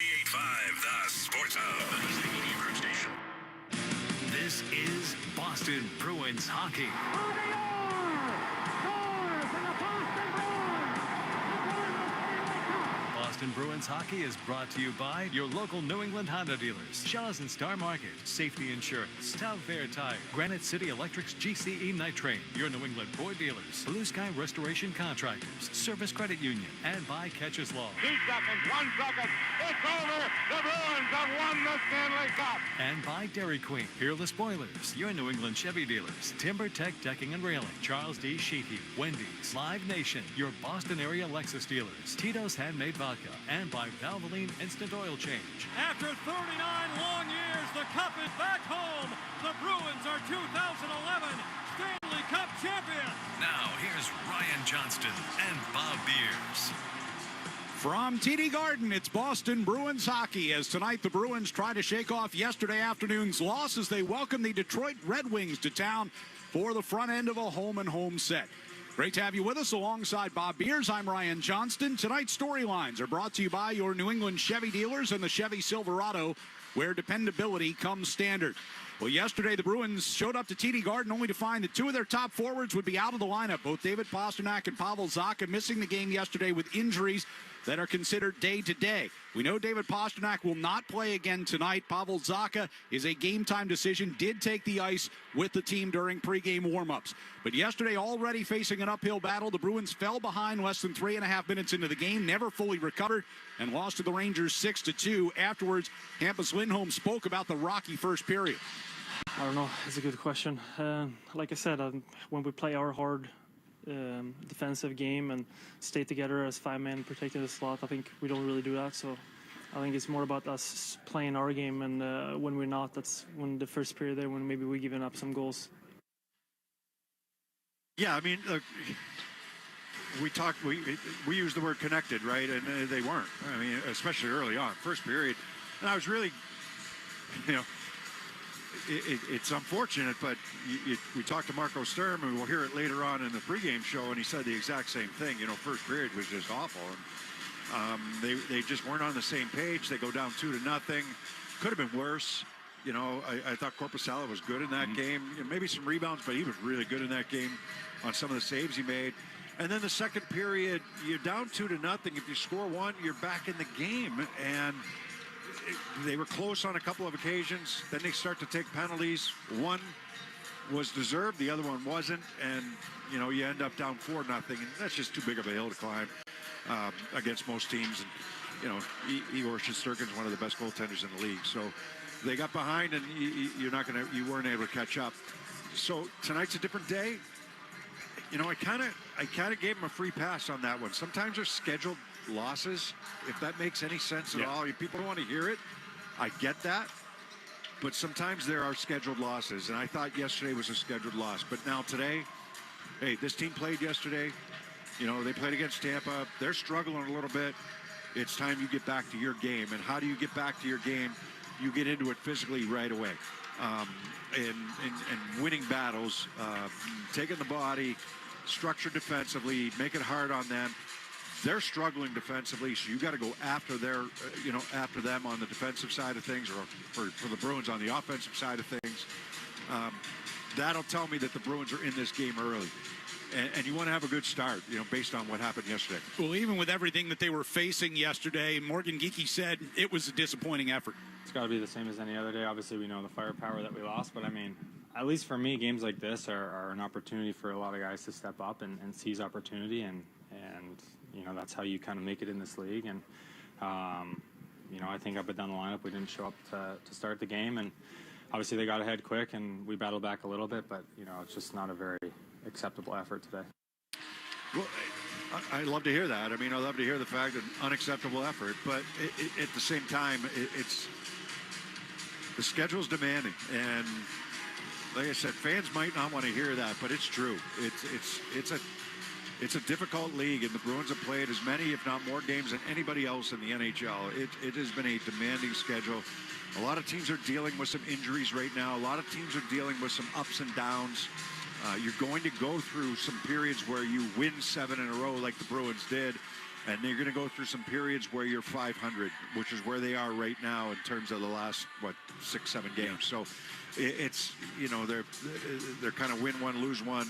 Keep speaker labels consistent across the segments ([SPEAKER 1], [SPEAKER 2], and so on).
[SPEAKER 1] 88.5, the Sports Hub. This is Boston Bruins hockey. Boston Bruins hockey is brought to you by your local New England Honda dealers, Shaw's and Star Market, Safety Insurance, Town Fair Tire, Granite City Electric's GCE Night Train, your New England Ford dealers, Blue Sky Restoration Contractors, Service Credit Union, and by Catches Law.
[SPEAKER 2] 2 seconds, 1 second, it's over! The Bruins have won the Stanley Cup!
[SPEAKER 1] And by Dairy Queen, Peerless Boilers, your New England Chevy dealers, Timber Tech Decking and Railing, Charles D. Sheehy, Wendy's, Live Nation, your Boston area Lexus dealers, Tito's Handmade Vodka, and by Valvoline Instant Oil Change.
[SPEAKER 3] After 39 long years, the Cup is back home. The Bruins are 2011 Stanley Cup champions.
[SPEAKER 1] Now, here's Ryan Johnston and Bob Beers.
[SPEAKER 4] From TD Garden, it's Boston Bruins hockey as tonight the Bruins try to shake off yesterday afternoon's loss as they welcome the Detroit Red Wings to town for the front end of a home-and-home set. Great to have you with us alongside Bob Beers. I'm Ryan Johnston. Tonight's storylines are brought to you by your New England Chevy dealers and the Chevy Silverado, where dependability comes standard. Well, yesterday the Bruins showed up to TD Garden only to find that 2 of their top forwards would be out of the lineup. Both David Pastrnak and Pavel Zacha missing the game yesterday with injuries that are considered day-to-day. We know David Pastrnak will not play again tonight. Pavel Zacha is a game-time decision, did take the ice with the team during pregame warm-ups. But yesterday, already facing an uphill battle, the Bruins fell behind less than 3.5 minutes into the game, never fully recovered, and lost to the Rangers 6-2. Afterwards, Hampus Lindholm spoke about the rocky first period.
[SPEAKER 5] I don't know. It's a good question. Like I said, when we play our hard defensive game and stay together as 5 men protecting the slot, I think we don't really do that. So I think it's more about us playing our game, and when we're not, that's when the first period there, when maybe we're giving up some goals.
[SPEAKER 6] Yeah, I mean, look, we used the word connected, right? And they weren't. I mean, especially early on, first period. And I was really, it's unfortunate, but we talked to Marco Sturm, and we'll hear it later on in the pregame show, and he said the exact same thing. First period was just awful. And, they just weren't on the same page. They go down 2-0. Could have been worse. I thought Korpisalo was good in that game. Maybe some rebounds, but he was really good in that game on some of the saves he made. And then the second period, you're down 2-0. If you score 1, you're back in the game. And they were close on a couple of occasions. Then they start to take penalties. One was deserved, the other one wasn't. And, you end up down 4-0. And that's just too big of a hill to climb against most teams. And, Igor Shesterkin's one of the best goaltenders in the league. So they got behind, and you weren't able to catch up. So tonight's a different day. I kind of gave them a free pass on that one. Sometimes there's scheduled losses, if that makes any sense at all. People don't want to hear it. I get that. But sometimes there are scheduled losses, and I thought yesterday was a scheduled loss. But now today, hey, this team played yesterday. They played against Tampa. They're struggling a little bit. It's time you get back to your game. And how do you get back to your game? You get into it physically right away. And winning battles, taking the body, structure defensively, make it hard on them. They're struggling defensively, so you got to go after after them on the defensive side of things, or for the Bruins on the offensive side of things. That'll tell me that the Bruins are in this game early. And you want to have a good start, based on what happened yesterday.
[SPEAKER 4] Well, even with everything that they were facing yesterday, Morgan Geekie said it was a disappointing effort.
[SPEAKER 5] It's got to be the same as any other day. Obviously, we know the firepower that we lost, but I mean, at least for me, games like this are an opportunity for a lot of guys to step up and seize opportunity, and that's how you kind of make it in this league. And I think up and down the lineup, we didn't show up to start the game, and obviously they got ahead quick, and we battled back a little bit, but it's just not a very acceptable effort today.
[SPEAKER 6] Well, I love to hear that. I mean, I love to hear the fact that unacceptable effort, but at the same time, it's the schedule's demanding, and like I said, fans might not want to hear that, but it's true. It's a difficult league, and the Bruins have played as many, if not more, games than anybody else in the NHL. It has been a demanding schedule. A lot of teams are dealing with some injuries right now. A lot of teams are dealing with some ups and downs. You're going to go through some periods where you win 7 in a row like the Bruins did, And you're going to go through some periods where you're 500, which is where they are right now in terms of the last, 6-7 games. So it's, they're kind of win one, lose one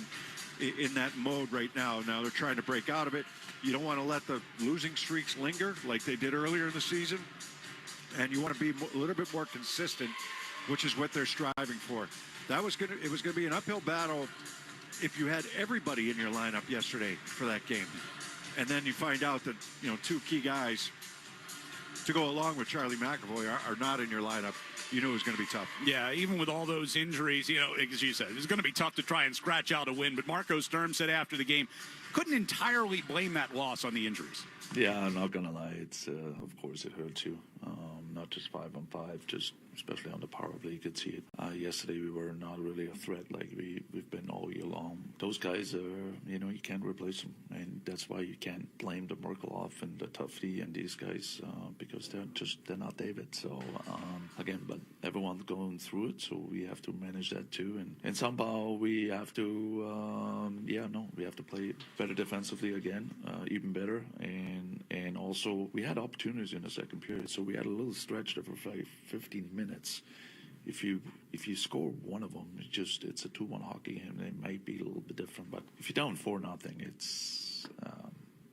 [SPEAKER 6] in that mode right now. Now they're trying to break out of it. You don't want to let the losing streaks linger like they did earlier in the season. And you want to be a little bit more consistent, which is what they're striving for. It was going to be an uphill battle if you had everybody in your lineup yesterday for that game. And then you find out that, two key guys to go along with Charlie McAvoy are not in your lineup. You knew it was going to be tough.
[SPEAKER 4] Yeah, even with all those injuries, as you said, it's going to be tough to try and scratch out a win. But Marco Sturm said after the game, couldn't entirely blame that loss on the injuries.
[SPEAKER 7] Yeah, I'm not going to lie. It's, of course, it hurts you. Not just 5-on-5, just especially on the power play, you could see it. Yesterday, we were not really a threat like we've been all year long. Those guys are, you can't replace them. And that's why you can't blame the Merkelhoff and the Tuffy and these guys because they're not David. So, again, but everyone's going through it, so we have to manage that too. And somehow we have to, we have to play better defensively again, even better. And also, we had opportunities in the second period, so we had a little stretch there for 15 minutes. If you score one of them, it's a 2-1 hockey game. It might be a little bit different, but if you're down 4-0, it's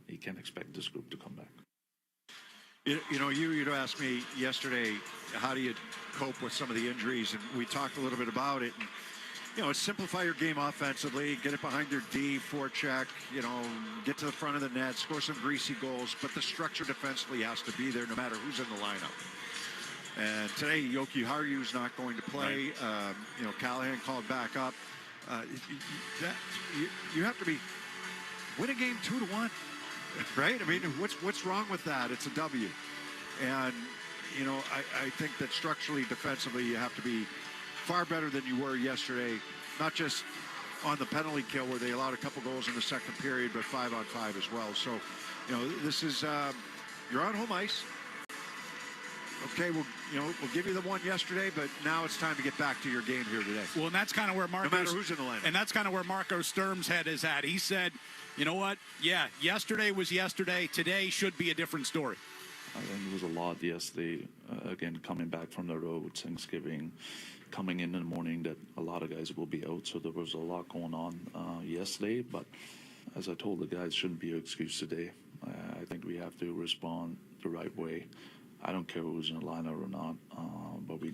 [SPEAKER 7] you can't expect this group to come back.
[SPEAKER 6] You'd asked me yesterday, how do you cope with some of the injuries, and we talked a little bit about it. And, simplify your game offensively, get it behind their D, forecheck, get to the front of the net, score some greasy goals, but the structure defensively has to be there no matter who's in the lineup. And today, Yoki Haru's not going to play. Right. Callahan called back up. You have to win a game 2-1, right? I mean, what's wrong with that? It's a W. And, I think that structurally, defensively, you have to be far better than you were yesterday, not just on the penalty kill where they allowed a couple goals in the second period, but 5-on-5 as well. So, this is, you're on home ice. Okay, we'll give you the one yesterday, but now it's time to get back to your game here today.
[SPEAKER 4] Well, and that's kind of where
[SPEAKER 6] no matter who's in the lineup.
[SPEAKER 4] And that's kind of where Marco Sturm's head is at. He said, you know what? Yeah, yesterday was yesterday. Today should be a different story.
[SPEAKER 7] I think it was a lot yesterday. Again, coming back from the road, Thanksgiving, coming in the morning that a lot of guys will be out. So there was a lot going on yesterday. But as I told the guys, shouldn't be an excuse today. I think we have to respond the right way. I don't care who's in the lineup or not, but we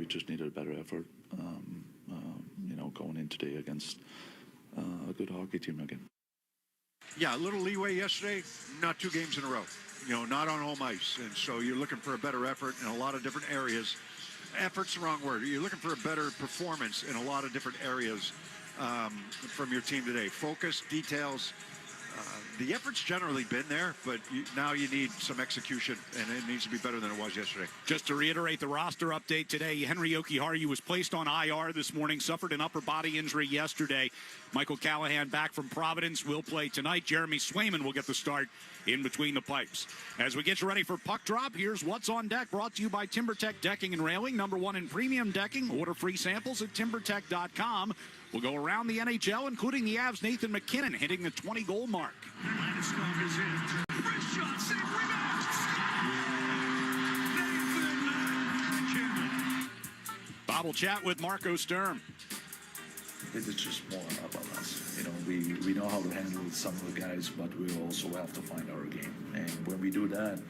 [SPEAKER 7] just need a better effort, going in today against a good hockey team again.
[SPEAKER 6] Yeah, a little leeway yesterday, not 2 games in a row, not on home ice. And so you're looking for a better effort in a lot of different areas. Effort's the wrong word. You're looking for a better performance in a lot of different areas from your team today. Focus, details. The effort's generally been there, but now you need some execution, and it needs to be better than it was yesterday.
[SPEAKER 4] Just to reiterate the roster update today, Henry Jokiharju was placed on IR this morning, suffered an upper body injury yesterday. Michael Callahan back from Providence will play tonight. Jeremy Swayman will get the start in between the pipes. As we get you ready for Puck Drop, here's What's on Deck, brought to you by TimberTech Decking and Railing, #1 in premium decking. Order free samples at timbertech.com. We'll go around the NHL, including the Avs' Nathan McKinnon hitting the 20-goal mark.
[SPEAKER 8] Landeskog is in. First shot, save, rebound. Nathan McKinnon.
[SPEAKER 4] Bob will chat with Marco Sturm.
[SPEAKER 7] It's just more about us. We know how to handle some of the guys, but we also have to find our game. And when we do that,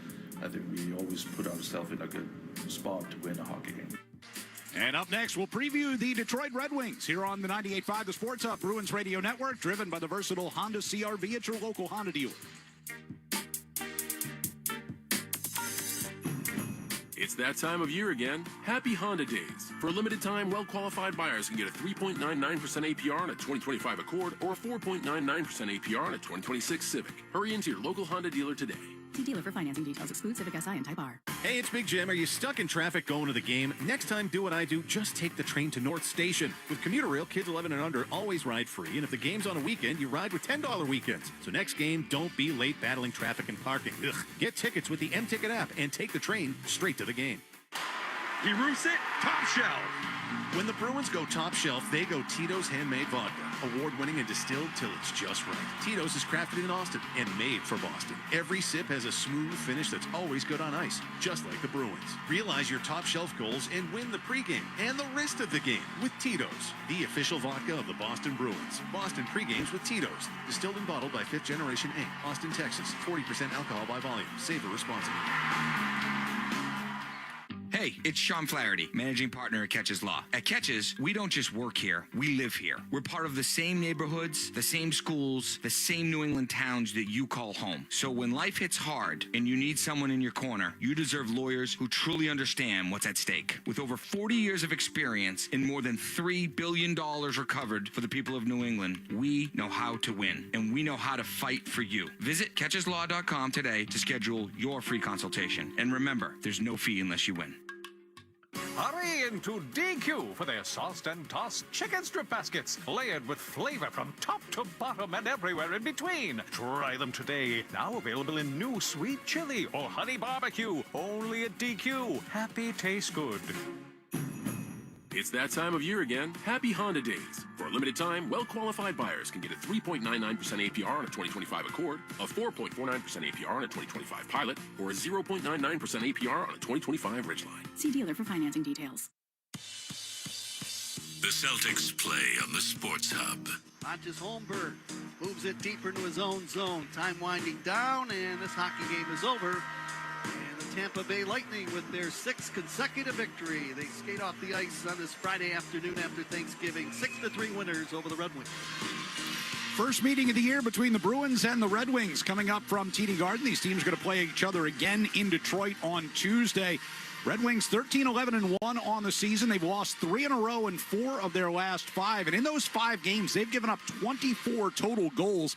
[SPEAKER 7] I think we always put ourselves in a good spot to win a hockey game.
[SPEAKER 4] And up next, we'll preview the Detroit Red Wings here on the 98.5 The Sports Hub Bruins Radio Network, driven by the versatile Honda CR-V at your local Honda dealer.
[SPEAKER 9] It's that time of year again. Happy Honda Days. For a limited time, well-qualified buyers can get a 3.99% APR on a 2025 Accord or a 4.99% APR on a 2026 Civic. Hurry into your local Honda dealer today.
[SPEAKER 10] See dealer for financing details. Exclude Civic Si and Type R.
[SPEAKER 11] Hey, it's Big Jim. Are you stuck in traffic going to the game? Next time, do what I do. Just take the train to North Station. With Commuter Rail, kids 11 and under always ride free. And if the game's on a weekend, you ride with $10 weekends. So next game, don't be late battling traffic and parking. Ugh. Get tickets with the M-Ticket app and take the train straight to the game.
[SPEAKER 8] He roofs it top shelf.
[SPEAKER 11] When the Bruins go top shelf, they go Tito's Handmade Vodka. Award-winning and distilled till it's just right. Tito's is crafted in Austin and made for Boston. Every sip has a smooth finish that's always good on ice, just like the Bruins. Realize your top shelf goals and win the pregame and the rest of the game with Tito's, the official vodka of the Boston Bruins. Boston pregames with Tito's. Distilled and bottled by 5th Generation Inc., Austin, Texas. 40% alcohol by volume. Savor responsibly.
[SPEAKER 12] Hey, it's Sean Flaherty, managing partner at Catches Law. At Catches, we don't just work here, we live here. We're part of the same neighborhoods, the same schools, the same New England towns that you call home. So when life hits hard and you need someone in your corner, you deserve lawyers who truly understand what's at stake. With over 40 years of experience and more than $3 billion recovered for the people of New England, we know how to win, and we know how to fight for you. Visit catcheslaw.com today to schedule your free consultation. And remember, there's no fee unless you win.
[SPEAKER 1] Hurry into DQ for their sauced and tossed chicken strip baskets, layered with flavor from top to bottom and everywhere in between. Try them today. Now available in new sweet chili or honey barbecue. Only at DQ. Happy tastes good.
[SPEAKER 9] It's that time of year again. Happy Honda Days. For a limited time, well-qualified buyers can get a 3.99% APR on a 2025 Accord, a 4.49% APR on a 2025 Pilot, or a 0.99% APR on a 2025 Ridgeline.
[SPEAKER 10] See dealer for financing details.
[SPEAKER 13] The Celtics play on the Sports Hub.
[SPEAKER 14] Pontus Holmberg moves it deeper into his own zone. Time winding down, and this hockey game is over. And the Tampa Bay Lightning with their 6th consecutive victory. They skate off the ice on this Friday afternoon after Thanksgiving. 6-3 winners over the Red Wings.
[SPEAKER 4] First meeting of the year between the Bruins and the Red Wings coming up from TD Garden. These teams are going to play each other again in Detroit on Tuesday. Red Wings 13-11-1 on the season. They've lost 3 in a row in 4 of their last 5. And in those 5 games, they've given up 24 total goals.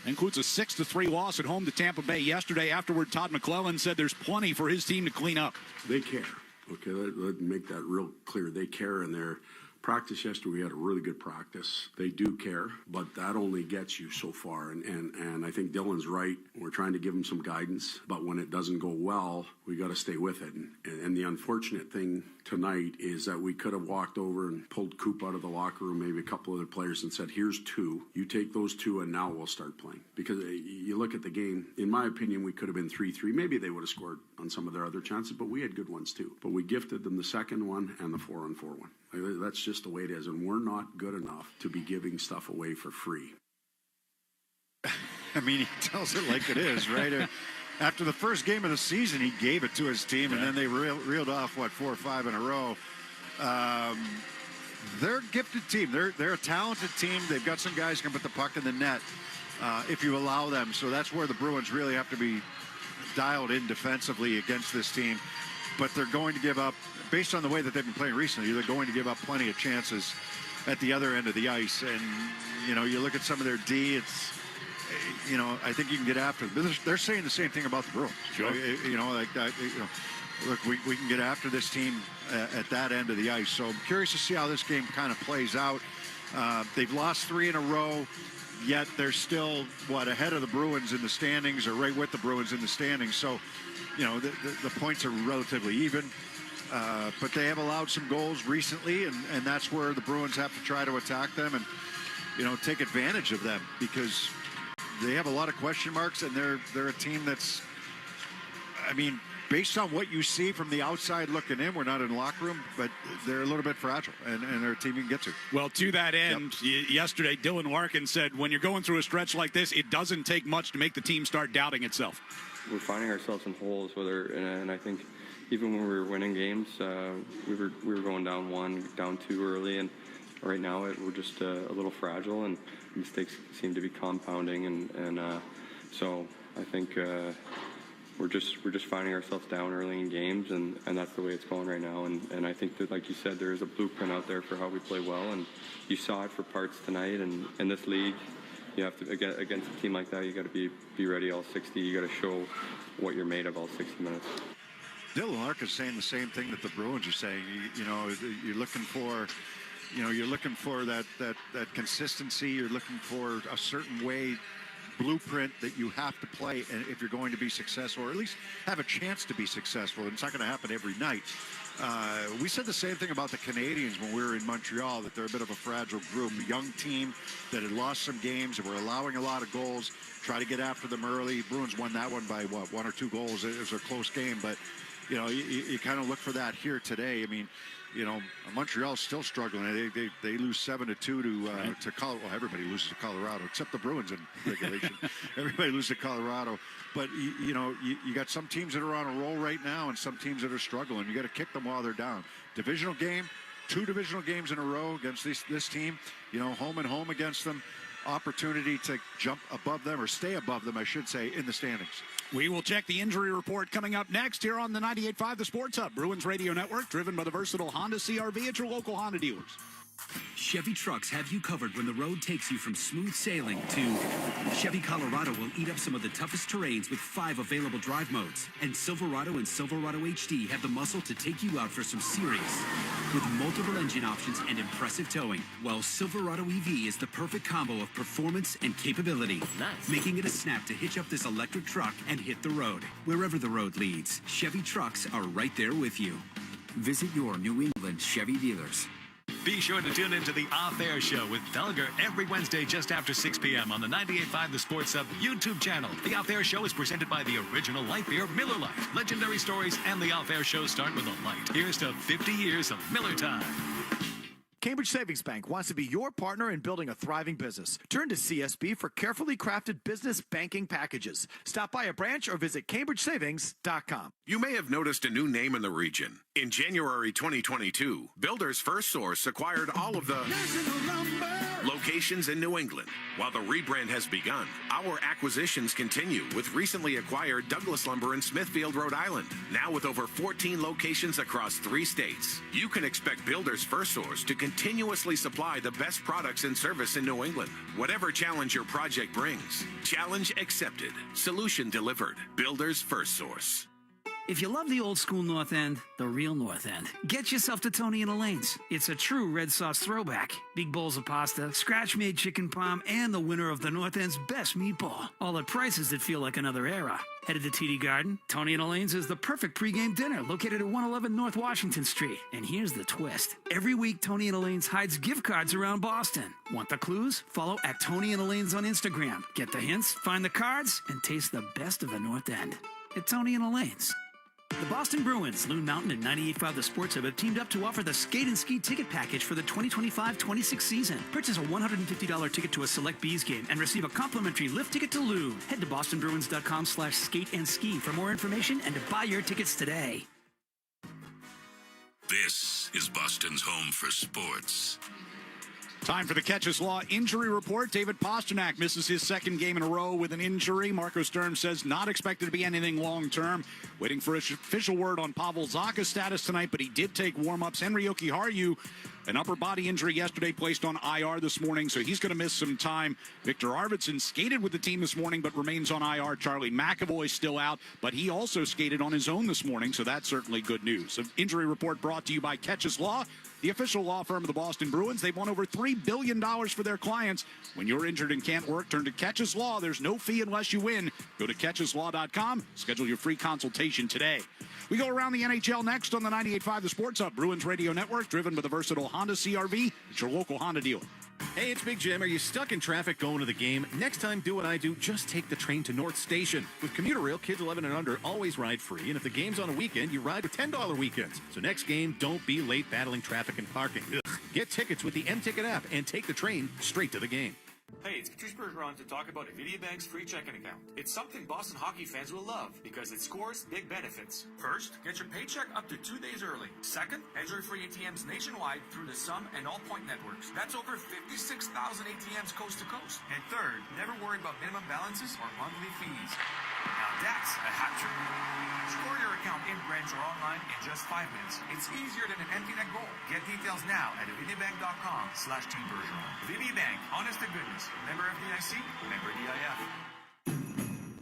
[SPEAKER 4] Includes a 6-3 loss at home to Tampa Bay yesterday. Afterward, Todd McClellan said there's plenty for his team to clean up.
[SPEAKER 15] They care. Okay, let me make that real clear. They care, and their practice yesterday, we had a really good practice. They do care, but that only gets you so far. And I think Dylan's right. We're trying to give him some guidance, but when it doesn't go well, we got to stay with it. And the unfortunate thing tonight is that we could have walked over and pulled Coop out of the locker room, maybe a couple other players, and said, here's 2. You take those 2, and now we'll start playing. Because you look at the game, in my opinion, we could have been 3-3. Maybe they would have scored on some of their other chances, but we had good ones too. But we gifted them the second one and the 4-on-4 one. That's just the way it is, and we're not good enough to be giving stuff away for free.
[SPEAKER 6] I mean, he tells it like it is, right? After the first game of the season, he gave it to his team, and then they reeled off, 4 or 5 in a row. They're a gifted team. They're a talented team. They've got some guys who can put the puck in the net if you allow them. So that's where the Bruins really have to be dialed in defensively against this team. But they're going to give up, based on the way that they've been playing recently, they're going to give up plenty of chances at the other end of the ice. And, you look at some of their D, it's, I think you can get after them. They're saying the same thing about the Bruins.
[SPEAKER 4] Sure.
[SPEAKER 6] Like that, look, we can get after this team at that end of the ice. So I'm curious to see how this game kind of plays out. They've lost 3 in a row, yet they're still, ahead of the Bruins in the standings, or right with the Bruins in the standings. So, the points are relatively even. But they have allowed some goals recently, and that's where the Bruins have to try to attack them and, take advantage of them, because they have a lot of question marks, and they're a team that's, based on what you see from the outside looking in, we're not in the locker room, but they're a little bit fragile, and they're a team you can get to.
[SPEAKER 4] Well, to that end, yesterday, Dylan Larkin said, when you're going through a stretch like this, it doesn't take much to make the team start doubting itself.
[SPEAKER 16] We're finding ourselves in holes, and I think even when we were winning games, we were going down 1, down 2 early, and right now we're just a little fragile, and mistakes seem to be compounding, and so I think we're just finding ourselves down early in games, and that's the way it's going right now. And I think that, like you said, there is a blueprint out there for how we play well, and you saw it for parts tonight. And in this league, you have to, against a team like that, you got to be ready all 60. You got to show what you're made of all 60 minutes.
[SPEAKER 6] Dylan Larkin is saying the same thing that the Bruins are saying. You're looking for, you're looking for that consistency. You're looking for a certain way blueprint that you have to play if you're going to be successful, or at least have a chance to be successful. And it's not going to happen every night. We said the same thing about the Canadians when we were in Montreal, that they're a bit of a fragile group, a young team that had lost some games and were allowing a lot of goals. Try to get after them early. Bruins won that one by, 1 or 2 goals. It was a close game, but, you kind of look for that here today. I mean, Montreal's still struggling. They lose 7-2 to Colorado. Well, everybody loses to Colorado except the Bruins in regulation. Everybody loses to Colorado. But you got some teams that are on a roll right now, and some teams that are struggling. You got to kick them while they're down. Divisional game, 2 divisional games in a row against this team. Home and home against them. Opportunity to jump above them, or stay above them, I should say, in the standings.
[SPEAKER 4] We will check the injury report coming up next here on the 98.5 The Sports Hub, Bruins Radio Network, driven by the versatile Honda CR-V at your local Honda dealers.
[SPEAKER 17] Chevy trucks have you covered when the road takes you from smooth sailing to Chevy Colorado will eat up some of the toughest terrains with 5 available drive modes. And Silverado and Silverado HD have the muscle to take you out for some serious with multiple engine options and impressive towing. While Silverado EV is the perfect combo of performance and capability, making it a snap to hitch up this electric truck and hit the road. Wherever the road leads, Chevy trucks are right there with you. Visit your New England Chevy dealers.
[SPEAKER 1] Be sure to tune into the Off-Air Show with Felger every Wednesday just after 6 p.m. on the 98.5 The Sports Hub YouTube channel. The Off-Air Show is presented by the original light beer, Miller Lite. Legendary stories and the Off-Air Show start with a light. Here's to 50 years of Miller time.
[SPEAKER 18] Cambridge Savings Bank wants to be your partner in building a thriving business. Turn to CSB for carefully crafted business banking packages. Stop by a branch or visit CambridgeSavings.com.
[SPEAKER 19] You may have noticed a new name in the region. In January 2022, Builders First Source acquired all of the locations in New England. While the rebrand has begun, our acquisitions continue with recently acquired Douglas Lumber in Smithfield, Rhode Island. Now with over 14 locations across 3 states, you can expect Builders First Source to continuously supply the best products and service in New England. Whatever challenge your project brings, challenge accepted, solution delivered. Builders First Source.
[SPEAKER 20] If you love the old school North End, the real North End, get yourself to Tony and Elaine's. It's a true red sauce throwback. Big bowls of pasta, scratch-made chicken parm, and the winner of the North End's best meatball. All at prices that feel like another era. Headed to TD Garden, Tony and Elaine's is the perfect pregame dinner located at 111 North Washington Street. And here's the twist. Every week, Tony and Elaine's hides gift cards around Boston. Want the clues? Follow at Tony and Elaine's on Instagram. Get the hints, find the cards, and taste the best of the North End. At Tony and Elaine's. The Boston Bruins, Loon Mountain, and 98.5 The Sports Hub have teamed up to offer the Skate and Ski ticket package for the 2025-26 season. Purchase a $150 ticket to a select Bees game and receive a complimentary lift ticket to Loon. Head to bostonbruins.com/skate and ski for more information and to buy your tickets today.
[SPEAKER 13] This is Boston's home for sports.
[SPEAKER 4] Time for the Catches Law injury report. David Pastrnak misses his 2nd game in a row with an injury. Marco Sturm says not expected to be anything long-term. Waiting for official word on Pavel Zacha's status tonight, but he did take warm-ups. Henri Jokiharju, an upper body injury yesterday, placed on IR this morning, so he's going to miss some time. Victor Arvidsson skated with the team this morning, but remains on IR. Charlie McAvoy still out, but he also skated on his own this morning, so that's certainly good news. An injury report brought to you by Catches Law, the official law firm of the Boston Bruins. They've won over $3 billion for their clients. When you're injured and can't work, turn to Catches Law. There's no fee unless you win. Go to catcheslaw.com. Schedule your free consultation today. We go around the NHL next on the 98.5 The Sports Hub, Bruins Radio Network, driven by the versatile Honda CR-V. It's your local Honda dealer.
[SPEAKER 11] Hey, it's Big Jim. Are you stuck in traffic going to the game? Next time, do what I do. Just take the train to North Station. With commuter rail, kids 11 and under always ride free. And if the game's on a weekend, you ride with $10 weekends. So next game, don't be late battling traffic and parking. Ugh. Get tickets with the M-Ticket app and take the train straight to the game.
[SPEAKER 21] Hey, it's Patrice Bergeron to talk about InfiniBank's free checking account. It's something Boston hockey fans will love because it scores big benefits. First, get your paycheck up to 2 days early. Second, enjoy free ATMs nationwide through the Sum and All Point networks. That's over 56,000 ATMs coast to coast. And third, never worry about minimum balances or monthly fees. Now that's a hat trick. Score your account in branch or online in just 5 minutes. It's easier than an empty net goal. Get details now at InfiniBank.com/Team Bergeron. InfiniBank, honest to goodness. Member FDIC, member DIF.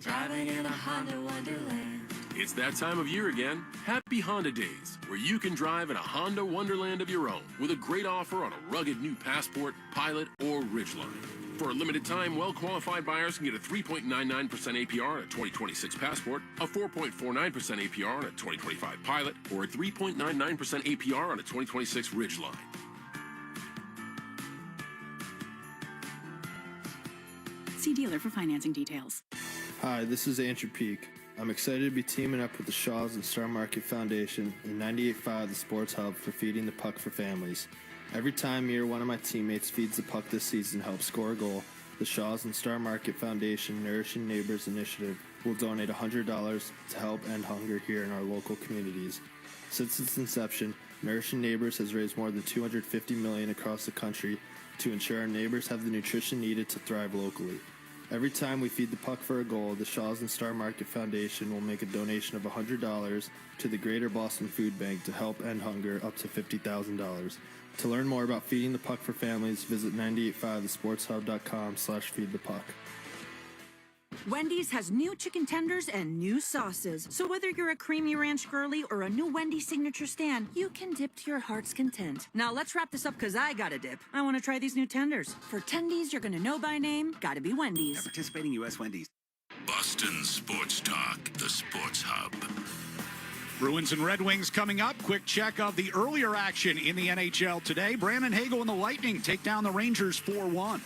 [SPEAKER 22] Driving in a Honda Wonderland.
[SPEAKER 9] It's that time of year again. Happy Honda Days, where you can drive in a Honda Wonderland of your own with a great offer on a rugged new Passport, Pilot, or Ridgeline. For a limited time, well-qualified buyers can get a 3.99% APR on a 2026 Passport, a 4.49% APR on a 2025 Pilot, or a 3.99% APR on a 2026 Ridgeline.
[SPEAKER 10] See dealer for financing details.
[SPEAKER 2] Hi, this is Andrew Peak. I'm excited to be teaming up with the Shaws and Star Market Foundation and 98.5 The Sports Hub for Feeding the Puck for Families. Every time me or one of my teammates feeds the puck this season to help score a goal, the Shaws and Star Market Foundation Nourishing Neighbors Initiative will donate $100 to help end hunger here in our local communities. Since its inception, Nourishing Neighbors has raised more than $250 million across the country to ensure our neighbors have the nutrition needed to thrive locally. Every time we feed the puck for a goal, the Shaws and Star Market Foundation will make a donation of $100 to the Greater Boston Food Bank to help end hunger up to $50,000. To learn more about feeding the puck for families, visit 985thesportshub.com/feedthepuck.
[SPEAKER 3] Wendy's has new chicken tenders and new sauces. So whether you're a creamy ranch girly or a new Wendy's signature stand, you can dip to your heart's content. Now let's wrap this up because I got to dip. I want to try these new tenders. For tendies you're going to know by name, gotta be Wendy's.
[SPEAKER 17] At participating U.S. Wendy's.
[SPEAKER 13] Boston Sports Talk, the Sports Hub.
[SPEAKER 4] Bruins and Red Wings coming up. Quick check of the earlier action in the NHL today. Brandon Hagel and the Lightning take down the Rangers 4-1.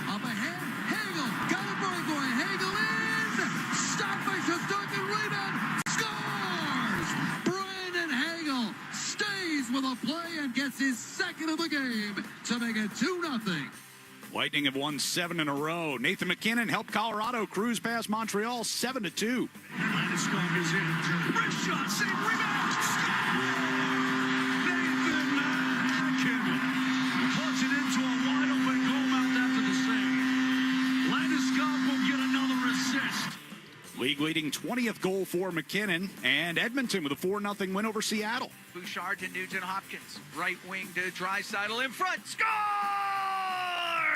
[SPEAKER 8] Up ahead, Hagel got a breakaway. Hagel in, stopped by Duncan, rebound, scores! Brandon Hagel stays with a play and gets his second of the game to make it 2-0.
[SPEAKER 4] Lightning have won 7 in a row. Nathan McKinnon helped Colorado cruise past Montreal 7-2.
[SPEAKER 8] Landeskog is in. Wrist shot, save, rebound, Nathan McKinnon puts it into a wide open goal mouth after the save. Landeskog will get another assist.
[SPEAKER 4] League-leading 20th goal for McKinnon, and Edmonton with a 4-0 win over Seattle.
[SPEAKER 23] Bouchard to Nugent-Hopkins. Right wing to Draisaitl in front. Scores!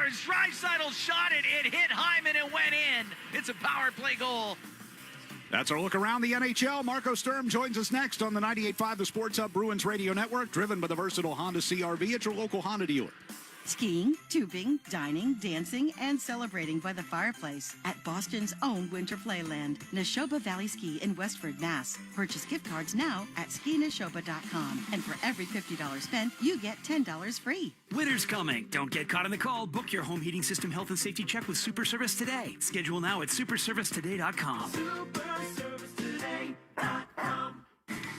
[SPEAKER 23] Draisaitl shot it. It hit Hyman and went in. It's a power play goal.
[SPEAKER 4] That's our look around the NHL. Marco Sturm joins us next on the 98.5 The Sports Hub Bruins Radio Network, driven by the versatile Honda CR-V at your local Honda dealer.
[SPEAKER 24] Skiing, tubing, dining, dancing, and celebrating by the fireplace at Boston's own Winter Playland, Neshoba Valley Ski in Westford, Mass. Purchase gift cards now at skineshoba.com. And for every $50 spent, you get $10 free.
[SPEAKER 20] Winter's coming. Don't get caught in the cold. Book your home heating system health and safety check with Super Service today. Schedule now at superservicetoday.com.
[SPEAKER 25] superservicetoday.com.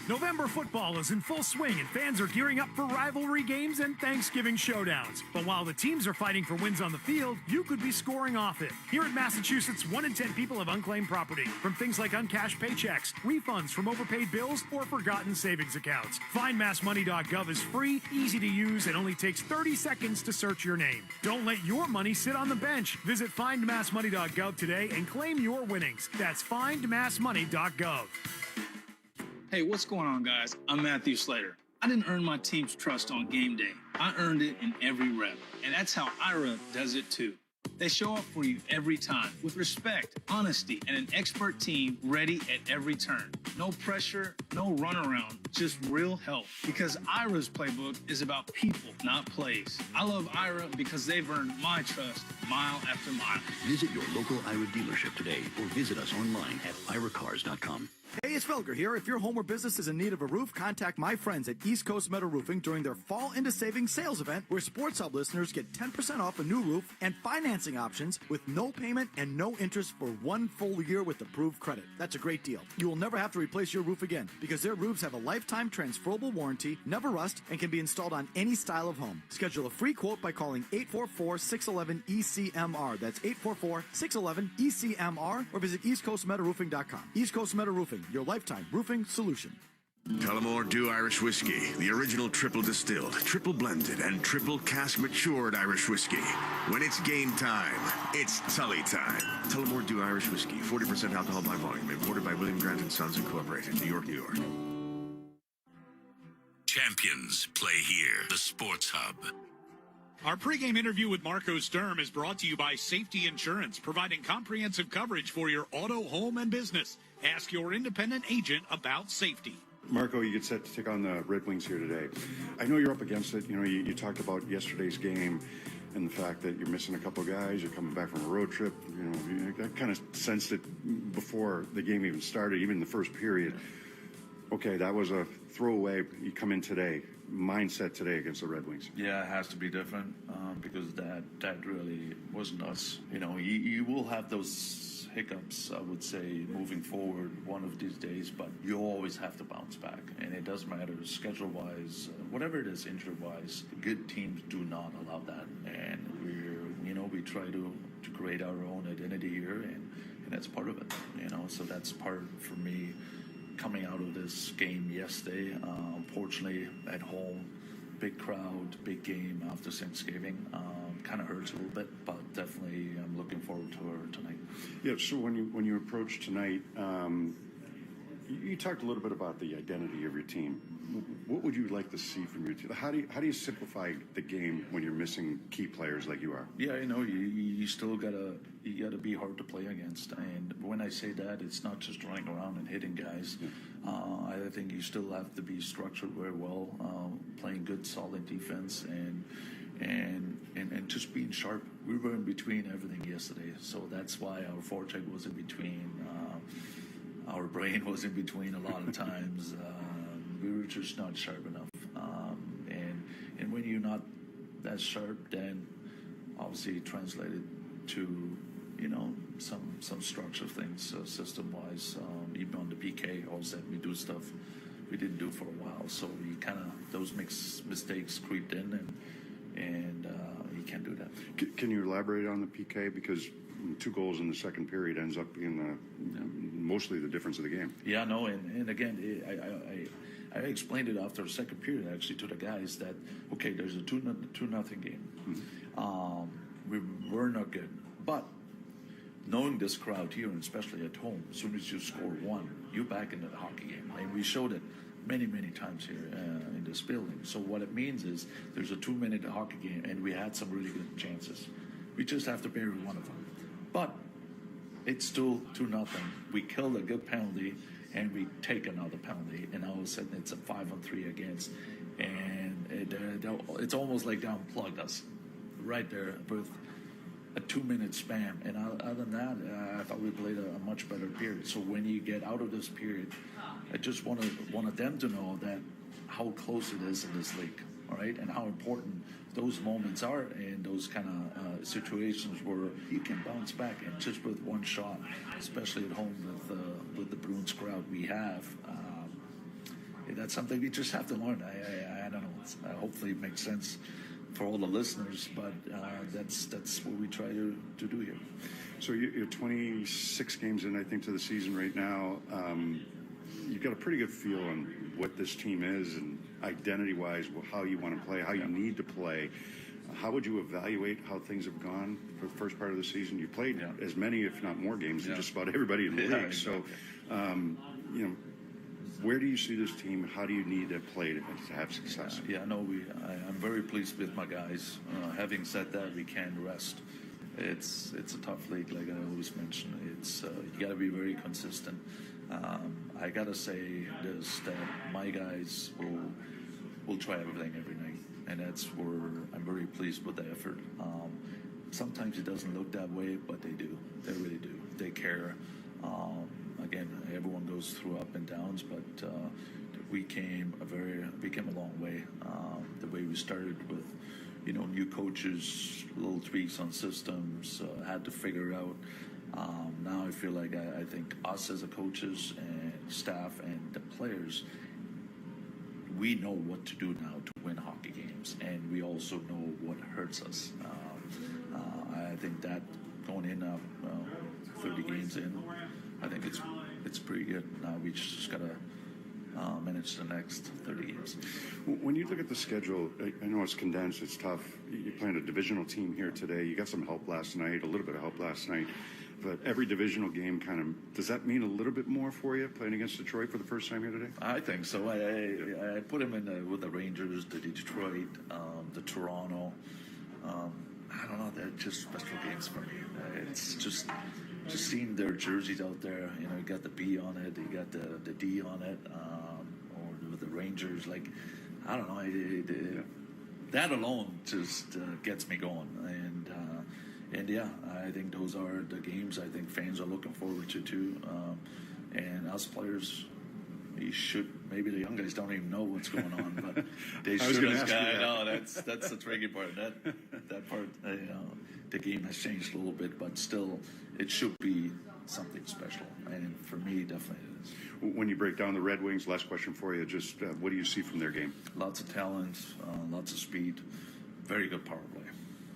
[SPEAKER 25] November football is in full swing and fans are gearing up for rivalry games and Thanksgiving showdowns. But while the teams are fighting for wins on the field, you could be scoring off it. Here in Massachusetts, 1 in 10 people have unclaimed property from things like uncashed paychecks, refunds from overpaid bills, or forgotten savings accounts. FindMassMoney.gov is free, easy to use, and only takes 30 seconds to search your name. Don't let your money sit on the bench. Visit FindMassMoney.gov today and claim your winnings. That's FindMassMoney.gov.
[SPEAKER 26] Hey, what's going on, guys? I'm Matthew Slater. I didn't earn my team's trust on game day. I earned it in every rep, and that's how Ira does it too. They show up for you every time with respect, honesty, and an expert team ready at every turn. No pressure, no runaround, just real help. Because Ira's playbook is about people, not plays. I love Ira because they've earned my trust mile after mile.
[SPEAKER 27] Visit your local Ira dealership today or visit us online at iracars.com.
[SPEAKER 18] Hey, it's Felger here. If your home or business is in need of a roof, contact my friends at East Coast Metal Roofing during their Fall into Savings sales event, where Sports Hub listeners get 10% off a new roof and financing options with no payment and no interest for 1 full year with approved credit. That's a great deal. You will never have to replace your roof again because their roofs have a lifetime transferable warranty, never rust, and can be installed on any style of home. Schedule a free quote by calling 844-611-ECMR. That's 844-611-ECMR, or visit eastcoastmetalroofing.com. East Coast Metal Roofing, your lifetime roofing solution.
[SPEAKER 28] Tullamore Dew Irish Whiskey, the original triple distilled, triple blended, and triple cask matured Irish whiskey. When it's game time, it's Tully time. Tullamore Dew Irish Whiskey, 40% alcohol by volume, imported by William Grant & Sons Incorporated, New York, New York.
[SPEAKER 13] Champions play here, the Sports Hub.
[SPEAKER 4] Our pregame interview with Marco Sturm is brought to you by Safety Insurance, providing comprehensive coverage for your auto, home, and business. Ask your independent agent about safety.
[SPEAKER 6] Marco, you get set to take on the Red Wings here today. I know you're up against it. You know, you talked about yesterday's game
[SPEAKER 1] and the fact that you're missing a couple of guys, you're coming back from a road trip. I kind of sensed it before the game even started, even the first period. Okay, that was a throwaway. You come in today, mindset today against the Red Wings.
[SPEAKER 5] Yeah, it has to be different because that really wasn't us. You will have those hiccups, I would say, moving forward one of these days, but you always have to bounce back. And it doesn't matter schedule-wise, whatever it is, injury-wise. Good teams do not allow that. And we try to create our own identity here, and that's part of it. So that's part for me. Coming out of this game yesterday, unfortunately at home, big crowd, big game after Thanksgiving, kind of hurts a little bit, but definitely I'm looking forward to her tonight.
[SPEAKER 1] Yeah, so when you approach tonight, you talked a little bit about the identity of your team. What would you like to see from your team? How do you simplify the game when you're missing key players like you are?
[SPEAKER 5] Yeah, you still gotta be hard to play against. And when I say that, it's not just running around and hitting guys. I think you still have to be structured very well, playing good, solid defense, and just being sharp. We were in between everything yesterday, so that's why our forecheck was in between. Our brain was in between a lot of times. We were just not sharp enough. And when you're not that sharp, then obviously it translated to, some structure things, system-wise. Even on the PK, all of a sudden we do stuff we didn't do for a while. So we kind of, those mistakes creeped in, and you can't do that.
[SPEAKER 1] Can you elaborate on the PK? Because 2 goals in the second period ends up being mostly the difference of the game.
[SPEAKER 5] Yeah, no, and again, I explained it after the second period actually to the guys that, okay, there's a 2-0 game. Mm-hmm. We're not good. But knowing this crowd here, and especially at home, as soon as you score 1, you're back into the hockey game. And we showed it many, many times here in this building. So what it means is there's a 2-minute hockey game, and we had some really good chances. We just have to bury one of them. But it's still 2-0. We killed a good penalty, and we take another penalty, and all of a sudden it's a 5-on-3 against, and it's almost like they unplugged us right there with a 2-minute span. And other than that, I thought we played a much better period. So when you get out of this period, I just wanted them to know that how close it is in this league, all right, and how important those moments are in those kind of situations where you can bounce back and just with one shot, especially at home with the Bruins crowd we have. That's something we just have to learn. I don't know. Hopefully it makes sense for all the listeners, but that's what we try to do here.
[SPEAKER 1] So you're 26 games in, I think, to the season right now. You've got a pretty good feel on what this team is and identity-wise, how you want to play, how you need to play. How would you evaluate how things have gone for the first part of the season? You played as many, if not more, games than just about everybody in the league. Exactly. So, where do you see this team? How do you need to play to have success?
[SPEAKER 5] I'm very pleased with my guys. Having said that, we can't rest. It's a tough league, like I always mention. It's you got to be very consistent. I gotta say this, that my guys will try everything every night, and that's where I'm very pleased with the effort. Sometimes it doesn't look that way, but they do. They really do. They care. Again, everyone goes through up and downs, but we came a long way. The way we started with, new coaches, little tweaks on systems, had to figure out. Now I feel like I think us as a coaches and staff and the players, we know what to do now to win hockey games, and we also know what hurts us. I think that going in 30 games in, I think it's pretty good. Now we just gotta manage the next 30 games.
[SPEAKER 1] When you look at the schedule, I know it's condensed, it's tough. You're playing a divisional team here today. You got some help last night, a little bit of help last night. But every divisional game does that mean a little bit more for you, playing against Detroit for the first time here today?
[SPEAKER 5] I think so. I put him in with the Rangers, the Detroit, the Toronto. I don't know, they're just special games for me. It's just seeing their jerseys out there. You got the B on it, you got the D on it, or with the Rangers. Like, I don't know. that alone just gets me going. And yeah, I think those are the games I think fans are looking forward to too. And us players, we should, maybe the young guys don't even know what's going on, but they should. No, that's the tricky part. That part, the game has changed a little bit, but still, it should be something special. And for me, definitely it is.
[SPEAKER 1] When you break down the Red Wings, last question for you, just what do you see from their game?
[SPEAKER 5] Lots of talent, lots of speed, very good power play.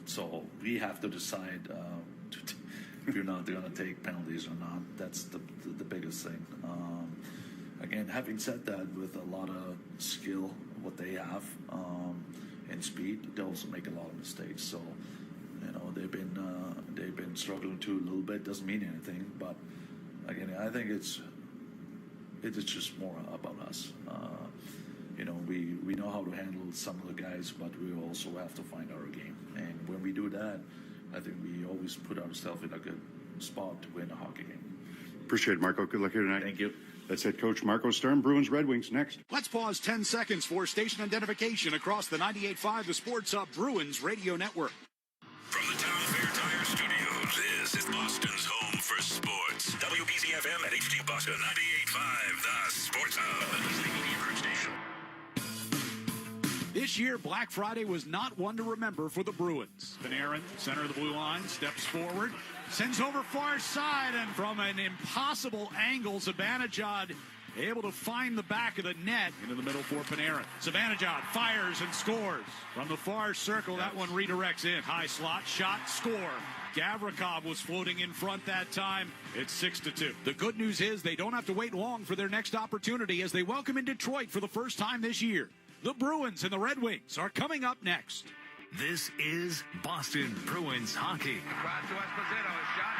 [SPEAKER 5] So we have to decide if you're not going to take penalties or not. That's the biggest thing. Again, having said that, with a lot of skill, what they have, and speed, they also make a lot of mistakes. So, they've been struggling too a little bit. Doesn't mean anything, but again, I think it's just more about us. We know how to handle some of the guys, but we also have to find our game. And when we do that, I think we always put ourselves in a good spot to win a hockey game.
[SPEAKER 1] Appreciate it, Marco. Good luck here tonight.
[SPEAKER 5] Thank you.
[SPEAKER 1] That's head coach Marco Sturm, Bruins Red Wings next.
[SPEAKER 4] Let's pause 10 seconds for station identification across the 98.5 The Sports Hub Bruins Radio Network.
[SPEAKER 13] From the Town Fair Tire Studios, this is Boston's home for sports. WBCFM at HD Boston 98.5 The Sports Hub.
[SPEAKER 4] This year, Black Friday was not one to remember for the Bruins. Panarin, center of the blue line, steps forward, sends over far side, and from an impossible angle, Zibanejad able to find the back of the net into the middle for Panarin. Zibanejad fires and scores. From the far circle, that one redirects in. High slot, shot, score. Gavrikov was floating in front that time. It's 6-2. The good news is they don't have to wait long for their next opportunity as they welcome in Detroit for the first time this year. The Bruins and the Red Wings are coming up next.
[SPEAKER 7] This is Boston Bruins hockey.
[SPEAKER 8] Across to Esposito, a shot.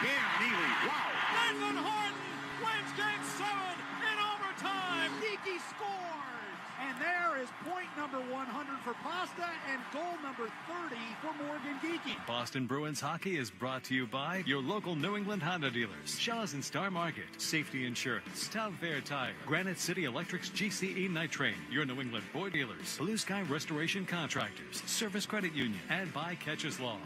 [SPEAKER 4] Bam, Neely, wow.
[SPEAKER 8] Nathan Horton wins Game 7 in overtime. Geeky scores.
[SPEAKER 11] And there is point number 100 for Pasta and goal number 30 for Morgan Geeky.
[SPEAKER 7] Boston Bruins hockey is brought to you by your local New England Honda dealers, Shaw's and Star Market, Safety Insurance, Town Fair Tire, Granite City Electric's GCE Night Train, your New England Boy dealers, Blue Sky Restoration Contractors, Service Credit Union, and by Catches Law.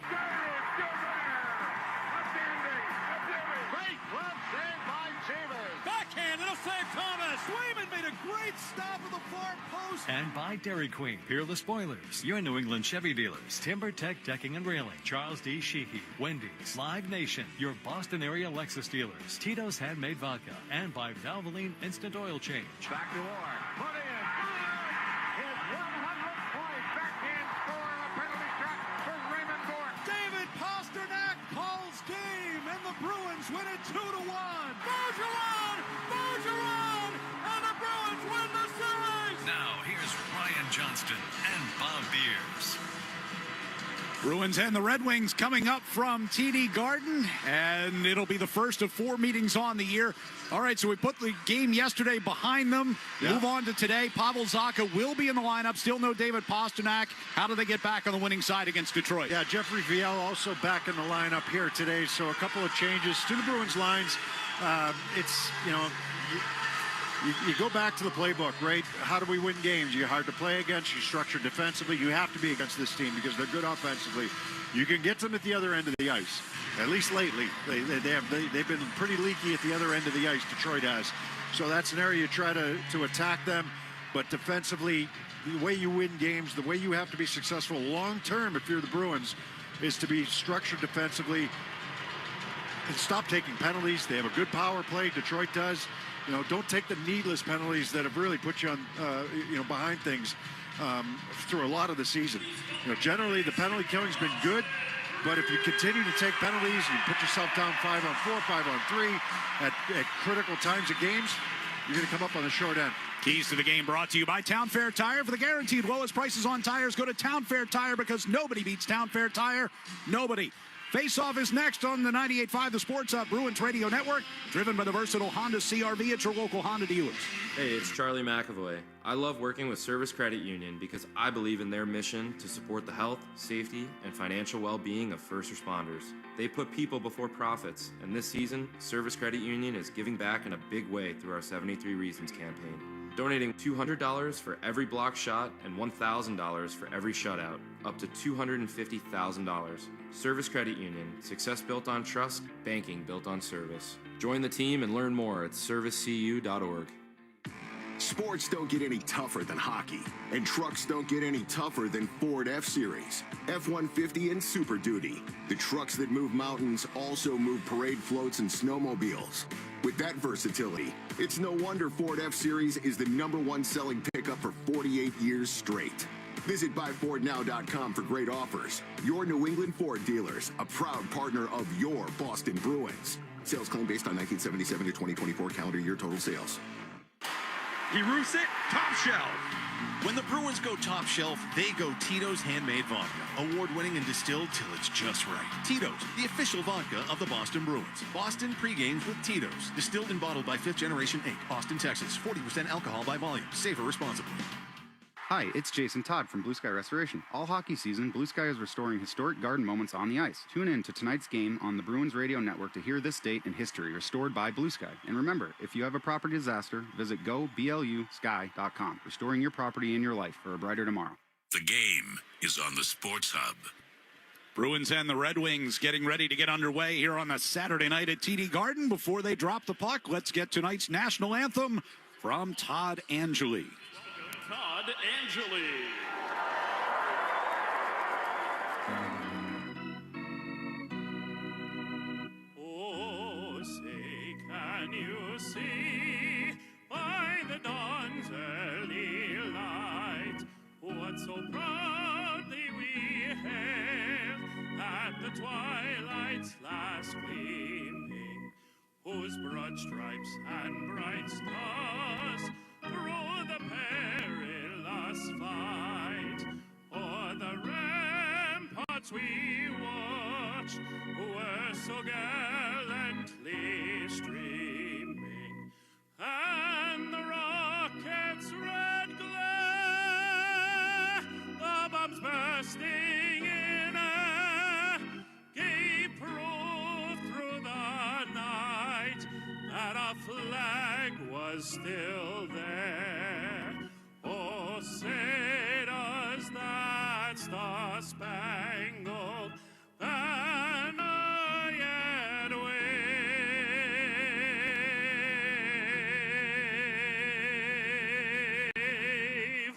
[SPEAKER 8] Backhand, it'll save Thomas. Swayman made a great stop at the far post.
[SPEAKER 7] And by Dairy Queen, Peerless Spoilers, your New England Chevy dealers, Timber Tech Decking and Railing, Charles D. Sheehy, Wendy's, Live Nation, your Boston area Lexus dealers, Tito's Handmade Vodka, and by Valvoline Instant Oil Change.
[SPEAKER 8] Back to Orr. Put in. His 100th point. Backhand score on a penalty shot for Raymond Bourque. David Pasternak calls game, and the Bruins win it 2-1. Bergeron, and the Bruins win the series.
[SPEAKER 7] Now, here's Ryan Johnston and Bob Beers.
[SPEAKER 4] Bruins and the Red Wings coming up from TD Garden, and it'll be the first of 4 meetings on the year. All right, so we put the game yesterday behind them. Yeah. Move on to today. Pavel Zacha will be in the lineup. Still no David Pasternak. How do they get back on the winning side against Detroit?
[SPEAKER 6] Yeah, Jeffrey Viel also back in the lineup here today, so a couple of changes to the Bruins lines. It's, you go back to the playbook, right? How do we win games? You're hard to play against. You're structured defensively. You have to be against this team because they're good offensively. You can get them at the other end of the ice. At least lately, they've been pretty leaky at the other end of the ice. Detroit has. So that's an area you try to attack them. But defensively, the way you win games, the way you have to be successful long term if you're the Bruins, is to be structured defensively and stop taking penalties. They have a good power play. Detroit does. Don't take the needless penalties that have really put you on, behind things through a lot of the season. Generally the penalty killing's been good, but if you continue to take penalties and you put yourself down 5-on-4, 5-on-3 at critical times of games, you're going to come up on the short end.
[SPEAKER 4] Keys to the game brought to you by Town Fair Tire. For the guaranteed lowest prices on tires, go to Town Fair Tire because nobody beats Town Fair Tire. Nobody. Face-Off is next on the 98.5 The Sports Hub Bruins Radio Network, driven by the versatile Honda CR-V at your local Honda dealers.
[SPEAKER 12] Hey, it's Charlie McAvoy. I love working with Service Credit Union because I believe in their mission to support the health, safety, and financial well-being of first responders. They put people before profits, and this season, Service Credit Union is giving back in a big way through our 73 Reasons campaign. donating $200 for every block shot and $1,000 for every shutout, up to $250,000. Service Credit Union, success built on trust, banking built on service. Join the team and learn more at servicecu.org.
[SPEAKER 28] Sports don't get any tougher than hockey, and trucks don't get any tougher than Ford F-Series, F-150, and Super Duty. The trucks that move mountains also move parade floats and snowmobiles. With that versatility, it's no wonder Ford F-Series is the #1 selling pickup for 48 years straight. Visit buyfordnow.com for great offers. Your New England Ford dealers, a proud partner of your Boston Bruins. Sales claim based on 1977 to 2024 calendar year total sales.
[SPEAKER 9] He roofs it, top shelf. When the Bruins go top shelf, they go Tito's Handmade Vodka. Award-winning and distilled till it's just right. Tito's, the official vodka of the Boston Bruins. Boston Pregames with Tito's. Distilled and bottled by 5th Generation Inc. Austin, Texas. 40% alcohol by volume. Savor responsibly.
[SPEAKER 10] Hi, it's Jason Todd from Blue Sky Restoration. All hockey season, Blue Sky is restoring historic garden moments on the ice. Tune in to tonight's game on the Bruins Radio Network to hear this date in history restored by Blue Sky. And remember, if you have a property disaster, visit goblusky.com. Restoring your property and your life for a brighter tomorrow.
[SPEAKER 13] The game is on the Sports Hub.
[SPEAKER 4] Bruins and the Red Wings getting ready to get underway here on a Saturday night at TD Garden. Before they drop the puck, let's get tonight's national anthem from Todd Angeli.
[SPEAKER 14] Todd Angeli. Oh, say, can you see by the dawn's early light what so proudly we hailed at the twilight's last gleaming, whose broad stripes and bright stars through the perilous fight o'er the ramparts we watched were so gallantly streaming, and the rocket's red glare, the bombs bursting in air, gave proof through the night that our flag was still there. Oh, say does that star-spangled banner yet wave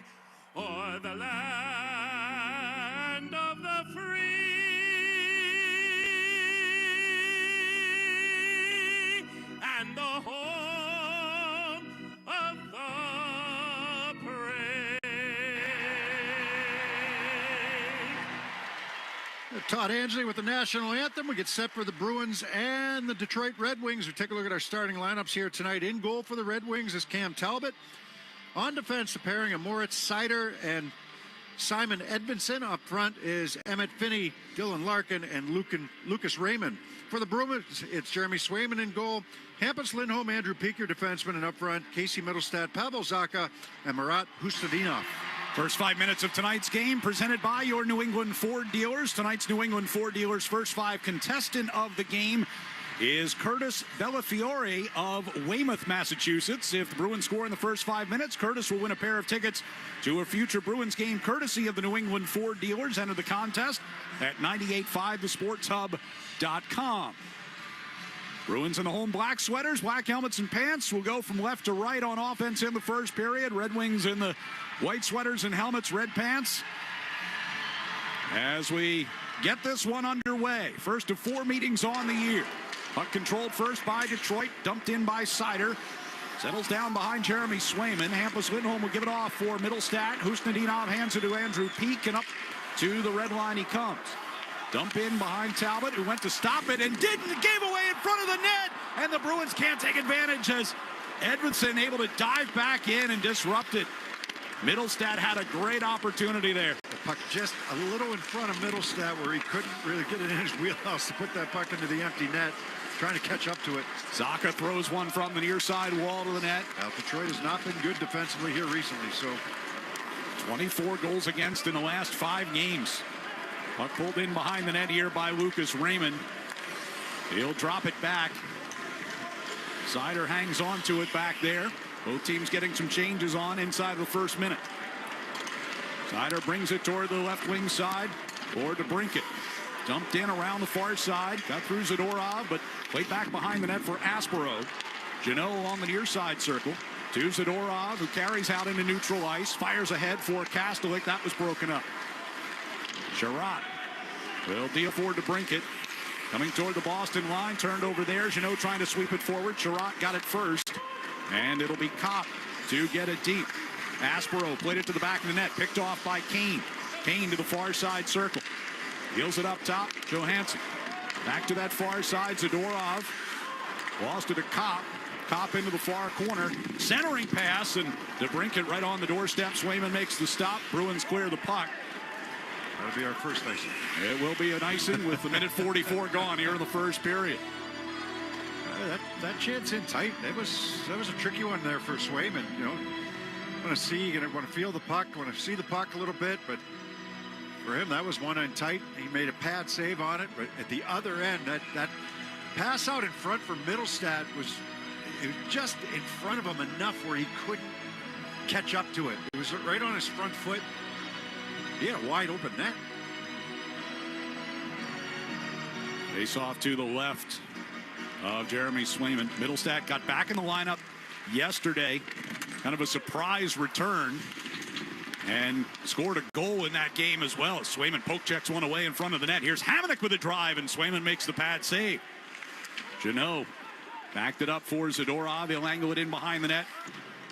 [SPEAKER 14] o'er the land of the free and the home of the brave.
[SPEAKER 6] Todd Angeli with the national anthem. We get set for the Bruins and the Detroit Red Wings. We take a look at our starting lineups here tonight. In goal for the Red Wings is Cam Talbot. On defense, the pairing of Moritz Seider and Simon Edmondson. Up front is Emmett Finney, Dylan Larkin, and Lucas Raymond. For the Bruins, it's Jeremy Swayman in goal, Hampus Lindholm, Andrew Peeker, defenseman, and up front, Casey Mittelstadt, Pavel Zacha, and Marat Hustadinov.
[SPEAKER 4] First 5 minutes of tonight's game presented by your New England Ford dealers. Tonight's New England Ford dealers' first 5 contestant of the game is Curtis Bellafiore of Weymouth, Massachusetts. If the Bruins score in the first 5 minutes, Curtis will win a pair of tickets to a future Bruins game courtesy of the New England Ford dealers. Enter the contest at 985thesportshub.com. Bruins in the home black sweaters, black helmets and pants will go from left to right on offense in the first period. Red Wings in the white sweaters and helmets, red pants. As we get this one underway, first of 4 meetings on the year. Puck controlled first by Detroit, dumped in by Seider. Settles down behind Jeremy Swayman. Hampus Lindholm will give it off for Mittelstadt. Hustadinov hands it to Andrew Peek, and up to the red line he comes. Dump in behind Talbot, who went to stop it and didn't. Gave away in front of the net, and the Bruins can't take advantage as Edmondson able to dive back in and disrupt it. Mittelstadt had a great opportunity there.
[SPEAKER 6] The puck just a little in front of Mittelstadt where he couldn't really get it in his wheelhouse to put that puck into the empty net. Trying to catch up to it.
[SPEAKER 4] Zacha throws one from the near side wall to the net.
[SPEAKER 6] Now, Detroit has not been good defensively here recently, so
[SPEAKER 4] 24 goals against in the last 5 games. Puck pulled in behind the net here by Lucas Raymond. He'll drop it back. Seider hangs on to it back there. Both teams getting some changes on inside the first minute. Seider brings it toward the left wing side, or to DeBrincat. Dumped in around the far side, got through Zadorov, but played back behind the net for Aspero. Janot on the near side circle to Zadorov, who carries out into neutral ice, fires ahead for Kastelik. That was broken up. Sherratt will deal forward to DeBrincat. Coming toward the Boston line, turned over there. Janot trying to sweep it forward. Sherratt got it first, and it'll be Kopp to get it deep. Aspero played it to the back of the net, picked off by Kane. Kane to the far side circle. Deals it up top, Johansson. Back to that far side, Zadorov. Lost it to Kopp. Kopp into the far corner. Centering pass, and DeBrincat right on the doorstep. Swayman makes the stop. Bruins clear the puck.
[SPEAKER 6] That'll be our first icing.
[SPEAKER 4] It will be an icing with the minute 44 gone here in the first period.
[SPEAKER 6] That chance in tight. That was a tricky one there for Swayman. You know, want to feel the puck, want to see the puck a little bit, but for him that was one in tight. He made a pad save on it, but at the other end, that pass out in front for Mittelstadt was just in front of him enough where he couldn't catch up to it. It was right on his front foot. He had a wide open net.
[SPEAKER 4] Face off to the left of Jeremy Swayman. Mittelstadt got back in the lineup yesterday. Kind of a surprise return. And scored a goal in that game as well. Swayman poke checks one away in front of the net. Here's Hamonic with a drive, and Swayman makes the pad save. Janot backed it up for Zadorov. He'll angle it in behind the net.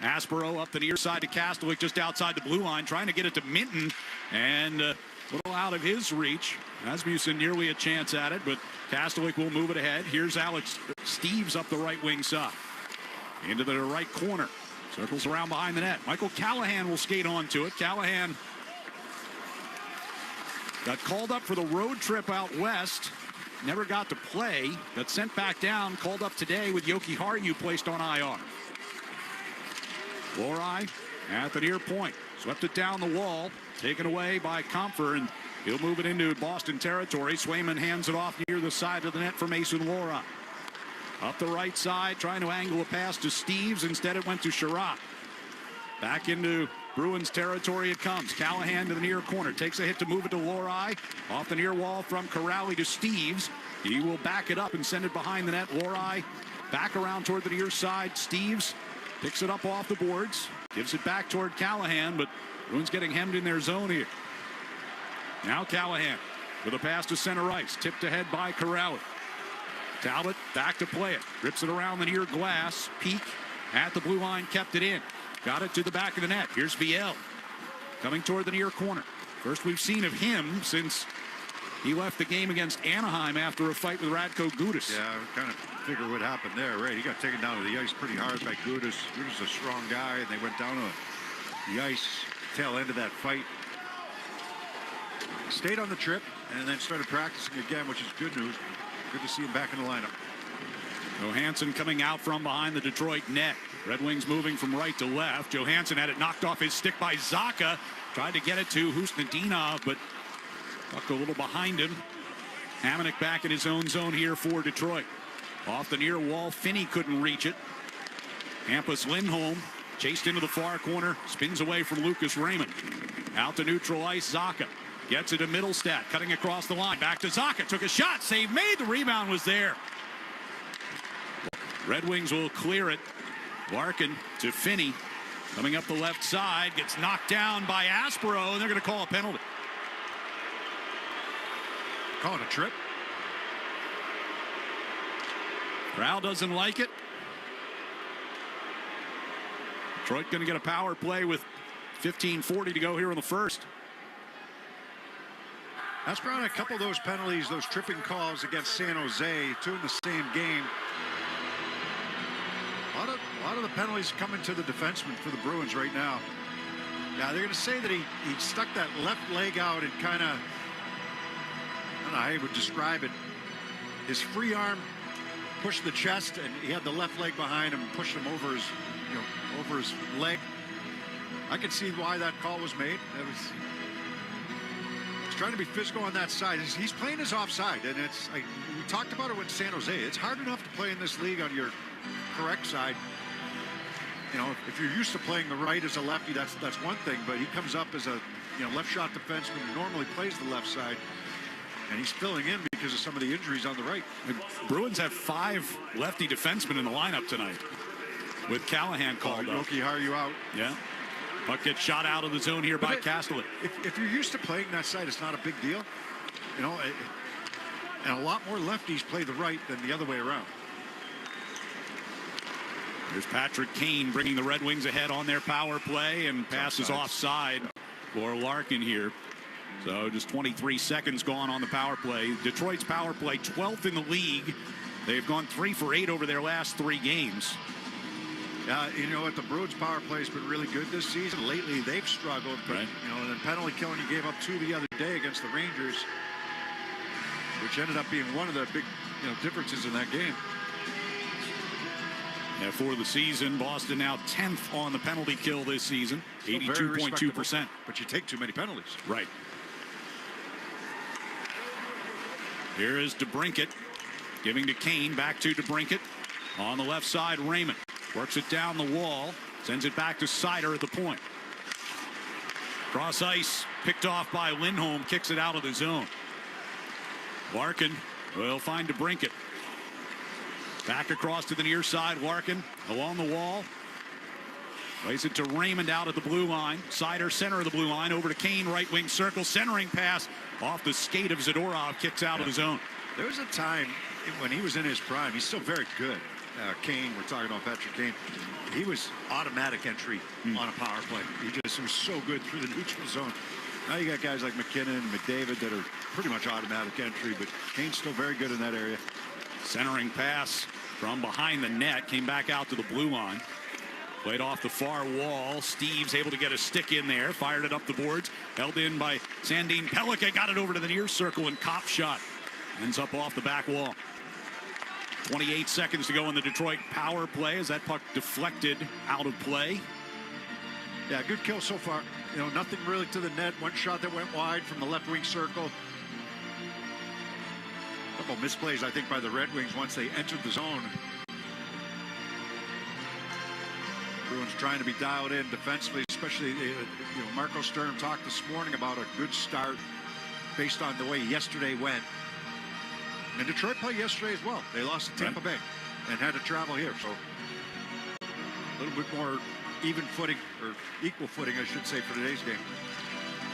[SPEAKER 4] Aspero up the near side to Kastelik just outside the blue line, trying to get it to Minton, and a little out of his reach. Rasmussen nearly a chance at it, but Kastelik will move it ahead. Here's Alex Steeves up the right wing side. Into the right corner. Circles around behind the net. Michael Callahan will skate onto it. Callahan got called up for the road trip out west. Never got to play. Got sent back down. Called up today with Yoki Haru placed on IR. Lori at the near point. Swept it down the wall. Taken away by Comfer, and he'll move it into Boston territory. Swayman hands it off near the side of the net for Mason Lori. Up the right side, trying to angle a pass to Steeves. Instead, it went to Sherratt. Back into Bruins territory it comes. Callahan to the near corner. Takes a hit to move it to Lori. Off the near wall from Corrali to Steeves. He will back it up and send it behind the net. Lori back around toward the near side. Steeves picks it up off the boards. Gives it back toward Callahan, but Bruins getting hemmed in their zone here. Now Callahan with a pass to center ice. Tipped ahead by Corrali. Talbot back to play it. Rips it around the near glass. Peak at the blue line, kept it in. Got it to the back of the net. Here's Viel coming toward the near corner. First we've seen of him since he left the game against Anaheim after a fight with Radko Gudas.
[SPEAKER 6] Yeah, I kind of figured what happened there, right? He got taken down to the ice pretty hard by Gudas. Gudas is a strong guy, and they went down to the ice, tail end of that fight. Stayed on the trip, and then started practicing again, which is good news. Good to see him back in the lineup.
[SPEAKER 4] Johansson coming out from behind the Detroit net. Red Wings moving from right to left. Johansson had it knocked off his stick by Zacha. Tried to get it to Husnudinov, but bucked a little behind him. Hamonic back in his own zone here for Detroit. Off the near wall, Finney couldn't reach it. Hampus Lindholm chased into the far corner. Spins away from Lucas Raymond. Out to neutral ice, Zacha. Gets it to Mittelstadt, cutting across the line. Back to Zacha, took a shot, save made, the rebound was there. Red Wings will clear it. Larkin to Finney, coming up the left side, gets knocked down by Aspero, and they're going to call a penalty.
[SPEAKER 6] Call it a trip.
[SPEAKER 4] Crowd doesn't like it. Detroit going to get a power play with 15:40 to go here in the first.
[SPEAKER 6] That's probably a couple of those penalties, those tripping calls against San Jose, two in the same game. A lot of the penalties coming to the defenseman for the Bruins right now. Yeah, they're going to say that he stuck that left leg out and kind of, I don't know how he would describe it. His free arm pushed the chest, and he had the left leg behind him, pushed him over his, over his leg. I can see why that call was made. He's trying to be physical on that side. He's playing his offside, and it's like we talked about it with San Jose. It's hard enough to play in this league on your correct side. you know, if you're used to playing the right as a lefty, that's one thing. But he comes up as a left shot defenseman who normally plays the left side, and he's filling in because of some of the injuries on the right.
[SPEAKER 4] The Bruins have 5 lefty defensemen in the lineup tonight, with Callahan called up.
[SPEAKER 6] Yoki, how are you out?
[SPEAKER 4] Yeah. Puck gets shot out of the zone here by Castellet.
[SPEAKER 6] If you're used to playing that side, it's not a big deal. You know, and a lot more lefties play the right than the other way around.
[SPEAKER 4] Here's Patrick Kane bringing the Red Wings ahead on their power play, and passes offside for Larkin here. So just 23 seconds gone on the power play. Detroit's power play 12th in the league. They've gone 3 for 8 over their last 3 games.
[SPEAKER 6] Yeah, you know what? The Bruins power play has been really good this season. Lately, they've struggled. But, and then penalty killing, he gave up 2 the other day against the Rangers, which ended up being one of the big, differences in that game.
[SPEAKER 4] Yeah, for the season, Boston now 10th on the penalty kill this season, 82.2%.
[SPEAKER 6] But you take too many penalties.
[SPEAKER 4] Right. Here is DeBrincat giving to Kane, back to DeBrincat. On the left side, Raymond works it down the wall, sends it back to Seider at the point. Cross ice, picked off by Lindholm, kicks it out of the zone. Larkin will find DeBrincat. Back across to the near side, Larkin along the wall. Plays it to Raymond out at the blue line. Seider, center of the blue line, over to Kane, right wing circle, centering pass off the skate of Zadorov, kicks out of the zone.
[SPEAKER 6] There was a time when he was in his prime. He's still very good. Kane, we're talking about Patrick Kane. He was automatic entry on a power play. He was so good through the neutral zone. Now you got guys like McKinnon and McDavid that are pretty much automatic entry, but Kane's still very good in that area.
[SPEAKER 4] Centering pass from behind the net, came back out to the blue line. Played off the far wall. Steve's able to get a stick in there, fired it up the boards, held in by Sandin Pellikka, got it over to the near circle, and cop shot ends up off the back wall. 28 seconds to go in the Detroit power play as that puck deflected out of play.
[SPEAKER 6] Yeah, good kill so far. Nothing really to the net. One shot that went wide from the left wing circle. A couple misplays, I think, by the Red Wings once they entered the zone. Bruins trying to be dialed in defensively, especially, Marco Sturm talked this morning about a good start based on the way yesterday went. And Detroit played yesterday as well. They lost to Tampa Bay and had to travel here. So a little bit more even footing, or equal footing, I should say, for today's game.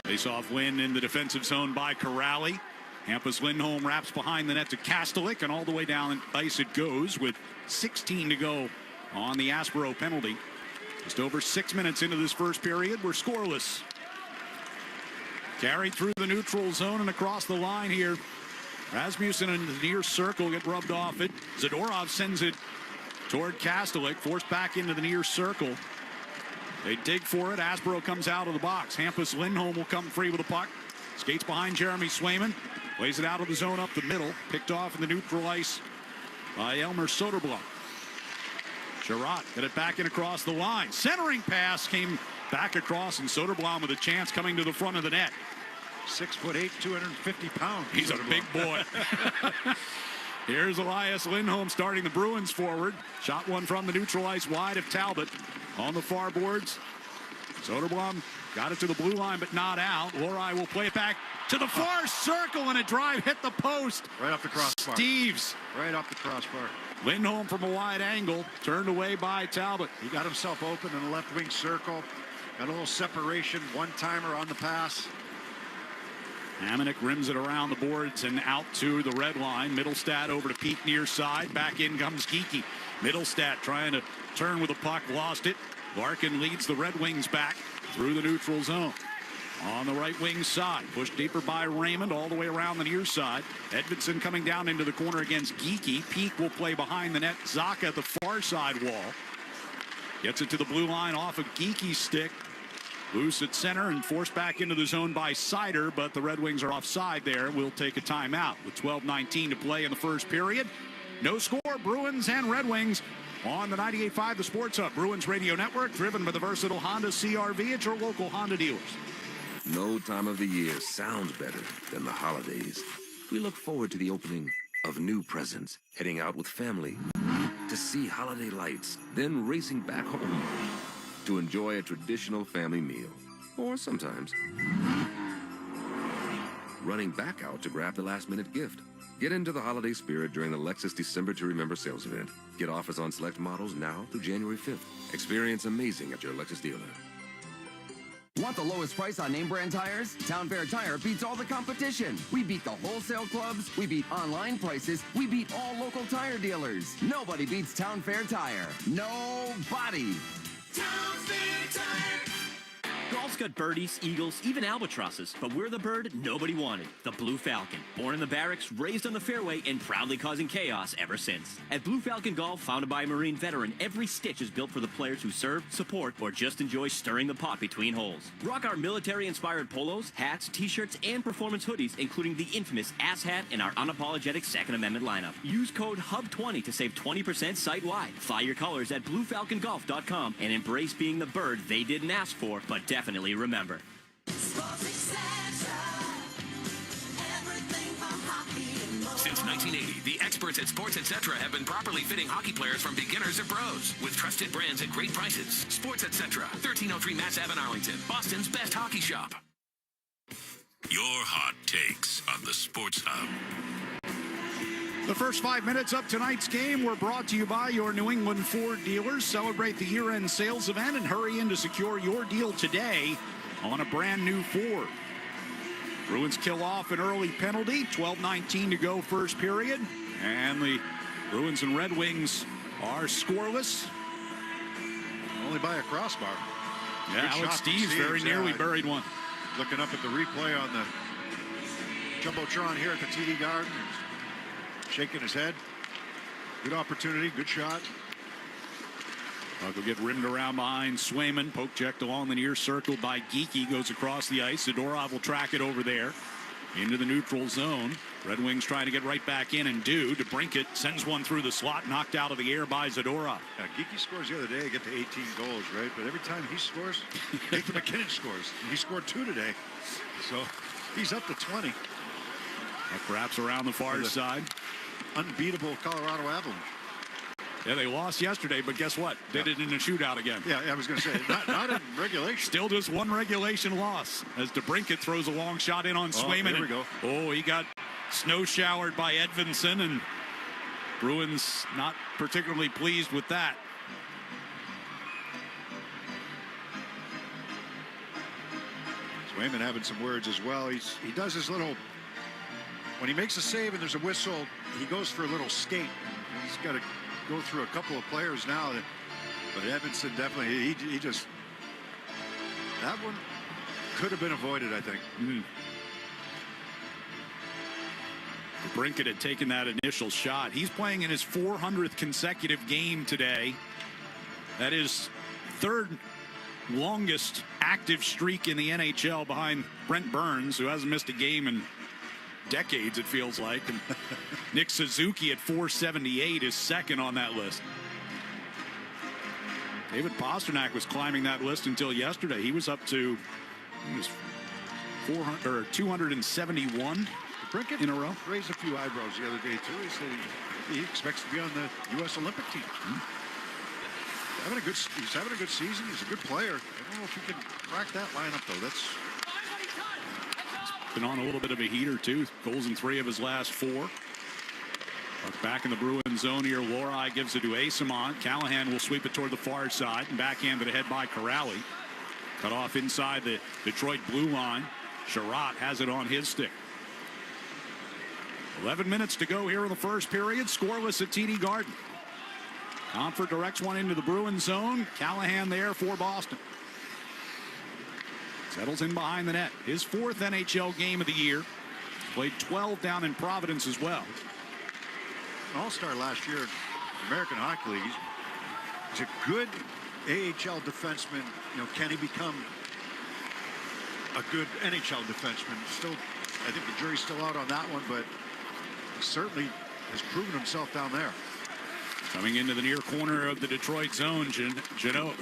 [SPEAKER 4] Face-off win in the defensive zone by Corrali. Hampus Lindholm wraps behind the net to Kastelik, and all the way down the ice it goes with 16 to go on the Aspero penalty. Just over 6 minutes into this first period, we're scoreless. Carried through the neutral zone and across the line here. Rasmussen in the near circle, get rubbed off it. Zadorov sends it toward Kastelik, forced back into the near circle. They dig for it. Aspero comes out of the box. Hampus Lindholm will come free with the puck. Skates behind Jeremy Swayman. Plays it out of the zone up the middle. Picked off in the neutral ice by Elmer Soderblom. Sherratt got it back in across the line. Centering pass came back across, and Soderblom with a chance coming to the front of the net.
[SPEAKER 6] 6'8", 250 pounds.
[SPEAKER 4] He's a big boy. Here's Elias Lindholm starting the Bruins forward. Shot one from the neutral ice wide of Talbot on the far boards. Soderblom got it to the blue line, but not out. Lohrei will play it back to the far circle, and a drive hit the post.
[SPEAKER 6] Right off the crossbar.
[SPEAKER 4] Steves.
[SPEAKER 6] Right off the crossbar.
[SPEAKER 4] Lindholm from a wide angle, turned away by Talbot.
[SPEAKER 6] He got himself open in the left wing circle. Got a little separation, one-timer on the pass.
[SPEAKER 4] Hamonic rims it around the boards and out to the red line. Mittelstadt over to Peak near side. Back in comes Geekie. Mittelstadt trying to turn with the puck, lost it. Larkin leads the Red Wings back through the neutral zone. On the right wing side, pushed deeper by Raymond all the way around the near side. Edmondson coming down into the corner against Geekie. Peak will play behind the net. Zaka at the far side wall. Gets it to the blue line off of Geekie's stick. Loose at center and forced back into the zone by Seider, but the Red Wings are offside there. We'll take a timeout with 12:19 to play in the first period. No score, Bruins and Red Wings on the 98.5 The Sports Hub. Bruins Radio Network, driven by the versatile Honda CR-V at your local Honda dealers.
[SPEAKER 2] No time of the year sounds better than the holidays. We look forward to the opening of new presents, heading out with family, to see holiday lights, then racing back home to enjoy a traditional family meal. Or sometimes running back out to grab the last-minute gift. Get into the holiday spirit during the Lexus December to Remember sales event. Get offers on select models now through January 5th. Experience amazing at your Lexus dealer.
[SPEAKER 3] Want the lowest price on name brand tires? Town Fair Tire beats all the competition. We beat the wholesale clubs, we beat online prices, we beat all local tire dealers. Nobody beats Town Fair Tire. Nobody.
[SPEAKER 14] Town Fair Tire.
[SPEAKER 15] Golf's got birdies, eagles, even albatrosses, but we're the bird nobody wanted, the Blue Falcon. Born in the barracks, raised on the fairway, and proudly causing chaos ever since. At Blue Falcon Golf, founded by a Marine veteran, every stitch is built for the players who serve, support, or just enjoy stirring the pot between holes. Rock our military-inspired polos, hats, t-shirts, and performance hoodies, including the infamous ass hat and our unapologetic Second Amendment lineup. Use code HUB20 to save 20% site-wide. Fly your colors at BlueFalconGolf.com and embrace being the bird they didn't ask for, but definitely remember.
[SPEAKER 13] Since 1980, the experts at Sports Etc. have been properly fitting hockey players from beginners to pros with trusted brands at great prices. Sports Etc. 1303 Mass Ave in Arlington, Boston's best hockey shop. Your hot takes on the Sports Hub.
[SPEAKER 4] The first 5 minutes of tonight's game were brought to you by your New England Ford dealers. Celebrate the year-end sales event and hurry in to secure your deal today on a brand new Ford. Bruins kill off an early penalty, 12:19 to go first period, and the Bruins and Red Wings are scoreless.
[SPEAKER 6] Only by a crossbar.
[SPEAKER 4] Yeah, Alex Steeves very nearly buried one.
[SPEAKER 6] Looking up at the replay on the Jumbotron here at the TD Garden. Shaking his head. Good opportunity, good shot.
[SPEAKER 4] Will get rimmed around behind Swayman. Poke checked along the near circle by Geekie. Goes across the ice. Zadorov will track it over there into the neutral zone. Red Wings trying to get right back in and do. DeBrincat sends one through the slot, knocked out of the air by Zadorov.
[SPEAKER 6] Yeah, Geekie scores the other day, get to 18 goals, right? But every time he scores, Nathan McKinnon scores. He scored 2 today. So he's up to 20.
[SPEAKER 4] That wraps around the far side.
[SPEAKER 6] Unbeatable Colorado Avalanche.
[SPEAKER 4] Yeah, they lost yesterday, but guess what? Did it in a shootout again.
[SPEAKER 6] Yeah, I was going to say, not in regulation.
[SPEAKER 4] Still just one regulation loss as DeBrincat throws a long shot in on Swayman.
[SPEAKER 6] There we go.
[SPEAKER 4] Oh, he got snow showered by Edvinsson, and Bruins not particularly pleased with that.
[SPEAKER 6] Swayman having some words as well. He does his little, when he makes a save and there's a whistle, he goes for a little skate. He's got to go through a couple of players now. But Edvinsson definitely, he just, that one could have been avoided, I think.
[SPEAKER 4] DeBrincat had taken that initial shot. He's playing in his 400th consecutive game today. That is third longest active streak in the NHL behind Brent Burns, who hasn't missed a game in decades, it feels like. And Nick Suzuki at 478 is second on that list. David Pastrnak was climbing that list until yesterday. He was up to 271
[SPEAKER 6] Brinkett
[SPEAKER 4] in a row.
[SPEAKER 6] Raised a few eyebrows the other day too. He said he expects to be on the U.S. Olympic team. He's having a good season. He's a good player. I don't know if he can crack that lineup though. That's
[SPEAKER 4] been on a little bit of a heater too. Goals in 3 of his last 4. Back in the Bruin zone here. Lohrei gives it to Asamont. Callahan will sweep it toward the far side and backhanded ahead by Corrali. Cut off inside the Detroit blue line. Sherratt has it on his stick. 11 minutes to go here in the first period. Scoreless at TD Garden. Comfort directs one into the Bruin zone. Callahan there for Boston. Settles in behind the net. His 4th NHL game of the year. Played 12 down in Providence as well.
[SPEAKER 6] An all-star last year in the American Hockey League. He's a good AHL defenseman. You know, can he become a good NHL defenseman? Still, I think the jury's still out on that one, but he certainly has proven himself down there.
[SPEAKER 4] Coming into the near corner of the Detroit zone, Janot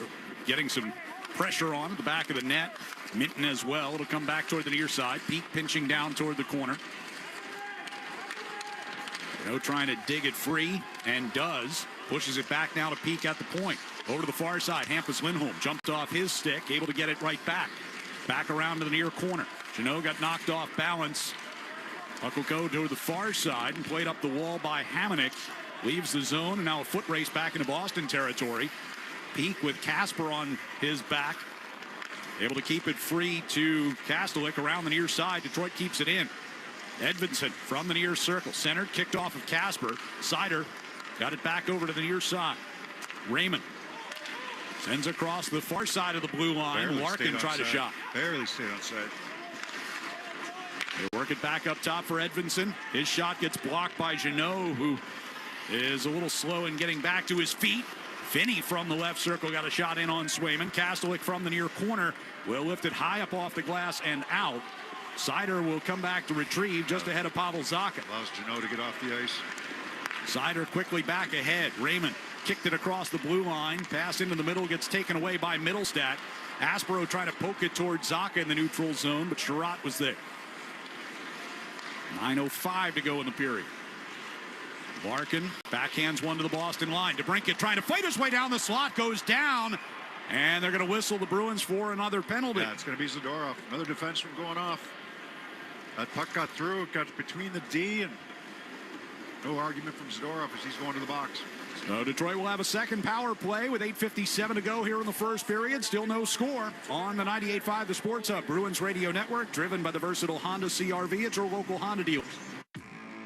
[SPEAKER 4] getting some pressure on at the back of the net. Minton as well. It'll come back toward the near side. Peak pinching down toward the corner. Janot trying to dig it free, and does. Pushes it back now to Peak at the point. Over to the far side. Hampus Lindholm jumped off his stick, able to get it right back. Back around to the near corner. Jeannot got knocked off balance. Puck will go to the far side and played up the wall by Hamonic. Leaves the zone, and now a foot race back into Boston territory. Peak with Kasper on his back. Able to keep it free to Kastelik around the near side. Detroit keeps it in. Edvinsson from the near circle. Centered, kicked off of Kasper. Seider got it back over to the near side. Raymond sends across the far side of the blue line.
[SPEAKER 6] Barely
[SPEAKER 4] Larkin tried a shot.
[SPEAKER 6] Barely stayed on side.
[SPEAKER 4] They work it back up top for Edvinsson. His shot gets blocked by Jeannot, who is a little slow in getting back to his feet. Finney from the left circle got a shot in on Swayman. Kastelik from the near corner will lift it high up off the glass and out. Seider will come back to retrieve just ahead of Pavel Zacha.
[SPEAKER 6] Allows Jeannot to get off the ice.
[SPEAKER 4] Seider quickly back ahead. Raymond kicked it across the blue line. Pass into the middle gets taken away by Mittelstadt. Aspero trying to poke it towards Zacha in the neutral zone, but Sherratt was there. 9:05 to go in the period. Larkin backhands one to the Boston line. DeBrincat trying to fight his way down the slot, goes down, and they're going to whistle the Bruins for another penalty.
[SPEAKER 6] Yeah, it's going to be Zadorov, another defenseman going off. That puck got through, it got between the D, and no argument from Zadorov as he's going to the box.
[SPEAKER 4] So Detroit will have a second power play with 8:57 to go here in the first period. Still no score on the 98.5 The Sports Hub Bruins Radio Network, driven by the versatile Honda CRV at your local Honda dealers.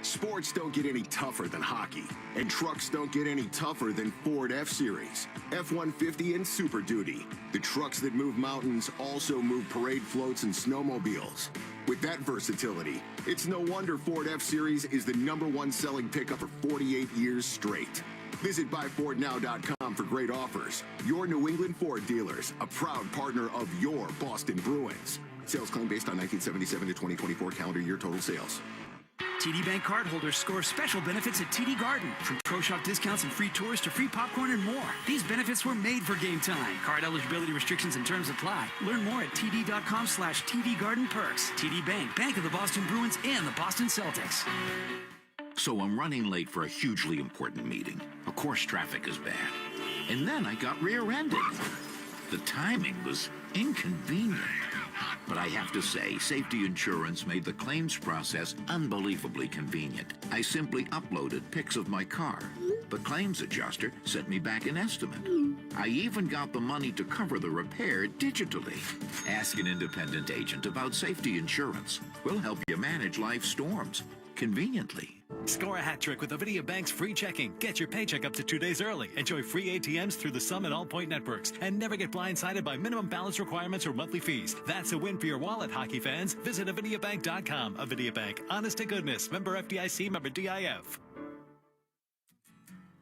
[SPEAKER 16] Sports don't get any tougher than hockey, and trucks don't get any tougher than Ford F-Series, F-150, and Super Duty. The trucks that move mountains also move parade floats and snowmobiles. With that versatility, it's no wonder Ford F-Series is the #1 selling pickup for 48 years straight. Visit buyfordnow.com for great offers. Your New England Ford dealers, a proud partner of your Boston Bruins. Sales claim based on 1977 to 2024 calendar year total sales.
[SPEAKER 17] TD Bank cardholders score special benefits at TD Garden. From Pro Shop discounts and free tours to free popcorn and more. These benefits were made for game time. Card eligibility restrictions and terms apply. Learn more at td.com/TD Garden Perks. TD Bank, Bank of the Boston Bruins and the Boston Celtics.
[SPEAKER 19] So I'm running late for a hugely important meeting. Of course, traffic is bad. And then I got rear-ended. The timing was inconvenient. But I have to say, safety insurance made the claims process unbelievably convenient. I simply uploaded pics of my car. The claims adjuster sent me back an estimate. I even got the money to cover the repair digitally. Ask an independent agent about safety insurance. We'll help you manage life's storms conveniently.
[SPEAKER 7] Score a hat trick with Avidia Bank's free checking. Get your paycheck up to 2 days early. Enjoy free ATMs through the Sum and All Point networks. And never get blindsided by minimum balance requirements or monthly fees. That's a win for your wallet, hockey fans. Visit AvidiaBank.com. Avidia Bank. Honest to goodness. Member FDIC. Member DIF.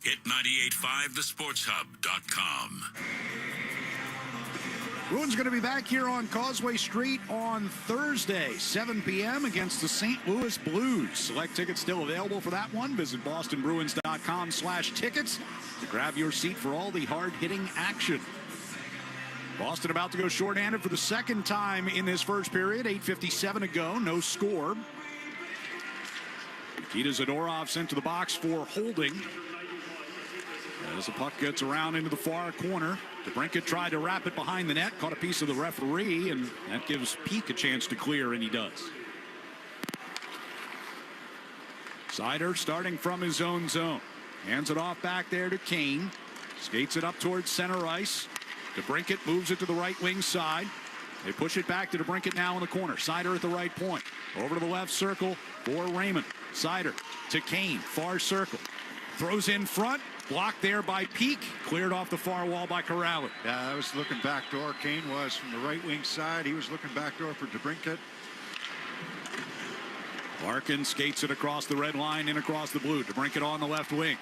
[SPEAKER 20] Hit 98.5thesportshub.com.
[SPEAKER 4] Bruins going to be back here on Causeway Street on Thursday, 7 p.m. against the St. Louis Blues. Select tickets still available for that one. Visit bostonbruins.com/tickets to grab your seat for all the hard-hitting action. Boston about to go shorthanded for the second time in this first period. 8:57 to go, no score. Nikita Zadorov sent to the box for holding. As the puck gets around into the far corner, DeBrincat tried to wrap it behind the net, caught a piece of the referee, and that gives Peak a chance to clear, and he does. Seider starting from his own zone. Hands it off back there to Kane. Skates it up towards center ice. DeBrincat moves it to the right wing side. They push it back to DeBrincat now in the corner. Seider at the right point. Over to the left circle for Raymond. Seider to Kane, far circle. Throws in front. Blocked there by Peak. Cleared off the far wall by Corrales.
[SPEAKER 6] Yeah, I was looking backdoor. Kane was from the right wing side. He was looking backdoor for DeBrincat.
[SPEAKER 4] Larkin skates it across the red line and across the blue. DeBrincat on the left wing.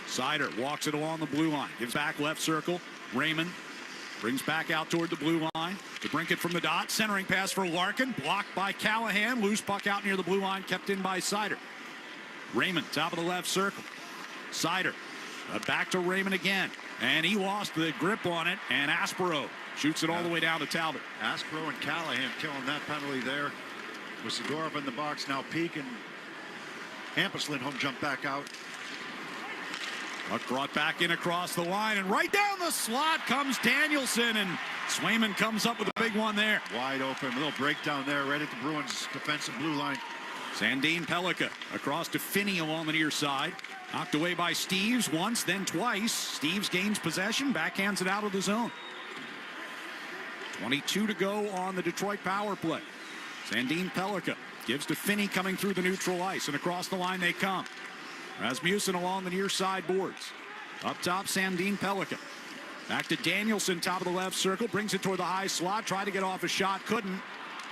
[SPEAKER 4] Seider walks it along the blue line. Gives back left circle. Raymond brings back out toward the blue line. DeBrincat from the dot. Centering pass for Larkin. Blocked by Callahan. Loose puck out near the blue line. Kept in by Seider. Raymond, top of the left circle. Seider. Back to Raymond again. And he lost the grip on it. And Aspero shoots it all the way down to Talbot.
[SPEAKER 6] Aspero and Callahan killing that penalty there. With Zadorov in the box. Now Peak and Hampus Lindholm jump back out.
[SPEAKER 4] Puck brought back in across the line, and right down the slot comes Danielson, and Swayman comes up with a big one there.
[SPEAKER 6] Wide open, a little breakdown there right at the Bruins' defensive blue line.
[SPEAKER 4] Sandin Pellikka across to Finney along the near side. Knocked away by Steves once, then twice. Steves gains possession, backhands it out of the zone. 22 to go on the Detroit power play. Sandin Pellikka gives to Finney coming through the neutral ice, and across the line they come. Rasmussen along the near side boards. Up top, Sandin Pellikka. Back to Danielson, top of the left circle, brings it toward the high slot, tried to get off a shot, couldn't.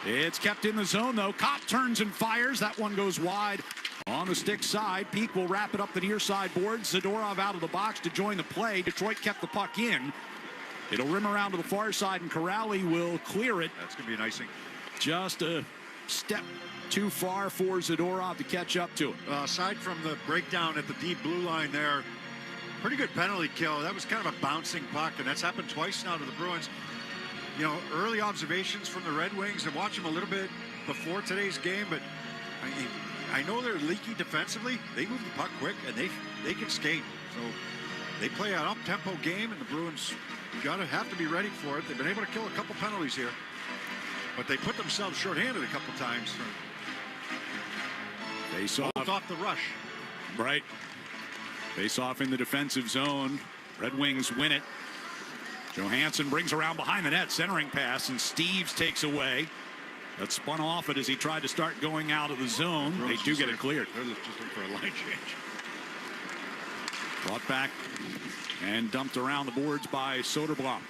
[SPEAKER 4] It's kept in the zone, though. Kopp turns and fires. That one goes wide on the stick side. Peak will wrap it up the near side boards. Zadorov out of the box to join the play. Detroit kept the puck in. It'll rim around to the far side, and Corrali will clear it.
[SPEAKER 6] That's going to be an icing.
[SPEAKER 4] Just a step too far for Zadorov to catch up to it.
[SPEAKER 6] Aside from the breakdown at the deep blue line there, pretty good penalty kill. That was kind of a bouncing puck, and that's happened twice now to the Bruins. You know, early observations from the Red Wings, and watch them a little bit before today's game, but I know they're leaky defensively. They move the puck quick, and they can skate. So they play an up-tempo game, and the Bruins have to be ready for it. They've been able to kill a couple penalties here, but they put themselves shorthanded a couple times.
[SPEAKER 4] Face off
[SPEAKER 6] the rush.
[SPEAKER 4] Right. Face off in the defensive zone. Red Wings win it. Johansson brings around behind the net, centering pass, and Steves takes away. That spun off it as he tried to start going out of the zone. They do get it cleared.
[SPEAKER 6] They're just looking for a line change.
[SPEAKER 4] Brought back and dumped around the boards by Soderblom.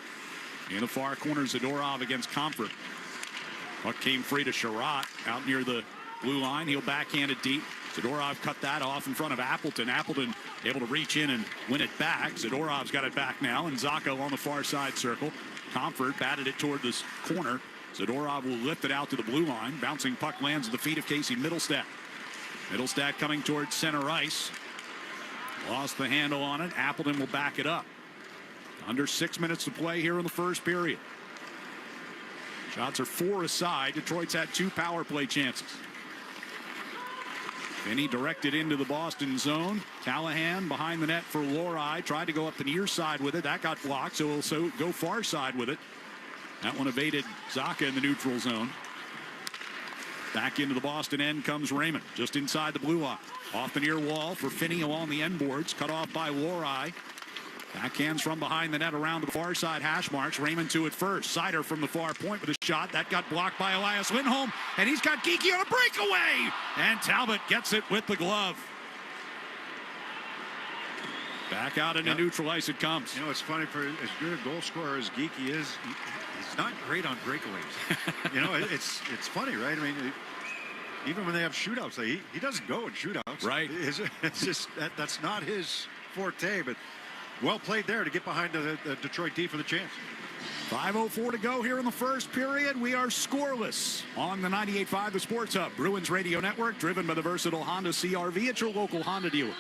[SPEAKER 4] In the far corner, Zadorov against Comfort. Puck came free to Sherratt out near the blue line. He'll backhand it deep. Zadorov cut that off in front of Appleton. Appleton able to reach in and win it back. Zadorov's got it back now, and Zacco on the far side circle. Comfort batted it toward this corner. Zadorov will lift it out to the blue line. Bouncing puck lands at the feet of Casey Mittelstadt. Mittelstadt coming towards center ice. Lost the handle on it. Appleton will back it up. Under 6 minutes to play here in the first period. Shots are 4 aside. Detroit's had 2 power play chances. Finney directed into the Boston zone. Callahan behind the net for Lohrei. Tried to go up the near side with it. That got blocked, so he'll go far side with it. That one evaded Zacha in the neutral zone. Back into the Boston end comes Raymond, just inside the blue line. Off the near wall for Finney along the end boards. Cut off by Lohrei. Backhands from behind the net around the far side hash marks. Raymond to it first. Sider from the far point with a shot. That got blocked by Elias Lindholm. And he's got Geekie on a breakaway. And Talbot gets it with the glove. Back out into neutral ice it comes.
[SPEAKER 6] You know, it's funny, for as good a goal scorer as Geekie is, he's not great on breakaways. You know, it's funny, right? I mean, even when they have shootouts, he doesn't go in shootouts.
[SPEAKER 4] Right.
[SPEAKER 6] It's just that's not his forte, but well played there to get behind the Detroit D for the chance.
[SPEAKER 4] 5:04 to go here in the first period. We are scoreless on the 98.5 The Sports Hub. Bruins Radio Network, driven by the versatile Honda CR-V at your local Honda dealers.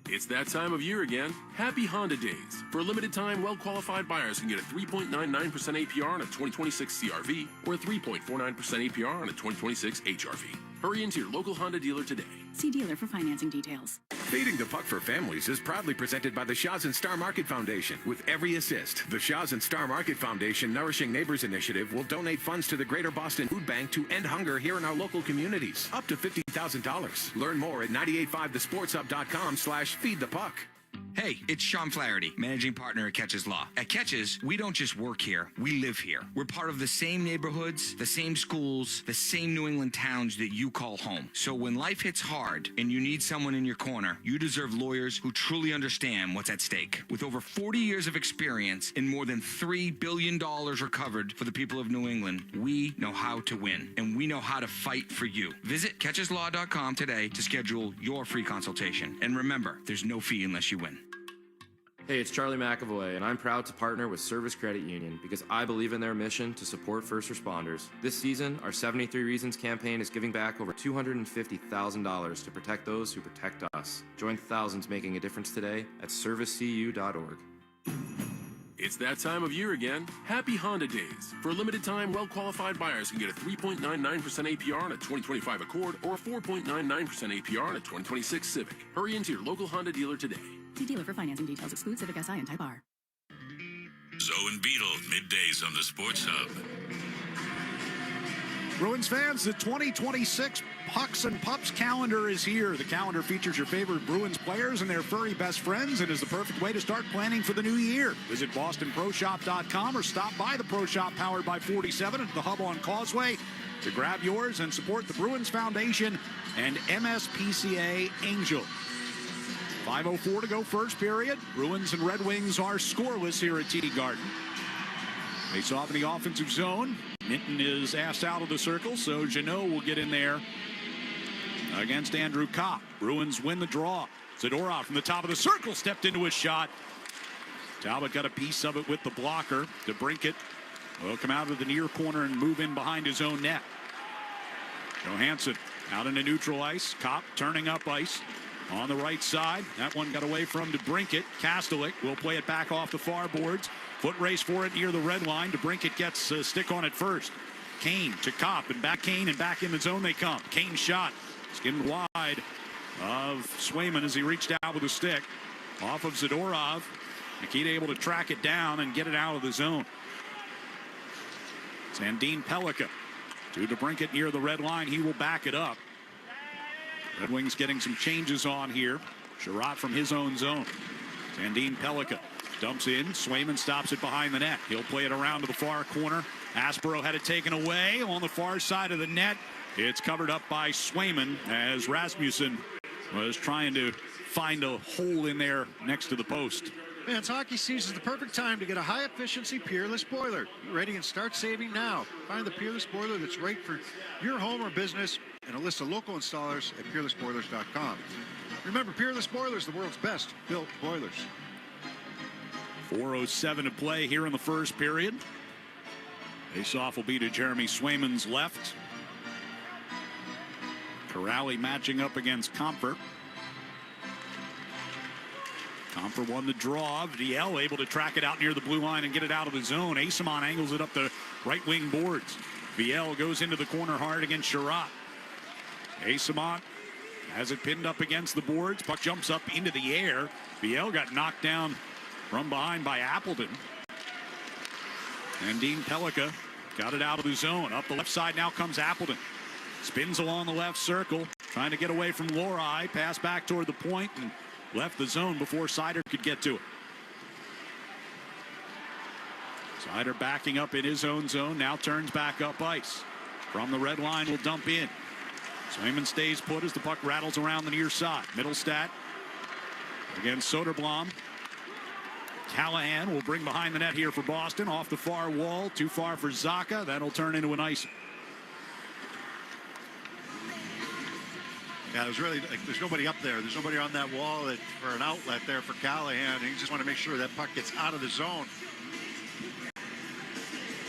[SPEAKER 20] It's that time of year again. Happy Honda Days. For a limited time, well-qualified buyers can get a 3.99% APR on a 2026 CR-V or a 3.49% APR on a 2026 HR-V. Hurry into your local Honda dealer today.
[SPEAKER 21] See dealer for financing details.
[SPEAKER 22] Feeding the Puck for Families is proudly presented by the Shaw's and Star Market Foundation. With every assist, the Shaw's and Star Market Foundation Nourishing Neighbors Initiative will donate funds to the Greater Boston Food Bank to end hunger here in our local communities. Up to $50,000. Learn more at 985thesportshub.com/feedthepuck.
[SPEAKER 23] Hey, it's Sean Flaherty, managing partner at Catches Law. At Catches, we don't just work here, we live here. We're part of the same neighborhoods, the same schools, the same New England towns that you call home. So when life hits hard and you need someone in your corner, you deserve lawyers who truly understand what's at stake. With over 40 years of experience and more than $3 billion recovered for the people of New England, we know how to win, and we know how to fight for you. Visit catcheslaw.com today to schedule your free consultation. And remember, there's no fee unless you win.
[SPEAKER 12] Hey, it's Charlie McAvoy, and I'm proud to partner with Service Credit Union because I believe in their mission to support first responders. This season, our 73 Reasons campaign is giving back over $250,000 to protect those who protect us. Join thousands making a difference today at servicecu.org.
[SPEAKER 20] It's that time of year again. Happy Honda Days. For a limited time, well-qualified buyers can get a 3.99% APR on a 2025 Accord or a 4.99% APR on a 2026 Civic. Hurry into your local Honda dealer today.
[SPEAKER 21] See dealer for financing details. Exclude Civic Si and Type R.
[SPEAKER 1] Zoe and Beetle, middays on the Sports Hub.
[SPEAKER 4] Bruins fans, the 2026 Pucks and Pups calendar is here. The calendar features your favorite Bruins players and their furry best friends and is the perfect way to start planning for the new year. Visit BostonProShop.com or stop by the Pro Shop powered by 47 at the Hub on Causeway to grab yours and support the Bruins Foundation and MSPCA Angel. 5:04 to go, first period. Bruins and Red Wings are scoreless here at TD Garden. Face off in the offensive zone. Minton is asked out of the circle, so Jeannot will get in there against Andrew Kopp. Bruins win the draw. Zadorov from the top of the circle stepped into his shot. Talbot got a piece of it with the blocker. DeBrincat will come out of the near corner and move in behind his own net. Johansson out into neutral ice. Kopp turning up ice on the right side. That one got away from DeBrincat. Kastelik will play it back off the far boards. Foot race for it near the red line. DeBrincat gets a stick on it first. Kane to Kopp and back Kane and back in the zone they come. Kane shot skimmed wide of Swayman as he reached out with a stick off of Zadorov. Nikita able to track it down and get it out of the zone. Sandin Pellikka to DeBrincat near the red line. He will back it up. Red Wings getting some changes on here. Sherratt from his own zone. Sandin Pellikka dumps in. Swayman stops it behind the net. He'll play it around to the far corner. Aspero had it taken away on the far side of the net. It's covered up by Swayman as Rasmussen was trying to find a hole in there next to the post.
[SPEAKER 6] Fans Hockey seizes the perfect time to get a high-efficiency Peerless boiler. Get ready and start saving now. Find the Peerless boiler that's right for your home or business and a list of local installers at peerlessboilers.com. Remember, Peerless Boilers, the world's best built boilers.
[SPEAKER 4] 4:07 to play here in the first period. Face-off will be to Jeremy Swayman's left. Corrali matching up against Comfer. Comfer won the draw. DL able to track it out near the blue line and get it out of the zone. Asimon angles it up the right wing boards. VL goes into the corner hard against Sherratt. Asimon has it pinned up against the boards. Puck jumps up into the air. VL got knocked down from behind by Appleton. And Dean Pellikka got it out of the zone. Up the left side now comes Appleton. Spins along the left circle, trying to get away from Lohrei. Pass back toward the point and left the zone before Seider could get to it. Seider backing up in his own zone, now turns back up ice. From the red line will dump in. Swayman stays put as the puck rattles around the near side. Mittelstadt against Soderblom. Callahan will bring behind the net here for Boston. Off the far wall, too far for Zaka. That'll turn into an ice.
[SPEAKER 6] Yeah, there's really there's nobody up there. There's nobody on that wall for an outlet there for Callahan. And you just want to make sure that puck gets out of the zone.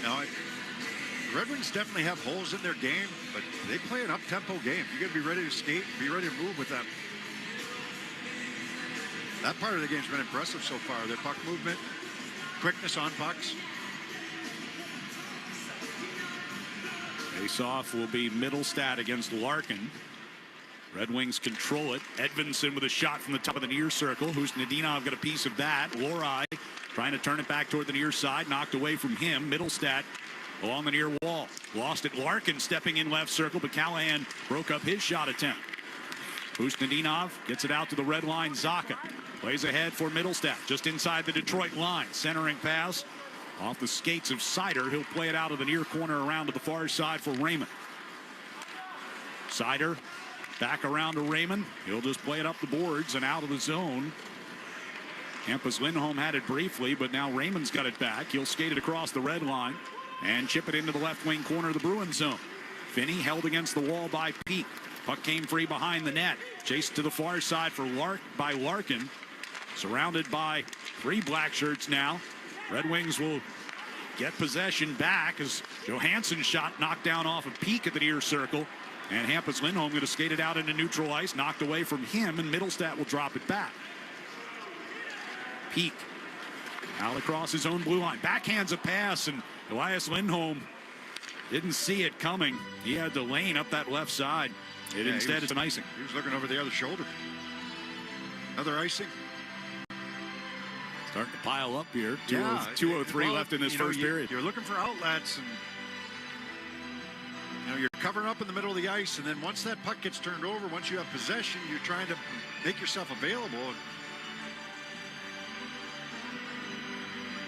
[SPEAKER 6] Now, the Red Wings definitely have holes in their game, but they play an up-tempo game. You got to be ready to skate, be ready to move with them. That part of the game's been impressive so far. Their puck movement, quickness on pucks.
[SPEAKER 4] Face-off will be Mittelstadt against Larkin. Red Wings control it. Edvinsson with a shot from the top of the near circle. Husnudinov got a piece of that. Lohrei trying to turn it back toward the near side. Knocked away from him. Mittelstadt along the near wall. Lost it. Larkin stepping in left circle, but Callahan broke up his shot attempt. Husnudinov gets it out to the red line. Zaka plays ahead for Mittelstadt just inside the Detroit line. Centering pass off the skates of Seider. He'll play it out of the near corner around to the far side for Raymond. Seider back around to Raymond. He'll just play it up the boards and out of the zone. Hampus Lindholm had it briefly, but now Raymond's got it back. He'll skate it across the red line and chip it into the left wing corner of the Bruins zone. Finney held against the wall by Peak. Puck came free behind the net. Chased to the far side by Larkin. Surrounded by three black shirts now. Red Wings will get possession back as Johansson's shot knocked down off of Peak at the near circle. And Hampus Lindholm going to skate it out into neutral ice, knocked away from him, and Mittelstadt will drop it back. Peak Out across his own blue line. Backhands a pass, and Elias Lindholm didn't see it coming. He had the lane up that left side. Instead, it's an icing.
[SPEAKER 6] He was looking over the other shoulder. Another icing.
[SPEAKER 4] Starting to pile up here. 2:03 left in this first period.
[SPEAKER 6] You're looking for outlets, and you're covering up in the middle of the ice, and then once that puck gets turned over, once you have possession, you're trying to make yourself available.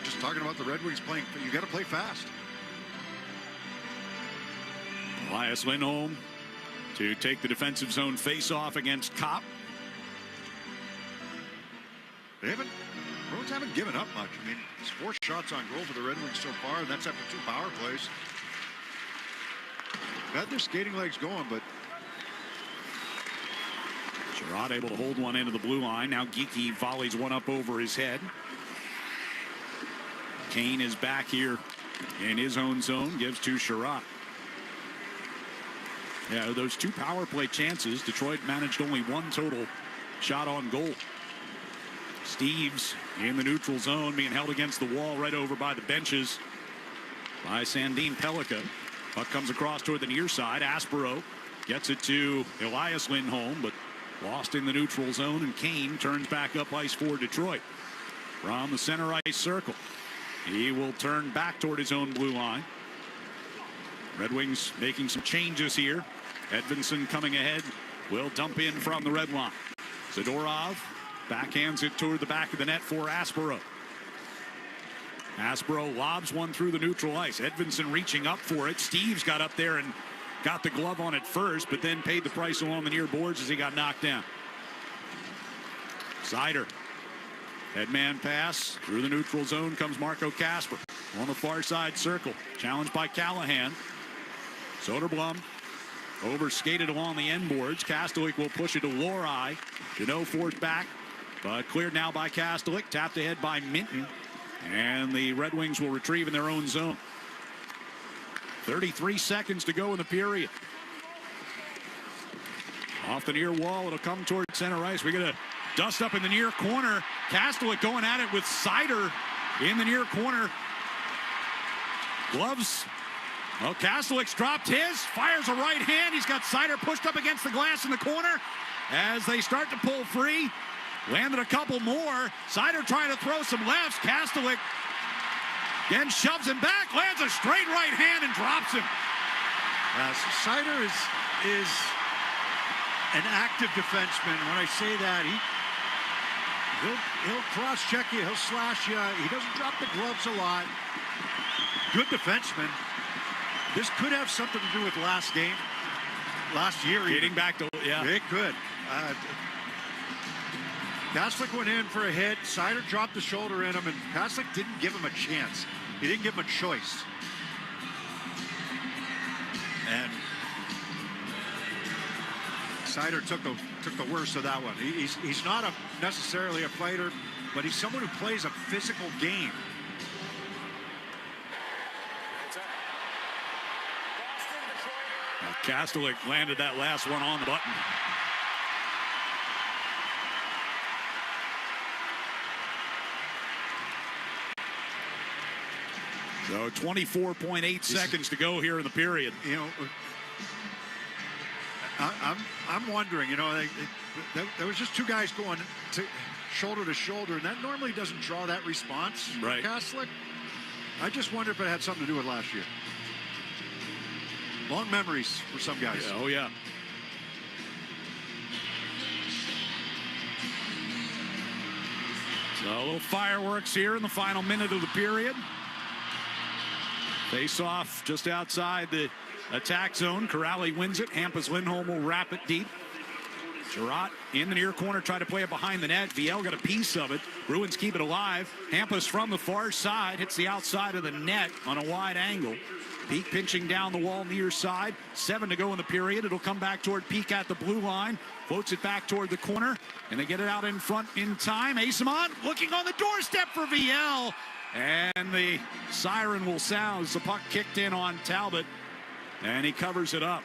[SPEAKER 6] Just talking about the Red Wings playing, you got to play fast.
[SPEAKER 4] Elias Lindholm to take the defensive zone face-off against Kopp.
[SPEAKER 6] Bruins haven't given up much. I mean, it's 4 shots on goal for the Red Wings so far, and that's after 2 power plays. Got their skating legs going, but
[SPEAKER 4] Sherrod able to hold one into the blue line. Now Geekie volleys one up over his head. Kane is back here in his own zone, gives to Sherrod. Yeah, those 2 power play chances, Detroit managed only 1 total shot on goal. Steves in the neutral zone, being held against the wall right over by the benches by Sandin Pellikka. Puck comes across toward the near side. Aspero gets it to Elias Lindholm, but lost in the neutral zone, and Kane turns back up ice for Detroit. From the center ice circle, he will turn back toward his own blue line. Red Wings making some changes here. Edvinsson coming ahead, will dump in from the red line. Zadorov backhands it toward the back of the net for Aspero. Aspero lobs one through the neutral ice. Edvinsson reaching up for it. Steves got up there and got the glove on it first, but then paid the price along the near boards as he got knocked down. Seider. Headman pass through the neutral zone comes Marco Kasper on the far side circle. Challenged by Callahan. Soderblom over-skated along the end boards. Kastelik will push it to Lohrei. Jeannot forced back, but cleared now by Kastelik. Tapped ahead by Minton. And the Red Wings will retrieve in their own zone. 33 seconds to go in the period. Off the near wall, it'll come toward center ice. We get a dust up in the near corner. Kastelik going at it with Seider in the near corner. Gloves. Well, Kastelik's dropped his, fires a right hand. He's got Seider pushed up against the glass in the corner as they start to pull free. Landed a couple more. Seider trying to throw some lefts. Kastelik again shoves him back, lands a straight right hand and drops him.
[SPEAKER 6] So Seider is an active defenseman. When I say that, he'll cross-check you, he'll slash you. He doesn't drop the gloves a lot. Good defenseman. This could have something to do with last year.
[SPEAKER 4] Getting back to, yeah.
[SPEAKER 6] It could. Kastelik went in for a hit. Seider dropped the shoulder in him, and Kastelik didn't give him a chance. He didn't give him a choice. And Seider took the worst of that one. He's not necessarily a fighter, but he's someone who plays a physical game.
[SPEAKER 4] Kastelik landed that last one on the button. So 24.8 seconds to go here in the period.
[SPEAKER 6] You know, I'm wondering, there was just 2 guys going shoulder to shoulder, and that normally doesn't draw that response from Kastelik. I just wonder if it had something to do with last year. Long memories for some guys.
[SPEAKER 4] Yeah, oh, yeah. So a little fireworks here in the final minute of the period. Face off just outside the attack zone. Corrali wins it. Hampus Lindholm will wrap it deep. Sherrod in the near corner, tried to play it behind the net. Viel got a piece of it. Bruins keep it alive. Hampus from the far side hits the outside of the net on a wide angle. Peak pinching down the wall near side. 7 to go in the period. It'll come back toward Peak at the blue line. Floats it back toward the corner. And they get it out in front in time. Asimont looking on the doorstep for Viel. And the siren will sound as the puck kicked in on Talbot. And he covers it up.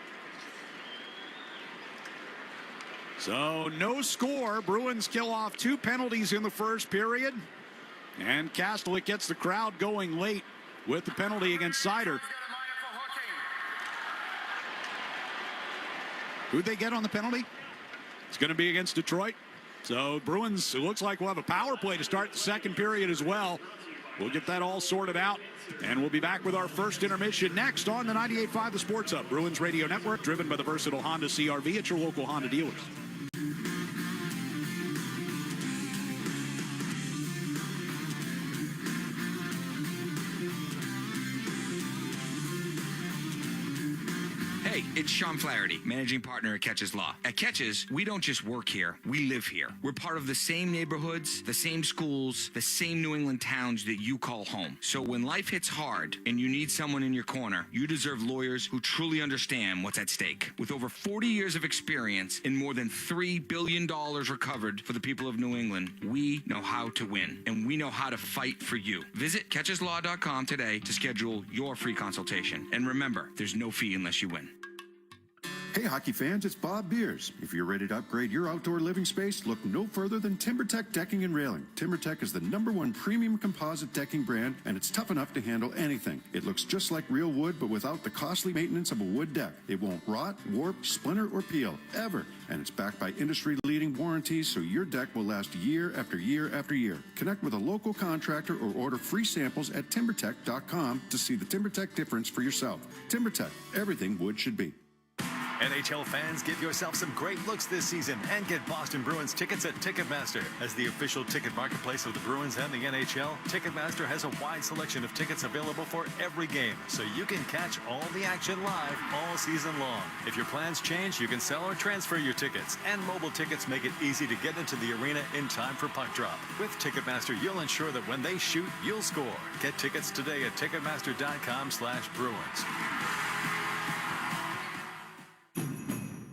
[SPEAKER 4] So no score. Bruins kill off 2 penalties in the first period. And Castellick gets the crowd going late with the penalty against Sider. Who'd they get on the penalty? It's going to be against Detroit. So Bruins, it looks like we'll have a power play to start the second period as well. We'll get that all sorted out, and we'll be back with our first intermission next on the 98.5 The Sports Hub, Bruins Radio Network, driven by the versatile Honda CR-V at your local Honda dealers.
[SPEAKER 23] Hey, it's Sean Flaherty, managing partner at Catches Law. At Catches, we don't just work here, we live here. We're part of the same neighborhoods, the same schools, the same New England towns that you call home. So when life hits hard and you need someone in your corner, you deserve lawyers who truly understand what's at stake. With over 40 years of experience and more than $3 billion recovered for the people of New England, we know how to win, and we know how to fight for you. Visit catcheslaw.com today to schedule your free consultation. And remember, there's no fee unless you win.
[SPEAKER 5] Hey hockey fans, it's Bob Beers. If you're ready to upgrade your outdoor living space, look no further than TimberTech Decking and Railing. TimberTech is the #1 premium composite decking brand, and it's tough enough to handle anything. It looks just like real wood, but without the costly maintenance of a wood deck. It won't rot, warp, splinter, or peel, ever. And it's backed by industry-leading warranties, so your deck will last year after year after year. Connect with a local contractor or order free samples at timbertech.com to see the TimberTech difference for yourself. TimberTech, everything wood should be.
[SPEAKER 7] NHL fans, give yourself some great looks this season and get Boston Bruins tickets at Ticketmaster. As the official ticket marketplace of the Bruins and the NHL, Ticketmaster has a wide selection of tickets available for every game, so you can catch all the action live all season long. If your plans change, you can sell or transfer your tickets, and mobile tickets make it easy to get into the arena in time for puck drop. With Ticketmaster, you'll ensure that when they shoot, you'll score. Get tickets today at Ticketmaster.com/Bruins.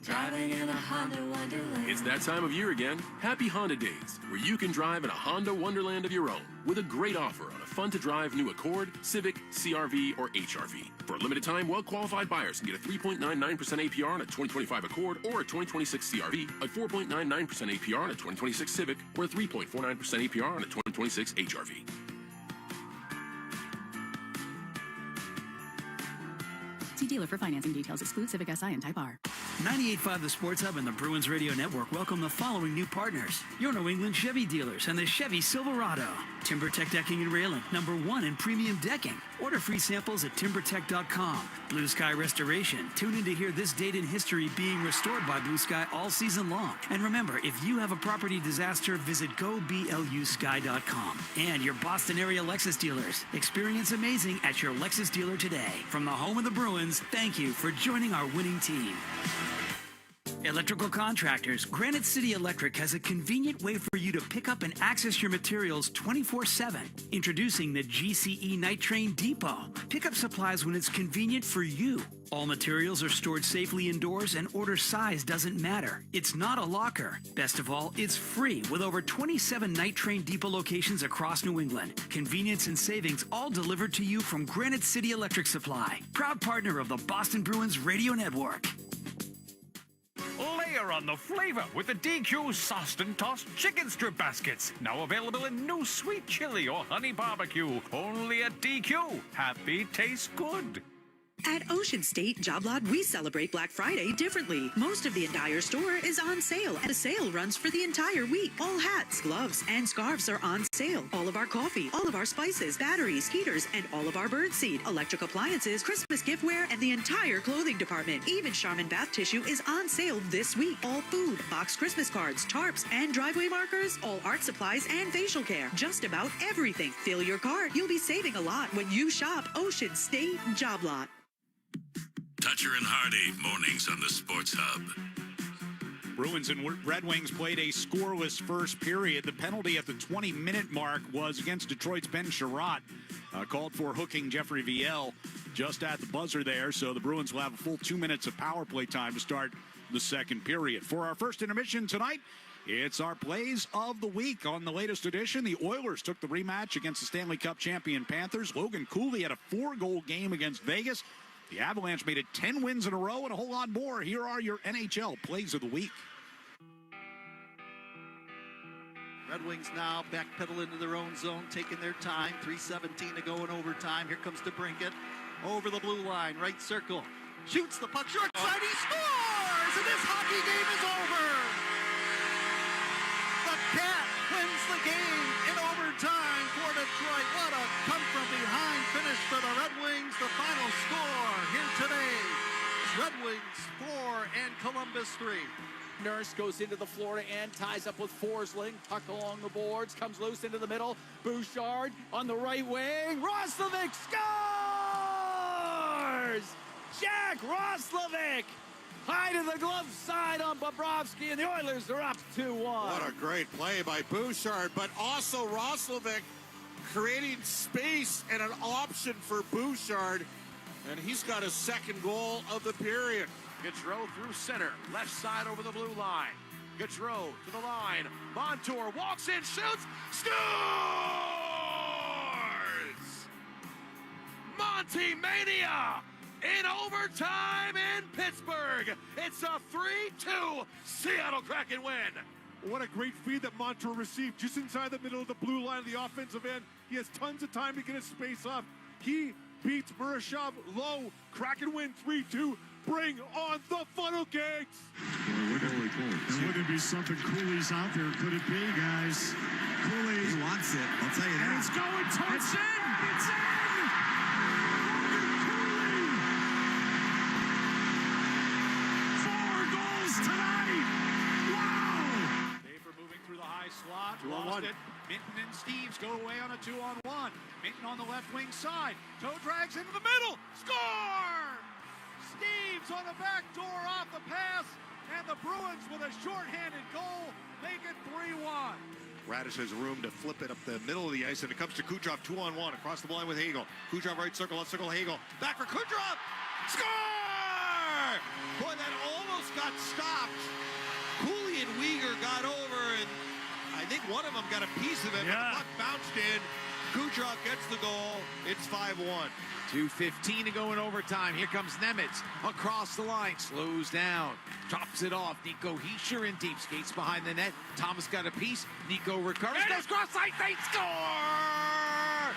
[SPEAKER 14] Driving in a Honda Wonderland.
[SPEAKER 20] It's that time of year again. Happy Honda Days, where you can drive in a Honda Wonderland of your own with a great offer on a fun-to-drive new Accord, Civic, CR-V, or HR-V. For a limited time, well-qualified buyers can get a 3.99% APR on a 2025 Accord or a 2026 CR-V, a 4.99% APR on a 2026 Civic, or a 3.49% APR on a 2026 HR-V.
[SPEAKER 21] See dealer for financing details. Exclude Civic Si and Type R.
[SPEAKER 17] 98.5 The Sports Hub and the Bruins Radio Network welcome the following new partners. Your New England Chevy dealers and the Chevy Silverado. TimberTech Decking and Railing, #1 in premium decking. Order free samples at timbertech.com. Blue Sky Restoration. Tune in to hear this date in history being restored by Blue Sky all season long. And remember, if you have a property disaster, visit goblusky.com. And your Boston area Lexus dealers. Experience amazing at your Lexus dealer today. From the home of the Bruins, thank you for joining our winning team. Electrical contractors, Granite City Electric has a convenient way for you to pick up and access your materials 24/7. Introducing the GCE Night Train Depot. Pick up supplies when it's convenient for you. All materials are stored safely indoors and order size doesn't matter. It's not a locker. Best of all, it's free with over 27 Night Train Depot locations across New England. Convenience and savings all delivered to you from Granite City Electric Supply. Proud partner of the Boston Bruins Radio Network.
[SPEAKER 8] Layer on the flavor with the DQ sauced and tossed chicken strip baskets. Now available in new sweet chili or honey barbecue. Only at DQ. Happy tastes good.
[SPEAKER 11] At Ocean State Job Lot, we celebrate Black Friday differently. Most of the entire store is on sale, and the sale runs for the entire week. All hats, gloves, and scarves are on sale. All of our coffee, all of our spices, batteries, heaters, and all of our birdseed, electric appliances, Christmas giftware, and the entire clothing department. Even Charmin bath tissue is on sale this week. All food, boxed Christmas cards, tarps, and driveway markers, all art supplies, and facial care. Just about everything. Fill your cart. You'll be saving a lot when you shop Ocean State Job Lot.
[SPEAKER 1] Toucher and Hardy, mornings on the Sports Hub.
[SPEAKER 4] Bruins and Red Wings played a scoreless first period. The penalty at the 20-minute mark was against Detroit's Ben Sherratt. Called for hooking Jeffrey Viel just at the buzzer there. So the Bruins will have a full 2 minutes of power play time to start the second period. For our first intermission tonight, it's our plays of the week. On the latest edition, the Oilers took the rematch against the Stanley Cup champion Panthers. Logan Cooley had a 4-goal game against Vegas. The Avalanche made it 10 wins in a row and a whole lot more. Here are your NHL plays of the week.
[SPEAKER 9] Red Wings now backpedal into their own zone, taking their time. 3:17 to go in overtime. Here comes DeBrincat over the blue line, right circle. Shoots the puck short side. He scores! And this hockey game is over. The Cat wins the game in overtime for Detroit. What a come-from-behind finish for the Red Wings. The final score here today is Red Wings 4 and Columbus 3.
[SPEAKER 10] Nurse goes into the Florida end, ties up with Forsling, tucked along the boards, comes loose into the middle. Bouchard on the right wing. Roslovic scores! Jack Roslovic! High to the glove side on Bobrovsky, and the Oilers are up 2-1.
[SPEAKER 18] What a great play by Bouchard, but also Roslovic creating space and an option for Bouchard, and he's got his second goal of the period.
[SPEAKER 24] Gaudreau through center, left side over the blue line. Gaudreau to the line. Montour walks in, shoots, scores! Monty Mania in overtime in Pittsburgh. It's a 3-2 Seattle Kraken win.
[SPEAKER 25] What a great feed that Montour received just inside the middle of the blue line of the offensive end. He has tons of time to get his space up. He beats Murashov low. Kraken win 3-2. Bring on the funnel cakes!
[SPEAKER 26] Would it be something Cooley's out there? Could it be, guys? Cooley. He wants it, I'll tell you that. And it's going towards in! It's in! Cooley! 4 goals tonight! Wow!
[SPEAKER 4] Faber moving through the high slot.
[SPEAKER 25] 2-on-1.
[SPEAKER 4] Lost it. Minton and Steves go away on a 2-on-1. Minton on the left wing side. Toe drags into the middle. Score! Steves on the back door off the pass, and the Bruins with a shorthanded goal make it 3-1.
[SPEAKER 6] Radish has room to flip it up the middle of the ice, and it comes to Kucherov 2-on-1 across the line with Hagel. Kucherov right circle, left circle, Hagel. Back for Kucherov! Score! Boy, that almost got stopped. Cooley and Weegar got over, and I think one of them got a piece of it, but the puck bounced in. Kucherov gets the goal. It's 5-1.
[SPEAKER 24] 2:15 to go in overtime. Here comes Nemitz across the line, slows down, drops it off. Nico Hischier in deep, skates behind the net. Thomas got a piece. Nico recovers, goes cross ice, they score!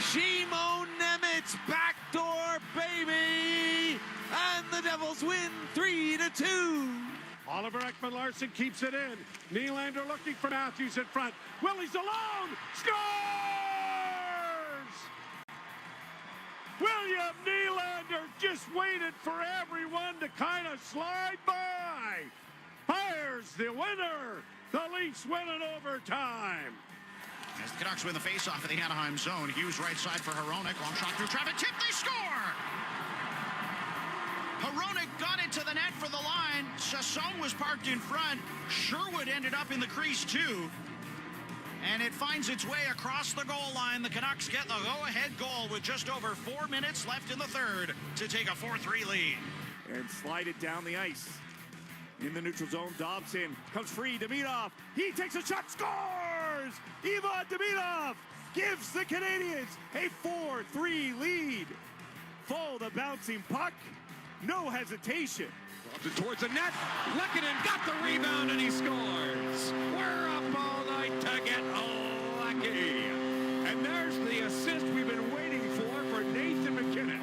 [SPEAKER 24] Shimon Nemitz, backdoor baby, and the Devils win 3-2.
[SPEAKER 25] Oliver Ekman-Larsson keeps it in. Nylander looking for Matthews in front. Willie's alone! Scores! William Nylander just waited for everyone to kind of slide by. Fires the winner. The Leafs win in overtime.
[SPEAKER 27] As the Canucks win the faceoff in the Anaheim zone, Hughes right side for Hronek. Long shot through traffic. Tip, they score! Hronek got it to the net for the line. Chasson was parked in front. Sherwood ended up in the crease too. And it finds its way across the goal line. The Canucks get the go-ahead goal with just over 4 minutes left in the third to take a 4-3 lead.
[SPEAKER 25] And slide it down the ice. In the neutral zone, Dobson comes free. Demidov, he takes a shot, scores! Ivan Demidov gives the Canadiens a 4-3 lead. Follow the bouncing puck. No hesitation.
[SPEAKER 24] Drops it towards the net. Lehkonen got the rebound and he scores. We're up all night to get lucky.
[SPEAKER 25] And there's the assist we've been waiting for Nathan McKinnon.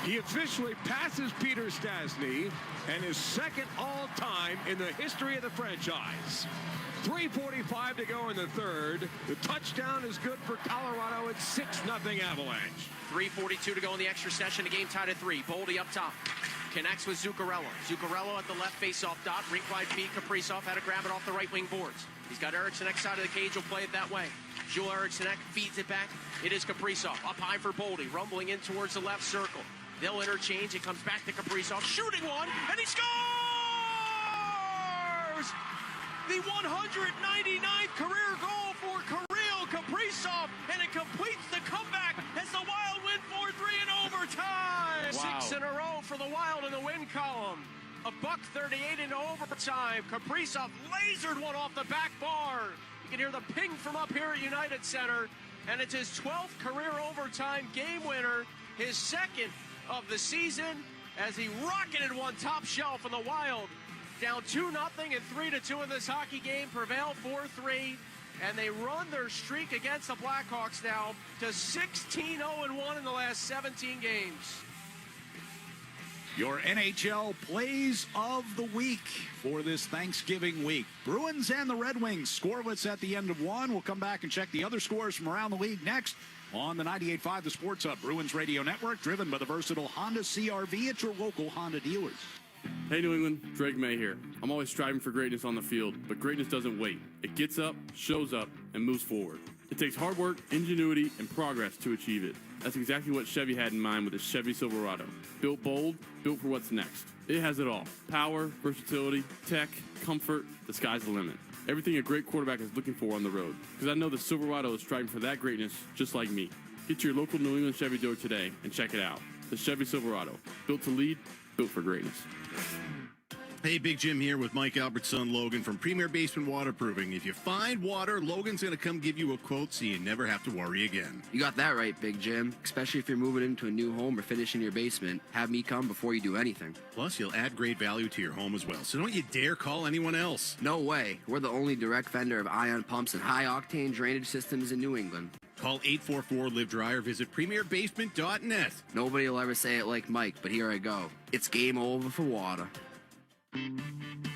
[SPEAKER 25] He officially passes Peter Stastny and is second all-time in the history of the franchise. 3:45 to go in the third. The touchdown is good for Colorado. It's 6-0 Avalanche.
[SPEAKER 28] 3:42 to go in the extra session. The game tied at 3. Boldy up top. Connects with Zuccarello. Zuccarello at the left face-off dot. Rink-wide feed. Kaprizov had to grab it off the right wing boards. He's got Eriksson next side of the cage. He'll play it that way. Joel Eriksson feeds it back. It is Kaprizov. Up high for Boldy. Rumbling in towards the left circle. They'll interchange. It comes back to Kaprizov. Shooting one. And he scores! The 199th career goal for Kirill Kaprizov. And it completes the comeback as the Wild win 4-3 in overtime.
[SPEAKER 24] Wow.
[SPEAKER 28] 6 in a row for the Wild in the win column. $1:38 into overtime. Kaprizov lasered one off the back bar. You can hear the ping from up here at United Center. And it's his 12th career overtime game winner. His second of the season as he rocketed one top shelf, and the Wild down 2-0 and 3-2 in this hockey game, prevail 4-3, and they run their streak against the Blackhawks now to 16-0-1 in the last 17 games.
[SPEAKER 4] Your NHL plays of the week for this Thanksgiving week. Bruins and the Red Wings scoreless at the end of one. We'll come back and check the other scores from around the league next on the 98.5 The Sports Hub Bruins Radio Network, driven by the versatile Honda CR-V at your local Honda dealers.
[SPEAKER 2] Hey New England, Drake May here. I'm always striving for greatness on the field, but greatness doesn't wait. It gets up, shows up, and moves forward. It takes hard work, ingenuity, and progress to achieve it. That's exactly what Chevy had in mind with the Chevy Silverado. Built bold, built for what's next. It has it all. Power, versatility, tech, comfort, the sky's the limit. Everything a great quarterback is looking for on the road. Because I know the Silverado is striving for that greatness just like me. Get to your local New England Chevy dealer today and check it out. The Chevy Silverado. Built to lead, built for greatness.
[SPEAKER 3] Hey, Big Jim here with Mike Albert's son, Logan, from Premier Basement Waterproofing. If you find water, Logan's going to come give you a quote so you never have to worry again.
[SPEAKER 12] You got that right, Big Jim. Especially if you're moving into a new home or finishing your basement. Have me come before you do anything.
[SPEAKER 3] Plus, you'll add great value to your home as well, so don't you dare call anyone else.
[SPEAKER 12] No way. We're the only direct vendor of ion pumps and high-octane drainage systems in New England.
[SPEAKER 3] Call 844-LIVE-DRY or visit premierbasement.net.
[SPEAKER 12] Nobody will ever say it like Mike, but here I go. It's game over for water.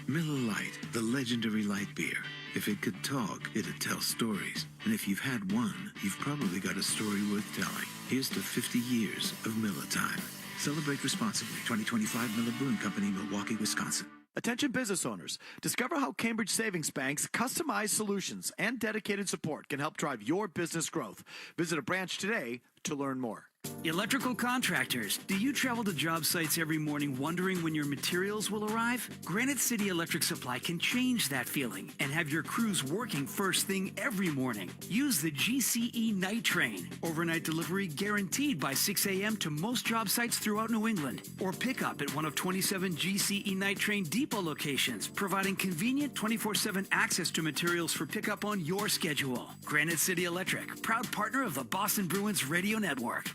[SPEAKER 13] Miller Lite, the legendary light beer. If it could talk, it'd tell stories. And if you've had one, you've probably got a story worth telling. Here's to 50 years of Miller time. Celebrate responsibly. 2025 Miller Brewing Company, Milwaukee, Wisconsin.
[SPEAKER 15] Attention business owners. Discover how Cambridge Savings Bank's customized solutions and dedicated support can help drive your business growth. Visit a branch today to learn more.
[SPEAKER 17] Electrical contractors, do you travel to job sites every morning wondering when your materials will arrive? Granite City Electric Supply can change that feeling and have your crews working first thing every morning. Use the GCE Night Train. Overnight delivery guaranteed by 6 a.m. to most job sites throughout New England. Or pick up at one of 27 GCE Night Train depot locations, providing convenient 24/7 access to materials for pickup on your schedule. Granite City Electric, proud partner of the Boston Bruins Radio Network.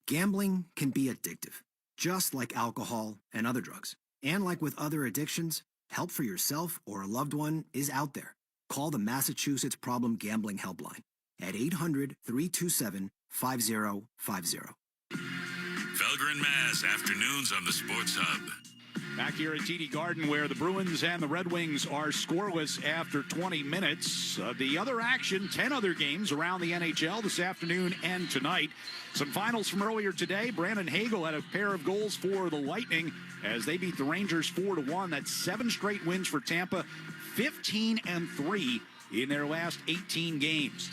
[SPEAKER 16] Gambling can be addictive, just like alcohol and other drugs. And like with other addictions, help for yourself or a loved one is out there. Call the Massachusetts Problem Gambling Helpline at 800-327-5050.
[SPEAKER 1] Felger and Mass, afternoons on the Sports Hub.
[SPEAKER 4] Back here at TD Garden, where the Bruins and the Red Wings are scoreless after 20 minutes. The other action, 10 other games around the NHL this afternoon and tonight. Some finals from earlier today. Brandon Hagel had a pair of goals for the Lightning as they beat the Rangers 4-1. That's 7 straight wins for Tampa, 15-3 in their last 18 games.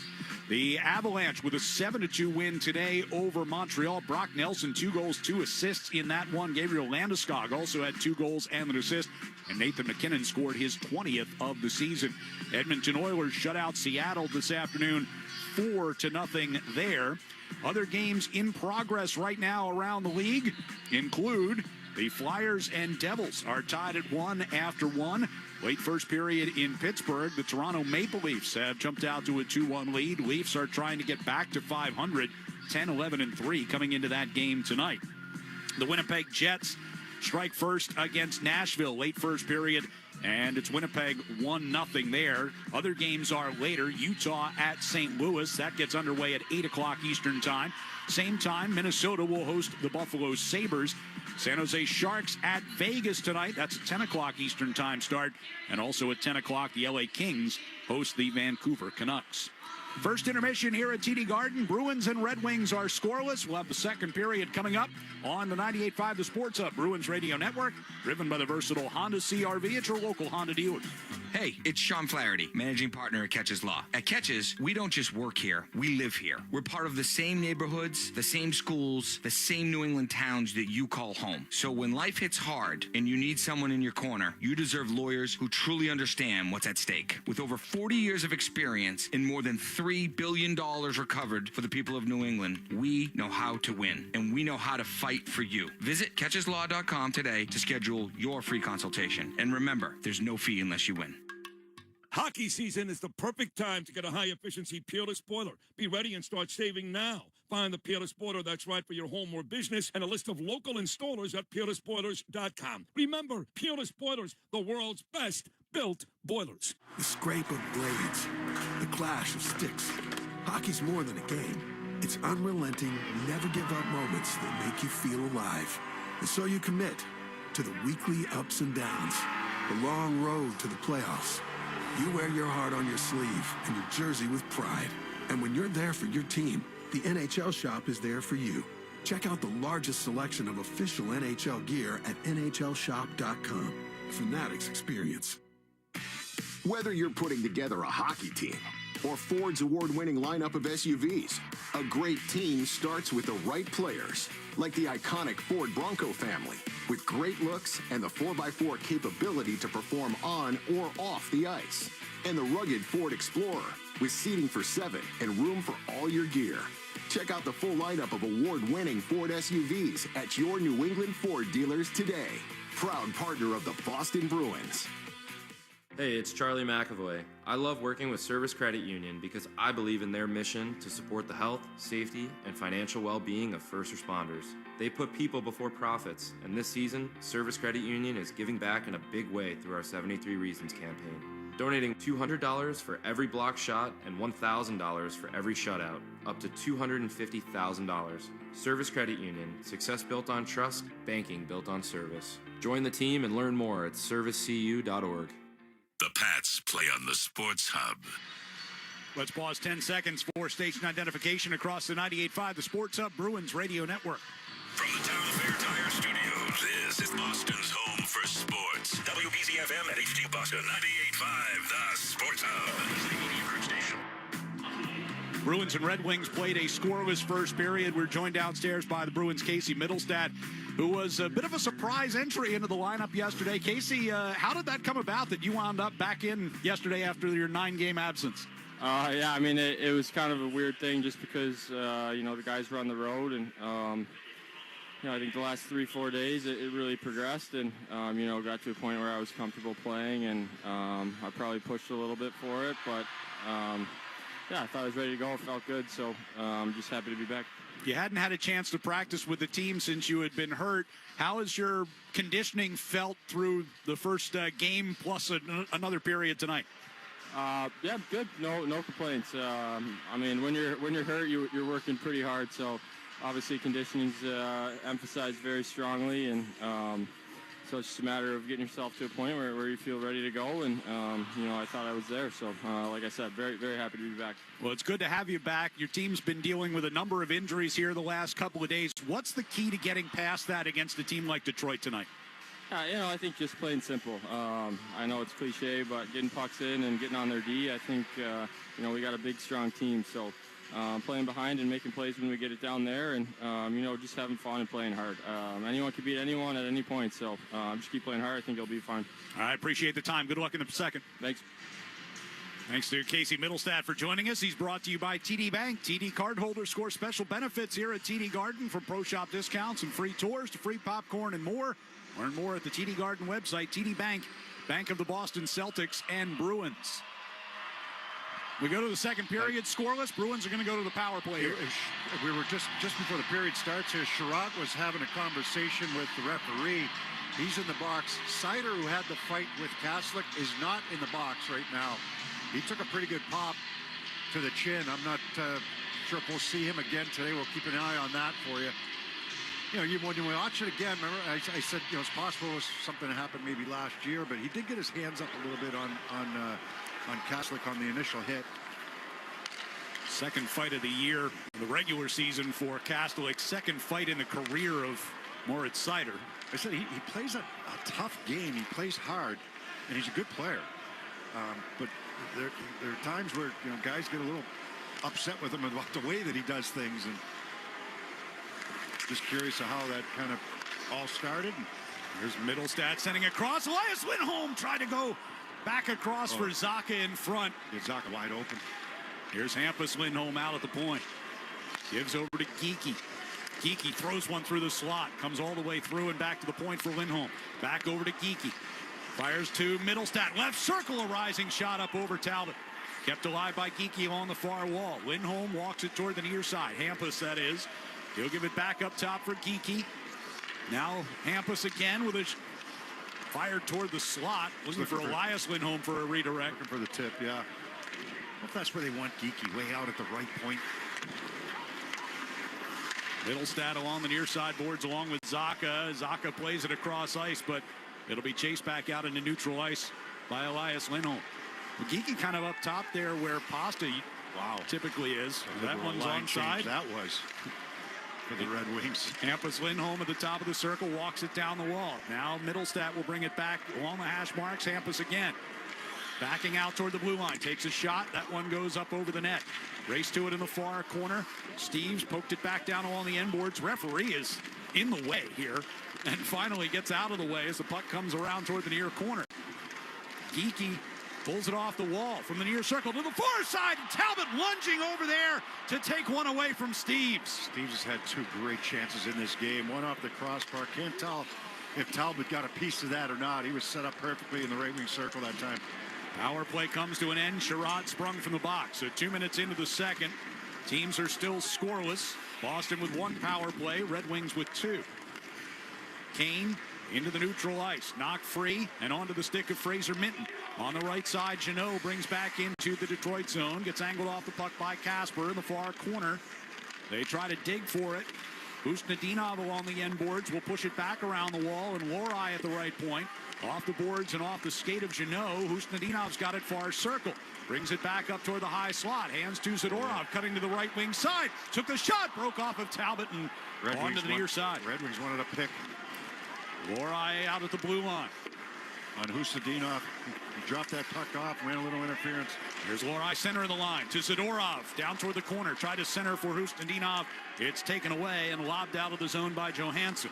[SPEAKER 4] The Avalanche with a 7-2 win today over Montreal. Brock Nelson, 2 goals, 2 assists in that one. Gabriel Landeskog also had 2 goals and an assist. And Nathan McKinnon scored his 20th of the season. Edmonton Oilers shut out Seattle this afternoon 4-0 there. Other games in progress right now around the league include the Flyers and Devils are tied at 1 after 1. Late first period in Pittsburgh, the Toronto Maple Leafs have jumped out to a 2-1 lead. Leafs are trying to get back to 500, 10-11-3 coming into that game tonight. The Winnipeg Jets strike first against Nashville late first period, and it's Winnipeg 1-0 there. Other games are later. Utah at St. Louis. That gets underway at 8 o'clock Eastern time. Same time, Minnesota will host the Buffalo Sabres. San Jose Sharks at Vegas tonight. That's a 10 o'clock Eastern time start. And also at 10 o'clock, the LA Kings host the Vancouver Canucks. First intermission here at TD Garden. Bruins and Red Wings are scoreless. We'll have the second period coming up on the 98.5 The Sports Hub Bruins Radio Network, driven by the versatile Honda CR-V at your local Honda dealer.
[SPEAKER 23] Hey, it's Sean Flaherty, managing partner at Catches Law. At Catches, we don't just work here, we live here. We're part of the same neighborhoods, the same schools, the same New England towns that you call home. So when life hits hard and you need someone in your corner, you deserve lawyers who truly understand what's at stake. With over 40 years of experience and more than $3 billion recovered for the people of New England, we know how to win, and we know how to fight for you. Visit catcheslaw.com today to schedule your free consultation. And remember, there's no fee unless you win.
[SPEAKER 19] Hockey season is the perfect time to get a high-efficiency peerless boiler. Be ready and start saving now.
[SPEAKER 25] Find the Peerless Boiler that's right for your home or business and a list of local installers at peerlessboilers.com. Remember, Peerless Boilers, the world's best built boilers.
[SPEAKER 5] The scrape of blades, the clash of sticks. Hockey's more than a game. It's unrelenting, never give up moments that make you feel alive. And so you commit to the weekly ups and downs, the long road to the playoffs. You wear your heart on your sleeve and your jersey with pride. And when you're there for your team, the NHL Shop is there for you. Check out the largest selection of official NHL gear at NHLShop.com. Fanatics experience.
[SPEAKER 7] Whether you're putting together a hockey team or Ford's award-winning lineup of SUVs, a great team starts with the right players, like the iconic Ford Bronco family, with great looks and the 4x4 capability to perform on or off the ice, and the rugged Ford Explorer, with seating for 7 and room for all your gear. Check out the full lineup of award-winning Ford SUVs at your New England Ford dealers today. Proud partner of the Boston Bruins.
[SPEAKER 8] Hey, it's Charlie McAvoy. I love working with Service Credit Union because I believe in their mission to support the health, safety, and financial well-being of first responders. They put people before profits, and this season, Service Credit Union is giving back in a big way through our 73 Reasons campaign. Donating $200 for every block shot and $1,000 for every shutout, up to $250,000. Service Credit Union, success built on trust, banking built on service. Join the team and learn more at servicecu.org.
[SPEAKER 1] The Pats play on the Sports Hub.
[SPEAKER 4] Let's pause 10 seconds for station identification across the 98.5, the Sports Hub Bruins Radio Network.
[SPEAKER 1] From the Town Fair Tire Studios, this is Boston's home for sports. WBZ-FM at HD Boston 98.5, the Sports Hub. Station.
[SPEAKER 4] Bruins and Red Wings played a scoreless first period. We're joined downstairs by the Bruins' Casey Mittelstadt, who was a bit of a surprise entry into the lineup yesterday. Casey, how did that come about that you wound up back in yesterday after your 9-game absence?
[SPEAKER 14] Yeah, I mean, it was kind of a weird thing just because, the guys were on the road. And, I think the last 3-4 days it really progressed and, got to a point where I was comfortable playing. And I probably pushed a little bit for it. But, I thought I was ready to go. It felt good. So I'm just happy to be back.
[SPEAKER 4] You hadn't had a chance to practice with the team since you had been hurt. How has your conditioning felt through the first game plus another period tonight?
[SPEAKER 14] Yeah, good. No complaints. I mean, when you're hurt, you're working pretty hard. So obviously conditioning's emphasized very strongly, and so it's just a matter of getting yourself to a point where you feel ready to go. And I thought I was there. So like I said, very, very happy to be back.
[SPEAKER 4] Well, it's good to have you back. Your team's been dealing with a number of injuries here the last couple of days. What's the key to getting past that against a team like Detroit tonight?
[SPEAKER 14] I think just plain simple. I know it's cliche, but getting pucks in and getting on their D, I think, we got a big, strong team. So playing behind and making plays when we get it down there and, just having fun and playing hard. Anyone can beat anyone at any point. So just keep playing hard. I think it'll be fine.
[SPEAKER 4] All right, appreciate the time. Good luck in the second.
[SPEAKER 14] Thanks.
[SPEAKER 4] Thanks to Casey Mittelstadt for joining us. He's brought to you by TD Bank. TD cardholders score special benefits here at TD Garden, from pro shop discounts and free tours to free popcorn and more. Learn more at the TD Garden website. TD Bank, bank of the Boston Celtics and Bruins. We go to the second period, scoreless. Bruins are going to go to the power play here.
[SPEAKER 6] We were just before the period starts here. Sherratt was having a conversation with the referee. He's in the box. Sider, who had the fight with Kaslik, is not in the box right now. He took a pretty good pop to the chin. I'm not sure if we'll see him again today. We'll keep an eye on that for you. When you watch it again, remember I said it's possible it was something that happened maybe last year, but he did get his hands up a little bit on Kaslik on the initial hit.
[SPEAKER 4] Second fight of the year, the regular season for Kaslik. Second fight in the career of Moritz Seider.
[SPEAKER 6] I said he plays a tough game. He plays hard, and he's a good player. But there are times where guys get a little upset with him about the way that he does things, and just curious of how that kind of all started.
[SPEAKER 4] There's Mittelstadt sending across. Elias Lindholm tried to go back across for Zaka in front.
[SPEAKER 6] Get Zaka wide open.
[SPEAKER 4] Here's Hampus Lindholm out at the point. Gives over to Geekie. Geekie throws one through the slot. Comes all the way through and back to the point for Lindholm. Back over to Geekie. Fires to Mittelstadt. Left circle, a rising shot up over Talbot. Kept alive by Geeky along the far wall. Lindholm walks it toward the near side. Hampus, that is. He'll give it back up top for Geeky. Now Hampus again with a fired toward the slot. Looking for Elias Lindholm for a redirect.
[SPEAKER 6] Looking for the tip, yeah. Well, if that's where they want Geeky, way out at the right point.
[SPEAKER 4] Mittelstadt along the near side boards along with Zaka. Zaka plays it across ice, but it'll be chased back out into neutral ice by Elias Lindholm. Geeky kind of up top there where Pasta typically is. That one's onside.
[SPEAKER 6] That was for the Red Wings.
[SPEAKER 4] Hampus Lindholm at the top of the circle walks it down the wall. Now Mittelstadt will bring it back along the hash marks. Hampus again. Backing out toward the blue line. Takes a shot. That one goes up over the net. Race to it in the far corner. Steves poked it back down along the end boards. Referee is in the way here and finally gets out of the way as the puck comes around toward the near corner. Geeky pulls it off the wall from the near circle to the far side. And Talbot lunging over there to take one away from Steves.
[SPEAKER 6] Steves has had two great chances in this game. One off the crossbar. Can't tell if Talbot got a piece of that or not. He was set up perfectly in the right wing circle that time.
[SPEAKER 4] Power play comes to an end. Sherrod sprung from the box. So 2 minutes into the second. Teams are still scoreless. Boston with one power play. Red Wings with two. Kane into the neutral ice. Knocked free and onto the stick of Fraser Minton. On the right side, Jeannot brings back into the Detroit zone. Gets angled off the puck by Casper in the far corner. They try to dig for it. Usnadinov along the end boards will push it back around the wall. And Lorai at the right point. Off the boards and off the skate of Jeannot. Usnadinov's got it far circle. Brings it back up toward the high slot. Hands to Zadorov, cutting to the right wing side. Took the shot, broke off of Talbot and onto the near side.
[SPEAKER 6] Red Wings wanted a pick.
[SPEAKER 4] Lorai out at the blue line.
[SPEAKER 6] On Usnadinov, he dropped that puck off, ran a little interference.
[SPEAKER 4] Here's Lorai center of the line to Zadorov. Down toward the corner, tried to center for Usnadinov. It's taken away and lobbed out of the zone by Johansson.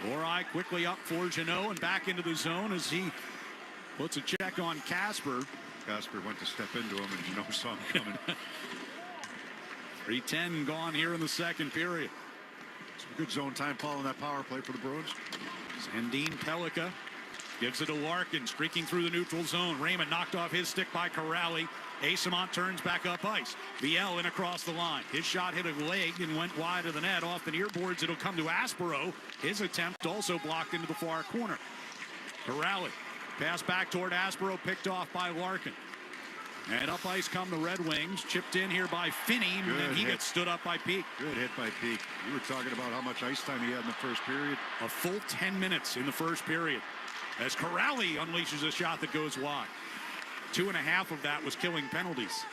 [SPEAKER 4] Lorai quickly up for Jeannot and back into the zone as he puts a check on Casper.
[SPEAKER 6] Casper went to step into him and Jeannot saw him coming.
[SPEAKER 4] 3:10 gone here in the second period.
[SPEAKER 6] Some good zone time following that power play for the Bruins.
[SPEAKER 4] Sandin Pellikka gives it to Larkin, streaking through the neutral zone. Raymond knocked off his stick by Corrali. Asamont turns back up ice. Viel in across the line. His shot hit a leg and went wide of the net. Off the near boards, it'll come to Aspero. His attempt also blocked into the far corner. Corrali. Pass back toward Aspero, picked off by Larkin. And up ice come the Red Wings. Chipped in here by Finney, and then he gets stood up by Peak.
[SPEAKER 6] Good hit by Peak. You were talking about how much ice time he had in the first period.
[SPEAKER 4] A full 10 minutes in the first period. As Corrali unleashes a shot that goes wide. 2.5 of that was killing penalties.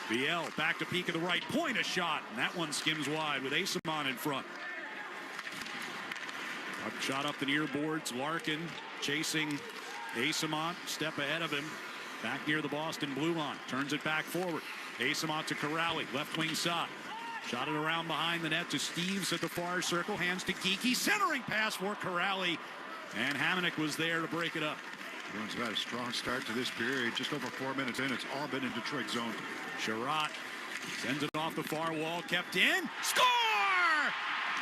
[SPEAKER 4] Viel back to Peak at the right point, a shot, and that one skims wide with Asamont in front. Shot up the near boards. Larkin chasing Asamont, step ahead of him. Back near the Boston blue line. Turns it back forward. Asamont to Corrali, left wing side. Shot it around behind the net to Steves at the far circle. Hands to Geeky. Centering pass for Corrali. And Hamonic was there to break it up.
[SPEAKER 6] Bruins have had a strong start to this period. Just over 4 minutes in, it's all been in Detroit zone.
[SPEAKER 4] Sherrod sends it off the far wall. Kept in. Score!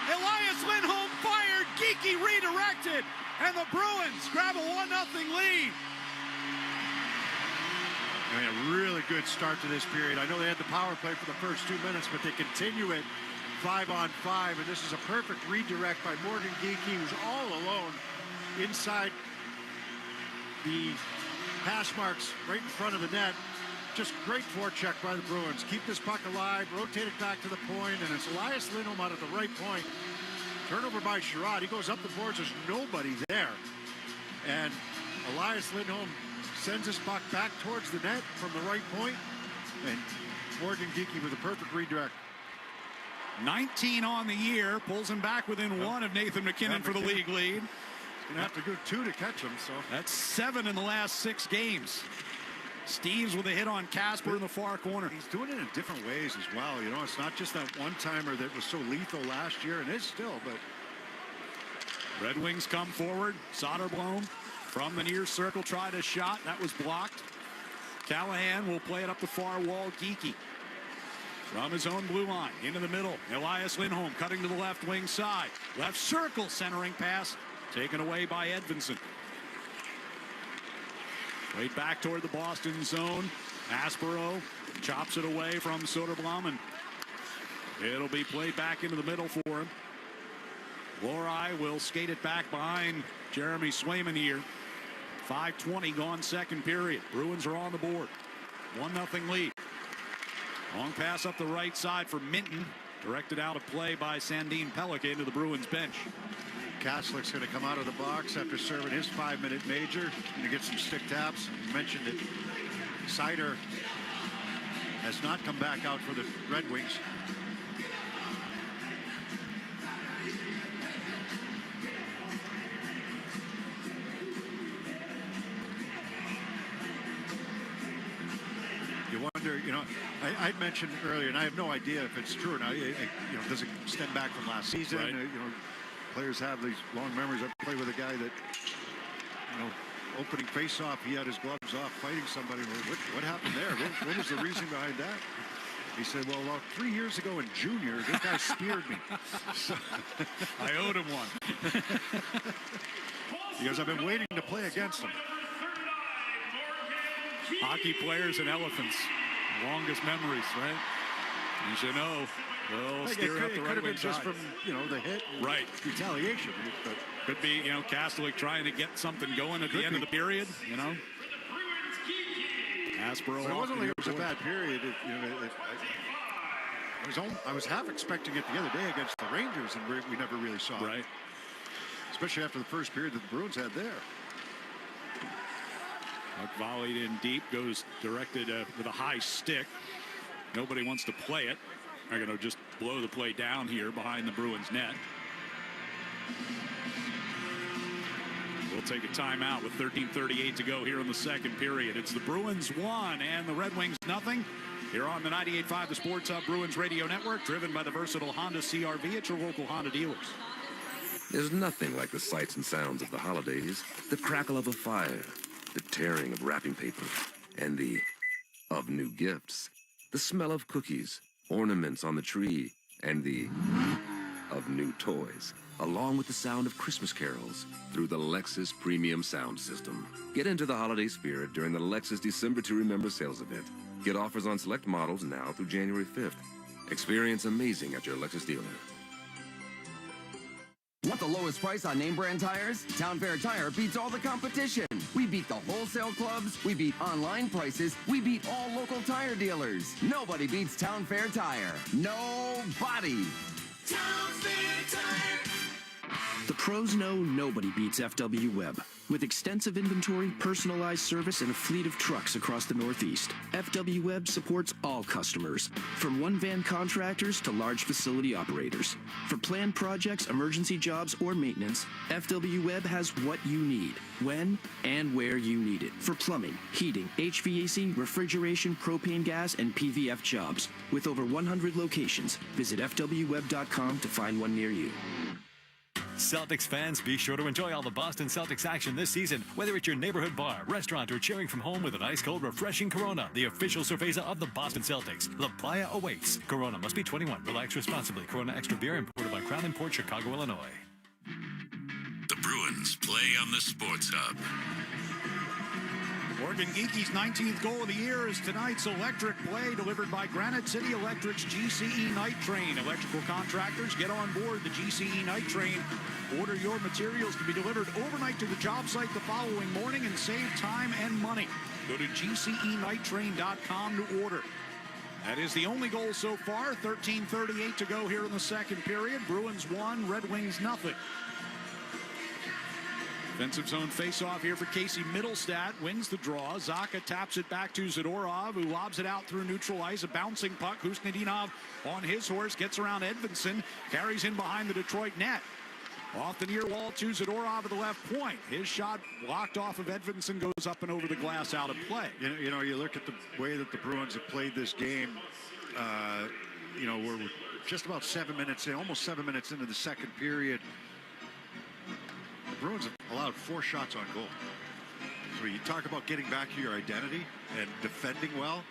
[SPEAKER 4] Elias Lindholm fired. Geeky redirected. And the Bruins grab a 1-0 lead.
[SPEAKER 6] I mean, a really good start to this period. I know they had the power play for the first 2 minutes, but they continue it 5-on-5, and this is a perfect redirect by Morgan Geeky, who's all alone inside the hash marks right in front of the net. Just great forecheck by the Bruins. Keep this puck alive, rotate it back to the point, and it's Elias Lindholm out at the right point. Turnover by Sherrod. He goes up the boards. There's nobody there. And Elias Lindholm sends his puck back towards the net from the right point. And Morgan Geeky with a perfect redirect.
[SPEAKER 4] 19 on the year. Pulls him back within one of Nathan McKinnon for the league lead.
[SPEAKER 6] He's going to have to go 2 to catch him. So
[SPEAKER 4] that's 7 in the last 6 games. Steves with a hit on Casper in the far corner.
[SPEAKER 6] He's doing it in different ways as well. You know, it's not just that one-timer that was so lethal last year, and is still, but...
[SPEAKER 4] Red Wings come forward. Soderblom from the near circle tried a shot. That was blocked. Callahan will play it up the far wall. Geeky from his own blue line into the middle. Elias Lindholm cutting to the left wing side. Left circle centering pass taken away by Edvinsson. Played back toward the Boston zone. Aspero chops it away from Soderblom, and it'll be played back into the middle for him. Lori will skate it back behind Jeremy Swayman here. 5:20 gone second period. Bruins are on the board. 1-0 lead. Long pass up the right side for Minton. Directed out of play by Sandine Pellica into the Bruins bench.
[SPEAKER 6] Kaslick's going to come out of the box after serving his 5-minute major. Going to get some stick taps. You mentioned it. Sider has not come back out for the Red Wings. You wonder, I'd mentioned earlier, and I have no idea if it's true or not. Does it stem back from last season?
[SPEAKER 4] Right.
[SPEAKER 6] Players have these long memories. I played with a guy that, opening face-off, he had his gloves off fighting somebody. What happened there? What was the reason behind that? He said, well, 3 years ago in junior, this guy speared me. So,
[SPEAKER 4] I owed him one.
[SPEAKER 6] He goes, I've been waiting to play against him.
[SPEAKER 4] Hockey players and elephants. Longest memories, right? As you know, well, steer up the right wing
[SPEAKER 6] just from, the hit.
[SPEAKER 4] Right.
[SPEAKER 6] Retaliation. But
[SPEAKER 4] could be, Kaslick trying to get something going at the end of the period, Aspero.
[SPEAKER 6] It wasn't like it was a bad period. I was half expecting it the other day against the Rangers, and we never really saw it.
[SPEAKER 4] Right.
[SPEAKER 6] Especially after the first period that the Bruins had there.
[SPEAKER 4] Puck volleyed in deep, goes directed with a high stick. Nobody wants to play it. They're going to just blow the play down here behind the Bruins net. We'll take a timeout with 13:38 to go here in the second period. It's the Bruins 1 and the Red Wings nothing. Here on the 98.5 The Sports Hub Bruins Radio Network, driven by the versatile Honda CR-V at your local Honda dealers.
[SPEAKER 9] There's nothing like the sights and sounds of the holidays. The crackle of a fire, the tearing of wrapping paper, and the of new gifts. The smell of cookies, ornaments on the tree, and the of new toys, along with the sound of Christmas carols through the Lexus Premium Sound System. Get into the holiday spirit during the Lexus December to Remember sales event. Get offers on select models now through January 5th. Experience amazing at your Lexus dealer.
[SPEAKER 10] Want the lowest price on name brand tires? Town Fair Tire beats all the competition. We beat the wholesale clubs. We beat online prices. We beat all local tire dealers. Nobody beats Town Fair Tire. Nobody.
[SPEAKER 1] Town Fair Tire.
[SPEAKER 11] The pros know nobody beats FW Web. With extensive inventory, personalized service, and a fleet of trucks across the Northeast, FW Web supports all customers, from one-van contractors to large facility operators. For planned projects, emergency jobs, or maintenance, FW Web has what you need, when and where you need it. For plumbing, heating, HVAC, refrigeration, propane gas, and PVF jobs. With over 100 locations, visit FWWeb.com to find one near you.
[SPEAKER 18] Celtics fans, be sure to enjoy all the Boston Celtics action this season, whether it's your neighborhood bar, restaurant, or cheering from home with an ice-cold, refreshing Corona, the official cerveza of the Boston Celtics. La Playa awaits. Corona must be 21. Relax responsibly. Corona Extra Beer imported by Crown Import, Chicago, Illinois.
[SPEAKER 1] The Bruins play on the Sports Hub.
[SPEAKER 4] Morgan Geeky's 19th goal of the year is tonight's electric play delivered by Granite City Electric's GCE Night Train. Electrical contractors, get on board the GCE Night Train. Order your materials to be delivered overnight to the job site the following morning and save time and money. Go to GCEnighttrain.com to order. That is the only goal so far. 13:38 to go here in the second period. Bruins 1, Red Wings nothing. Defensive zone face-off here for Casey Mittelstadt. Wins the draw. Zacha taps it back to Zadorov, who lobs it out through neutral ice. A bouncing puck. Husnudinov on his horse. Gets around Edvinsson. Carries in behind the Detroit net. Off the near wall to Zadorov at the left point. His shot blocked off of Edvinsson. Goes up and over the glass out of play.
[SPEAKER 6] You look at the way that the Bruins have played this game. We're just about 7 minutes in, almost 7 minutes into the second period. The Bruins have allowed 4 shots on goal. So you talk about getting back to your identity and defending well.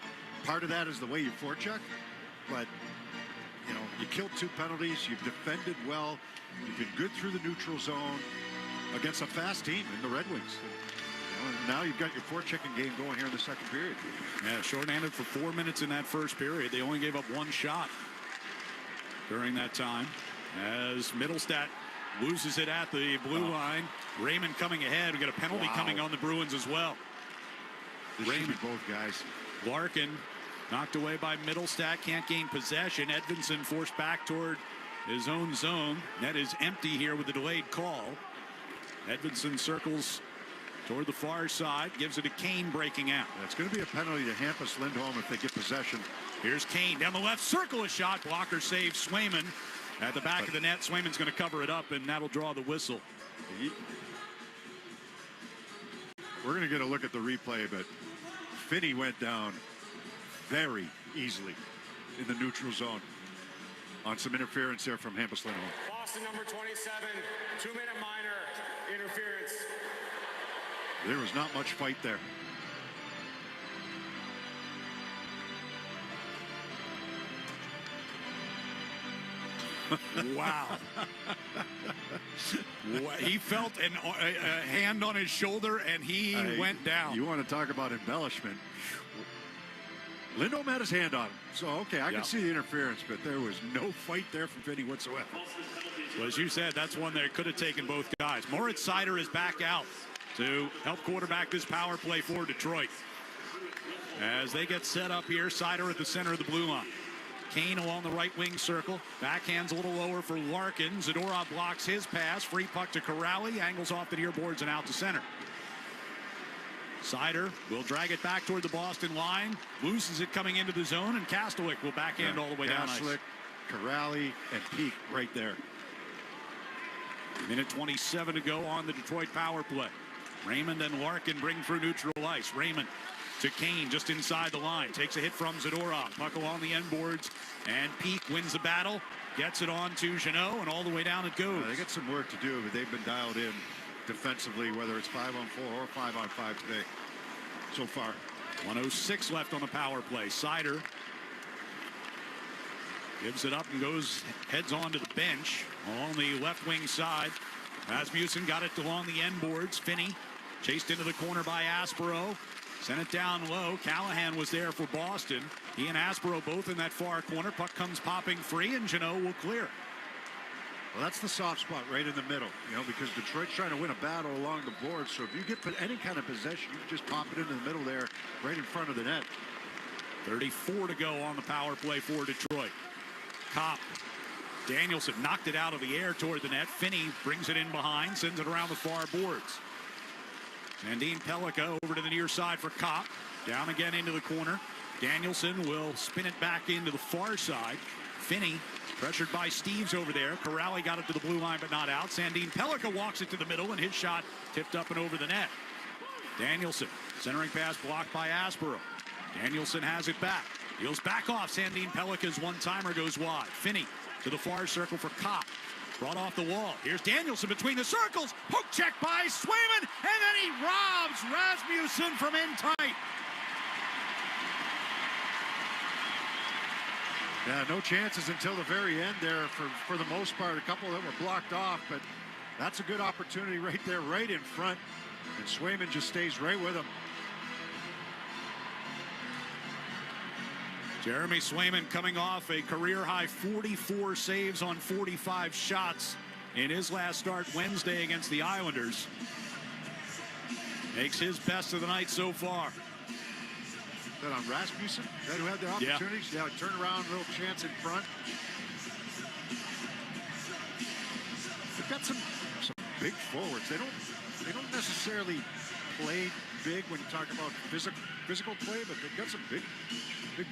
[SPEAKER 6] Part of that is the way you forecheck, but you killed 2 penalties. You've defended well. You've been good through the neutral zone against a fast team in the Red Wings. Now you've got your forechecking game going here in the second period.
[SPEAKER 4] Yeah, shorthanded for 4 minutes in that first period. They only gave up one shot during that time. As Mittelstadt loses it at the blue line. Raymond coming ahead. We got a penalty coming on the Bruins as well.
[SPEAKER 6] Raymond, both guys.
[SPEAKER 4] Larkin knocked away by Mittelstadt. Can't gain possession. Edvinsson forced back toward his own zone. Net is empty here with the delayed call. Edvinsson circles toward the far side, gives it to Kane breaking out.
[SPEAKER 6] That's going to be a penalty to Hampus Lindholm if they get possession.
[SPEAKER 4] Here's Kane down the left circle, a shot. Blocker saves Swayman at the back of the net. Swayman's going to cover it up, and that'll draw the whistle.
[SPEAKER 6] We're going to get a look at the replay, but Finney went down very easily in the neutral zone on some interference there from Hampus Lindholm.
[SPEAKER 19] Boston number 27, 2-minute minor interference.
[SPEAKER 6] There was not much fight there.
[SPEAKER 4] Wow. He felt a hand on his shoulder, and he went down.
[SPEAKER 6] You want to talk about embellishment. Lindholm had his hand on him. So, okay, I can see the interference, but there was no fight there from Finney whatsoever.
[SPEAKER 4] Well, as you said, that's one that could have taken both guys. Moritz Seider is back out to help quarterback this power play for Detroit. As they get set up here, Seider at the center of the blue line. Kane along the right wing circle. Backhands a little lower for Larkin. Zadorov blocks his pass. Free puck to Corrali. Angles off the near boards and out to center. Seider will drag it back toward the Boston line. Loses it coming into the zone, and Kastelic will backhand all the way down ice.
[SPEAKER 6] Kastelic, Corrali, and Peak right there.
[SPEAKER 4] Minute 27 to go on the Detroit power play. Raymond and Larkin bring through neutral ice. Raymond to Kane just inside the line. Takes a hit from Zadorov. Puck along the end boards, and Peak wins the battle. Gets it on to Jeannot, and all the way down it goes.
[SPEAKER 6] They got some work to do, but they've been dialed in defensively, whether it's 5-on-4 or 5-on-5 today so far.
[SPEAKER 4] 1:06 left on the power play. Seider gives it up and heads on to the bench along the left wing side. Rasmussen got it along the end boards. Finney chased into the corner by Aspero. Sent it down low. Callahan was there for Boston. He and Aspero both in that far corner. Puck comes popping free, and Jeannot will clear.
[SPEAKER 6] Well, that's the soft spot right in the middle, because Detroit's trying to win a battle along the board. So if you get any kind of possession, you can just pop it into the middle there, right in front of the net.
[SPEAKER 4] 34 to go on the power play for Detroit. Kopp. Danielson knocked it out of the air toward the net. Finney brings it in behind, sends it around the far boards. Sandin Pellikka over to the near side for Kopp. Down again into the corner. Danielson will spin it back into the far side. Finney pressured by Steves over there. Corrali got it to the blue line but not out. Sandin Pellikka walks it to the middle, and his shot tipped up and over the net. Danielson centering pass blocked by Aspero. Danielson has it back. Heels back off. Sandin Pellikka's one-timer goes wide. Finney to the far circle for Kopp. Brought off the wall. Here's Danielson between the circles. Poke check by Swayman, and then he robs Rasmussen from in tight.
[SPEAKER 6] Yeah, no chances until the very end there for the most part. A couple that were blocked off, but that's a good opportunity right there, right in front. And Swayman just stays right with him.
[SPEAKER 4] Jeremy Swayman coming off a career-high 44 saves on 45 shots in his last start Wednesday against the Islanders. Makes his best of the night so far.
[SPEAKER 6] That on Rasmussen? That who had the opportunities? Yeah, turn around, little chance in front. They've got some big forwards. They don't necessarily play big when you talk about physical play, but they've got some big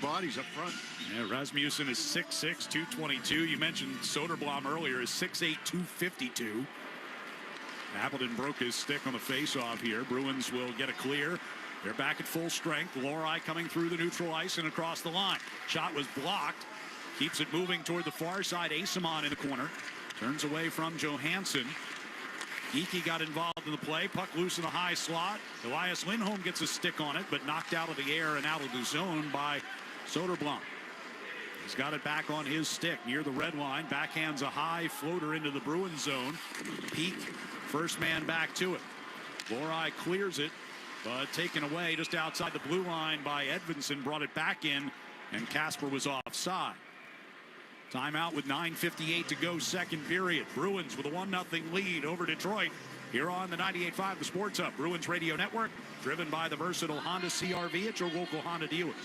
[SPEAKER 6] bodies up front.
[SPEAKER 4] Yeah, Rasmussen is 6'6", 222. You mentioned Soderblom earlier is 6'8", 252. Appleton broke his stick on the faceoff here. Bruins will get a clear. They're back at full strength. Lohrei coming through the neutral ice and across the line. Shot was blocked. Keeps it moving toward the far side. Asimon in the corner. Turns away from Johansson. Geekie got involved in the play. Puck loose in the high slot. Elias Lindholm gets a stick on it, but knocked out of the air and out of the zone by Soderblom. He's got it back on his stick near the red line. Backhands a high floater into the Bruins zone. Peak, first man back to it. Lohrei clears it but taken away just outside the blue line by Edvinson. Brought it back in, and Casper was offside. Timeout with 9:58 to go, second period. Bruins with a 1-0 lead over Detroit. Here on the 98.5 The Sports Hub, Bruins Radio Network, driven by the versatile Honda CR-V at your local Honda dealers.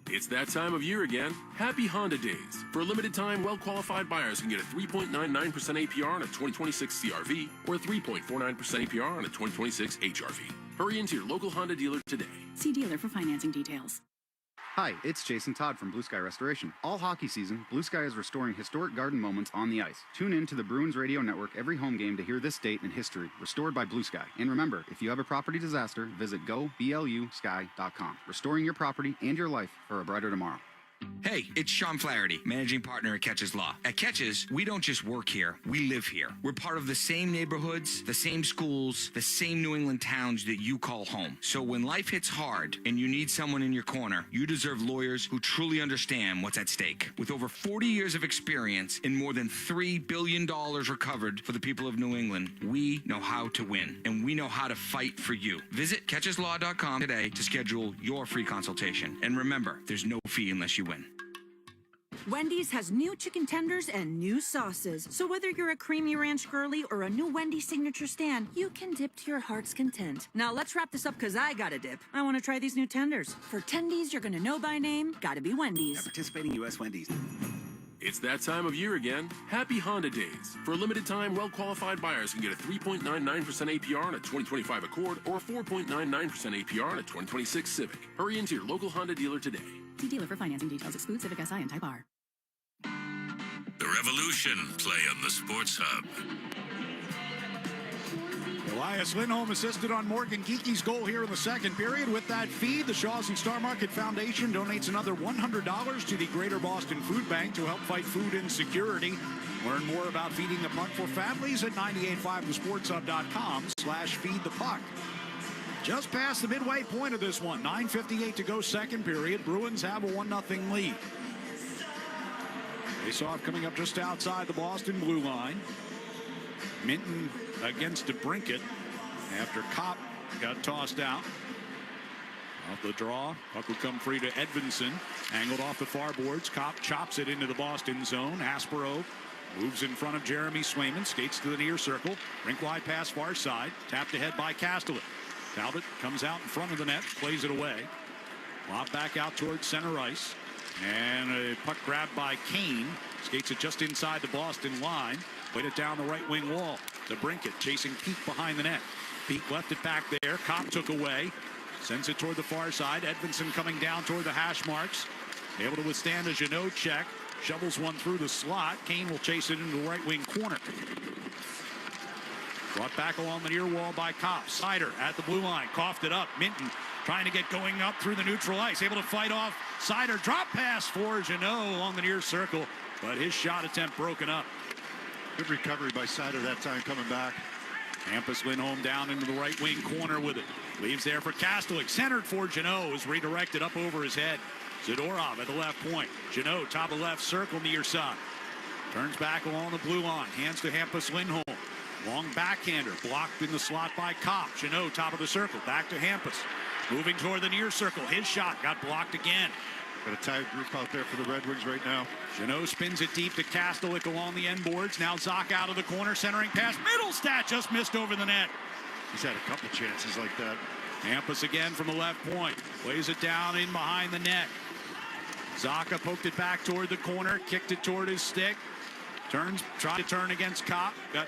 [SPEAKER 2] It's that time of year again. Happy Honda Days. For a limited time, well-qualified buyers can get a 3.99% APR on a 2026 CR-V or a 3.49% APR on a 2026 HR-V. Hurry into your local Honda dealer today.
[SPEAKER 20] See dealer for financing details.
[SPEAKER 21] Hi, it's Jason Todd from Blue Sky Restoration. All hockey season, Blue Sky is restoring historic garden moments on the ice. Tune in to the Bruins Radio Network every home game to hear this date in history, restored by Blue Sky. And remember, if you have a property disaster, visit goblusky.com. Restoring your property and your life for a brighter tomorrow.
[SPEAKER 23] Hey, it's Sean Flaherty, managing partner at Catches Law. At Catches, we don't just work here, we live here. We're part of the same neighborhoods, the same schools, the same New England towns that you call home. So when life hits hard and you need someone in your corner, you deserve lawyers who truly understand what's at stake. With over 40 years of experience and more than $3 billion recovered for the people of New England, we know how to win, and we know how to fight for you. Visit catcheslaw.com today to schedule your free consultation. And remember, there's no fee unless you win.
[SPEAKER 22] Wendy's has new chicken tenders and new sauces. So whether you're a creamy ranch girly or a new Wendy's signature stand, you can dip to your heart's content. Now let's wrap this up because I got to dip. I want to try these new tenders. For tendies you're going to know by name, gotta be Wendy's.
[SPEAKER 2] At participating U.S. Wendy's. It's that time of year again. Happy Honda Days. For a limited time, well-qualified buyers can get a 3.99% APR on a 2025 Accord or a 4.99% APR on a 2026 Civic. Hurry into your local Honda dealer today.
[SPEAKER 20] See dealer for financing details. Exclude Civic Si and Type R.
[SPEAKER 1] The Revolution play on the Sports Hub.
[SPEAKER 4] Elias Lindholm assisted on Morgan Geeky's goal here in the second period. With that feed, the Shaws and Star Market Foundation donates another $100 to the Greater Boston Food Bank to help fight food insecurity. Learn more about feeding the puck for families at 985thesportshub.com/feedthepuck. Just past the midway point of this one, 9:58 to go, second period. Bruins have a 1-0 lead. Face-off coming up just outside the Boston blue line. Minton against DeBrincat after Kopp got tossed out. Off the draw, puck will come free to Edvinson. Angled off the far boards. Kopp chops it into the Boston zone. Aspero moves in front of Jeremy Swayman. Skates to the near circle. Rink wide pass far side. Tapped ahead by Castellet. Talbot comes out in front of the net, plays it away. Lob back out towards center ice. And a puck grabbed by Kane. Skates it just inside the Boston line. Played it down the right wing wall. DeBrincat chasing Peak behind the net. Peak left it back there. Kopp took away. Sends it toward the far side. Edvinson coming down toward the hash marks. Able to withstand a Jeannot check. Shovels one through the slot. Kane will chase it into the right wing corner. Brought back along the near wall by Kopp. Sider at the blue line. Coughed it up. Minton trying to get going up through the neutral ice. Able to fight off Sider. Drop pass for Jeannot along the near circle. But his shot attempt broken up.
[SPEAKER 6] Good recovery by Sider that time coming back.
[SPEAKER 4] Hampus Lindholm down into the right wing corner with it. Leaves there for Castellic. Centered for Jeannot. Is redirected up over his head. Zadorov at the left point. Jeannot top of left circle near side. Turns back along the blue line. Hands to Hampus Lindholm. Long backhander. Blocked in the slot by Kopp. Jeannot top of the circle. Back to Hampus. Moving toward the near circle. His shot got blocked again.
[SPEAKER 6] Got a tired group out there for the Red Wings right now.
[SPEAKER 4] Jeannot spins it deep to Castellic along the end boards. Now Zock out of the corner. Centering pass. Mittelstadt just missed over the net.
[SPEAKER 6] He's had a couple chances like that.
[SPEAKER 4] Hampus again from the left point. Lays it down in behind the net. Zaka poked it back toward the corner. Kicked it toward his stick. Turns. Tried to turn against Kopp. Got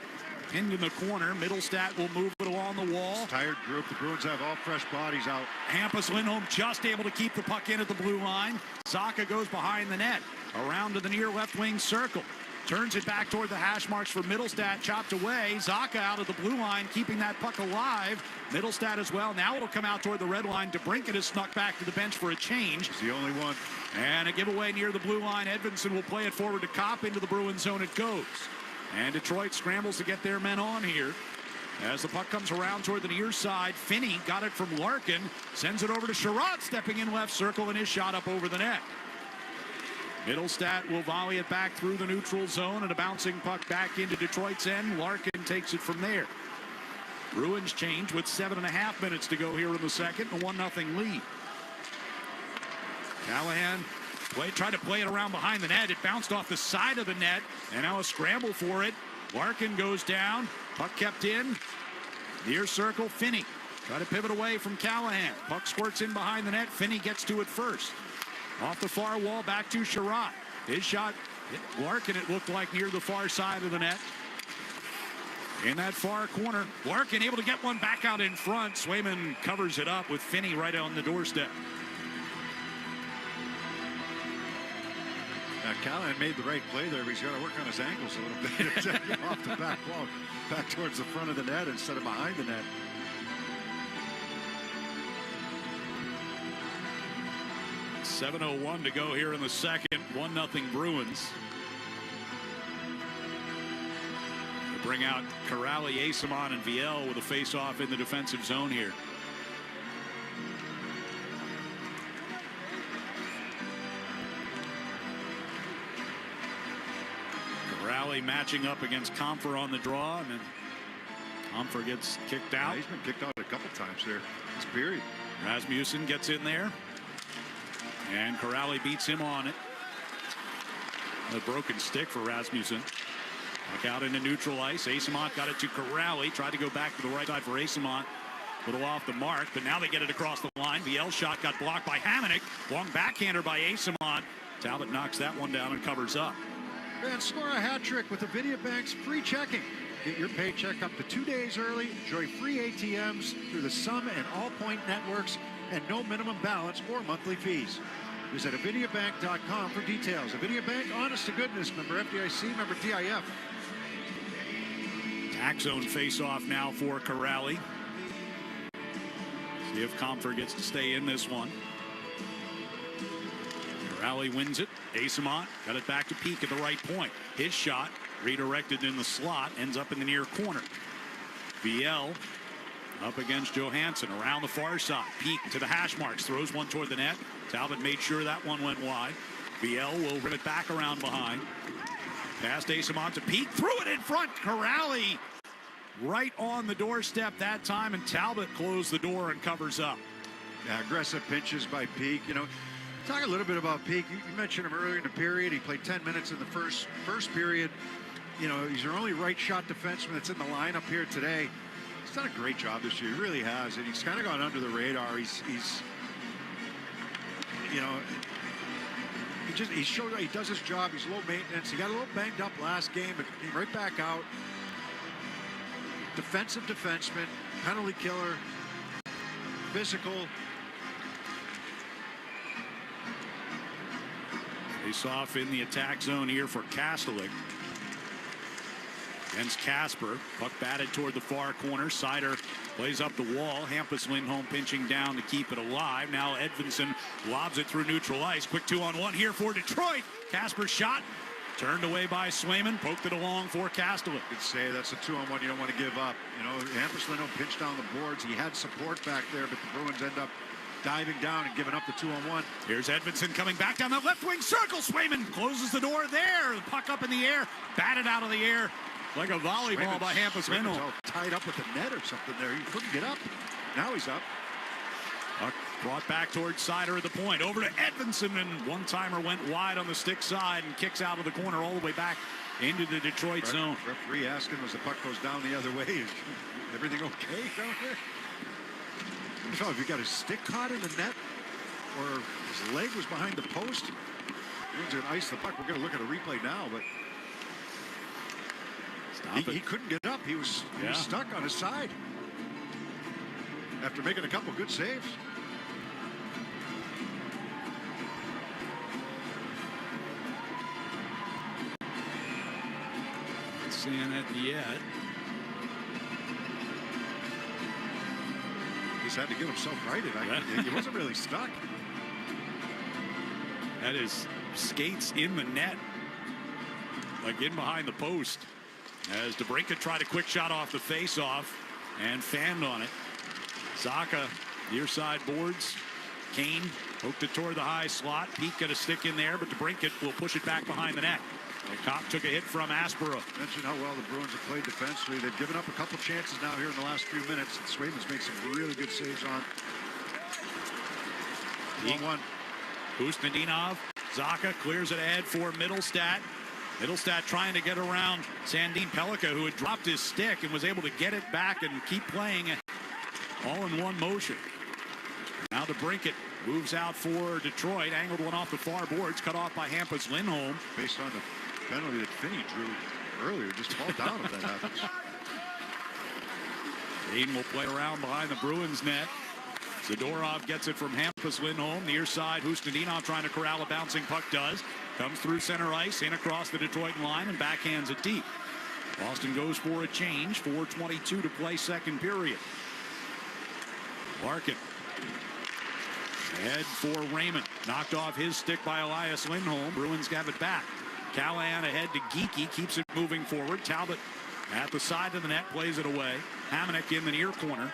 [SPEAKER 4] pinned in the corner. Mittelstadt will move it along the wall.
[SPEAKER 6] Tired group. The Bruins have all fresh bodies out.
[SPEAKER 4] Hampus Lindholm just able to keep the puck in at the blue line. Zaka goes behind the net. Around to the near left wing circle. Turns it back toward the hash marks for Mittelstadt. Chopped away. Zaka out of the blue line, keeping that puck alive. Mittelstadt as well. Now it'll come out toward the red line. DeBrincat has snuck back to the bench for a change.
[SPEAKER 6] He's the only one.
[SPEAKER 4] And a giveaway near the blue line. Edvinson will play it forward to Kopp. Into the Bruins zone it goes. And Detroit scrambles to get their men on here. As the puck comes around toward the near side, Finney got it from Larkin. Sends it over to Sherratt, stepping in left circle, and his shot up over the net. Mittelstadt will volley it back through the neutral zone, and a bouncing puck back into Detroit's end. Larkin takes it from there. Bruins change with 7.5 minutes to go here in the second. A 1-0 lead. Callahan tried to play it around behind the net. It bounced off the side of the net, and now a scramble for it. Larkin goes down. Puck kept in. Near circle, Finney. Try to pivot away from Callahan. Puck squirts in behind the net. Finney gets to it first. Off the far wall, back to Sherratt. His shot hit Larkin, it looked like, near the far side of the net. In that far corner, Larkin able to get one back out in front. Swayman covers it up with Finney right on the doorstep.
[SPEAKER 6] Now, Callahan made the right play there, but he's got to work on his ankles a little bit. Off the back wall, back towards the front of the net instead of behind the net.
[SPEAKER 4] .701 to go here in the second. 1-0 Bruins. They bring out Corrali, Asimon, and Viel with a face-off in the defensive zone here. Corrali matching up against Comfer on the draw, and then Comfer gets kicked out.
[SPEAKER 6] Yeah, he's been kicked out a couple times here this period.
[SPEAKER 4] Rasmussen gets in there. And Corrali beats him on it. A broken stick for Rasmussen. Back out into neutral ice. Asimont got it to Corrali. Tried to go back to the right side for Asimont. Little off the mark, but now they get it across the line. Viel's shot got blocked by Hamonic. Long backhander by Asimont. Talbot knocks that one down and covers up.
[SPEAKER 6] And score a hat trick with the VideaBank's free checking. Get your paycheck up to 2 days early. Enjoy free ATMs through the Sum and All Point networks and no minimum balance or monthly fees. Visit avideabank.com for details. AvideaBank, honest to goodness, member FDIC, member DIF.
[SPEAKER 4] Tax zone face-off now for Corrali. See if Comfer gets to stay in this one. Corrali wins it. Asimont got it back to Peak at the right point. His shot redirected in the slot, ends up in the near corner. Viel up against Johansson around the far side. Peak to the hash marks, throws one toward the net. Talbot made sure that one went wide. Viel will rip it back around behind. Past Asimont to Peak, threw it in front. Corrali right on the doorstep that time, and Talbot closed the door and covers up.
[SPEAKER 6] Yeah, aggressive pinches by Peak. You know, talk a little bit about Peak. You mentioned him earlier in the period. He played 10 minutes in the first period. You know, he's your only right shot defenseman that's in the lineup here today. He's done a great job this year. He really has, and he's kind of gone under the radar. He's you know, he showed he does his job. He's low maintenance. He got a little banged up last game, but came right back out. Defensive defenseman, penalty killer, physical.
[SPEAKER 4] Face off in the attack zone here for Kastelik. Against Casper. Puck batted toward the far corner. Sider plays up the wall. Hampus Lindholm pinching down to keep it alive. Now Edvinsson lobs it through neutral ice. Quick 2-on-1 here for Detroit. Casper's shot turned away by Swayman. Poked it along for Kastelik.
[SPEAKER 6] Could say that's a 2-on-1 you don't want to give up. You know, Hampus Lindholm pinched down the boards. He had support back there, but the Bruins end up diving down and giving up the 2-on-1.
[SPEAKER 4] Here's Edvinsson coming back down the left wing circle. Swayman closes the door there. The puck up in the air. Batted out of the air. Like a volleyball by Hampus Lindholm.
[SPEAKER 6] All tied up with the net or something there. He couldn't get up. Now he's up.
[SPEAKER 4] Puck brought back towards Sider at the point. Over to Edvinsson, and one-timer went wide on the stick side and kicks out of the corner all the way back into the Detroit zone.
[SPEAKER 6] Referee asking as the puck goes down the other way, is everything okay down there? So if you got his stick caught in the net or his leg was behind the post, he's going to ice the puck. We're going to look at a replay now, but he couldn't get up. He was stuck on his side after making a couple good saves.
[SPEAKER 4] Not seeing it yet.
[SPEAKER 6] He's had to get himself righted. He wasn't really stuck.
[SPEAKER 4] That is skates in the net, like in behind the post. As DeBrincat tried a quick shot off the face-off and fanned on it. Zaka, near side boards. Kane poked it toward the high slot. Peak got a stick in there, but DeBrincat will push it back behind the net. Copp took a hit from Aspero.
[SPEAKER 6] Mentioned how well the Bruins have played defensively. They've given up a couple chances now here in the last few minutes. And Swayman's made some really good saves on. 1-1.
[SPEAKER 4] Kusnedinov. Zaka clears it ahead for Mittelstadt. Mittelstadt trying to get around Sandin Pellikka, who had dropped his stick and was able to get it back and keep playing all in one motion. Now to Brinket. Moves out for Detroit. Angled one off the far boards. Cut off by Hampus Lindholm.
[SPEAKER 6] Based on the penalty that Finney drew earlier, just fall down if that happens.
[SPEAKER 4] Dean will play around behind the Bruins net. Zadorov gets it from Hampus Lindholm. Near side, Kusnedinov trying to corral a bouncing puck does. Comes through center ice, in across the Detroit line, and backhands it deep. Boston goes for a change. 4:22 to play second period. Larkin. Ahead for Raymond. Knocked off his stick by Elias Lindholm. Bruins have it back. Callahan ahead to Geekie. Keeps it moving forward. Talbot at the side of the net. Plays it away. Hamonic in the near corner.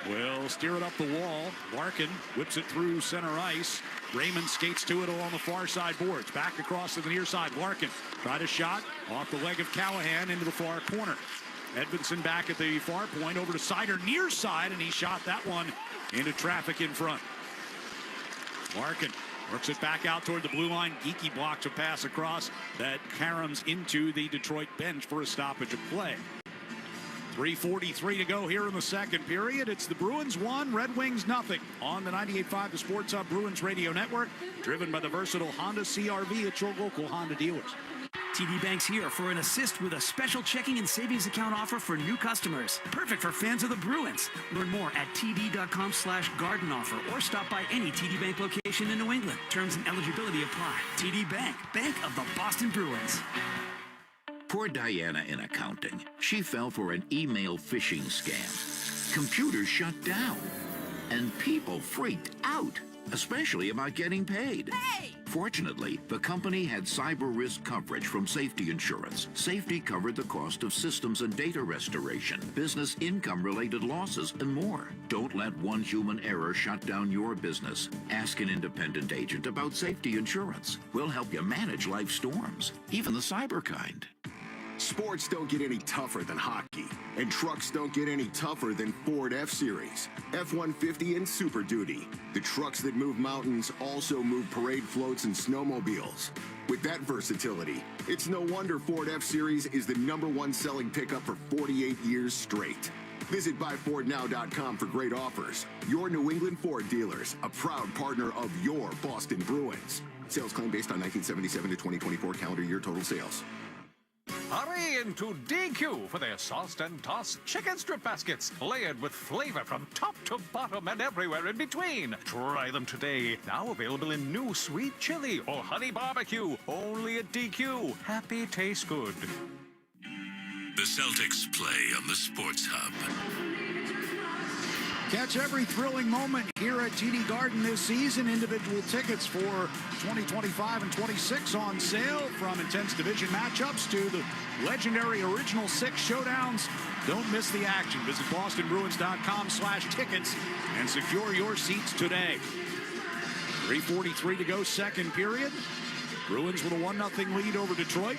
[SPEAKER 4] Will steer it up the wall. Larkin whips it through center ice. Raymond skates to it along the far side boards. Back across to the near side. Larkin tried a shot off the leg of Callahan into the far corner. Edvinsson back at the far point over to Sider near side, and he shot that one into traffic in front. Larkin works it back out toward the blue line. Geekie blocks a pass across that caroms into the Detroit bench for a stoppage of play. 3:43 to go here in the second period. It's the Bruins 1, Red Wings nothing. On the 98.5 The Sports Hub Bruins Radio Network, driven by the versatile Honda CR-V at your local Honda dealers.
[SPEAKER 17] TD Bank's here for an assist with a special checking and savings account offer for new customers. Perfect for fans of the Bruins. Learn more at td.com/garden offer or stop by any TD Bank location in New England. Terms and eligibility apply. TD Bank, Bank of the Boston Bruins.
[SPEAKER 3] Poor Diana in accounting. She fell for an email phishing scam. Computers shut down. And people freaked out, especially about getting paid.
[SPEAKER 12] Hey!
[SPEAKER 3] Fortunately, the company had cyber risk coverage from Safety Insurance. Safety covered the cost of systems and data restoration, business income-related losses, and more. Don't let one human error shut down your business. Ask an independent agent about Safety Insurance. We'll help you manage life's storms, even the cyber kind.
[SPEAKER 7] Sports don't get any tougher than hockey, and trucks don't get any tougher than Ford F-Series, F-150, and Super Duty. The trucks that move mountains also move parade floats and snowmobiles. With that versatility, it's no wonder Ford F-Series is the #1 selling pickup for 48 years straight. Visit buyfordnow.com for great offers. Your New England Ford dealers, a proud partner of your Boston Bruins. Sales claim based on 1977 to 2024 calendar year total sales.
[SPEAKER 18] Hurry into DQ for their sauced and tossed chicken strip baskets, layered with flavor from top to bottom and everywhere in between. Try them today. Now available in new sweet chili or honey barbecue. Only at DQ. Happy tastes good.
[SPEAKER 1] The Celtics play on the Sports Hub.
[SPEAKER 4] Catch every thrilling moment here at TD Garden this season. Individual tickets for 2025 and 26 on sale, from intense division matchups to the legendary original 6 showdowns. Don't miss the action. Visit bostonbruins.com/tickets and secure your seats today. 3:43 to go, second period. Bruins with a 1-0 lead over Detroit.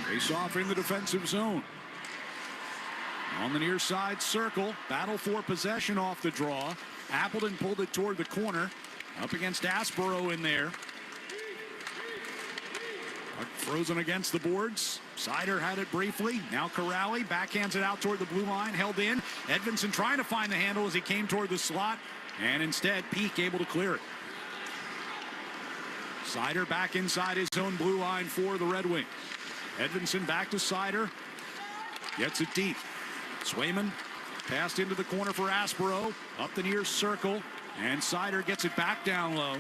[SPEAKER 4] Face off in the defensive zone. On the near side circle, battle for possession off the draw. Appleton pulled it toward the corner. Up against Aspero in there. Puck frozen against the boards. Sider had it briefly. Now Corrali backhands it out toward the blue line. Held in. Edvinsson trying to find the handle as he came toward the slot. And instead, Peak able to clear it. Sider back inside his own blue line for the Red Wings. Edvinsson back to Sider. Gets it deep. Swayman passed into the corner for Aspero. Up the near circle. And Sider gets it back down low.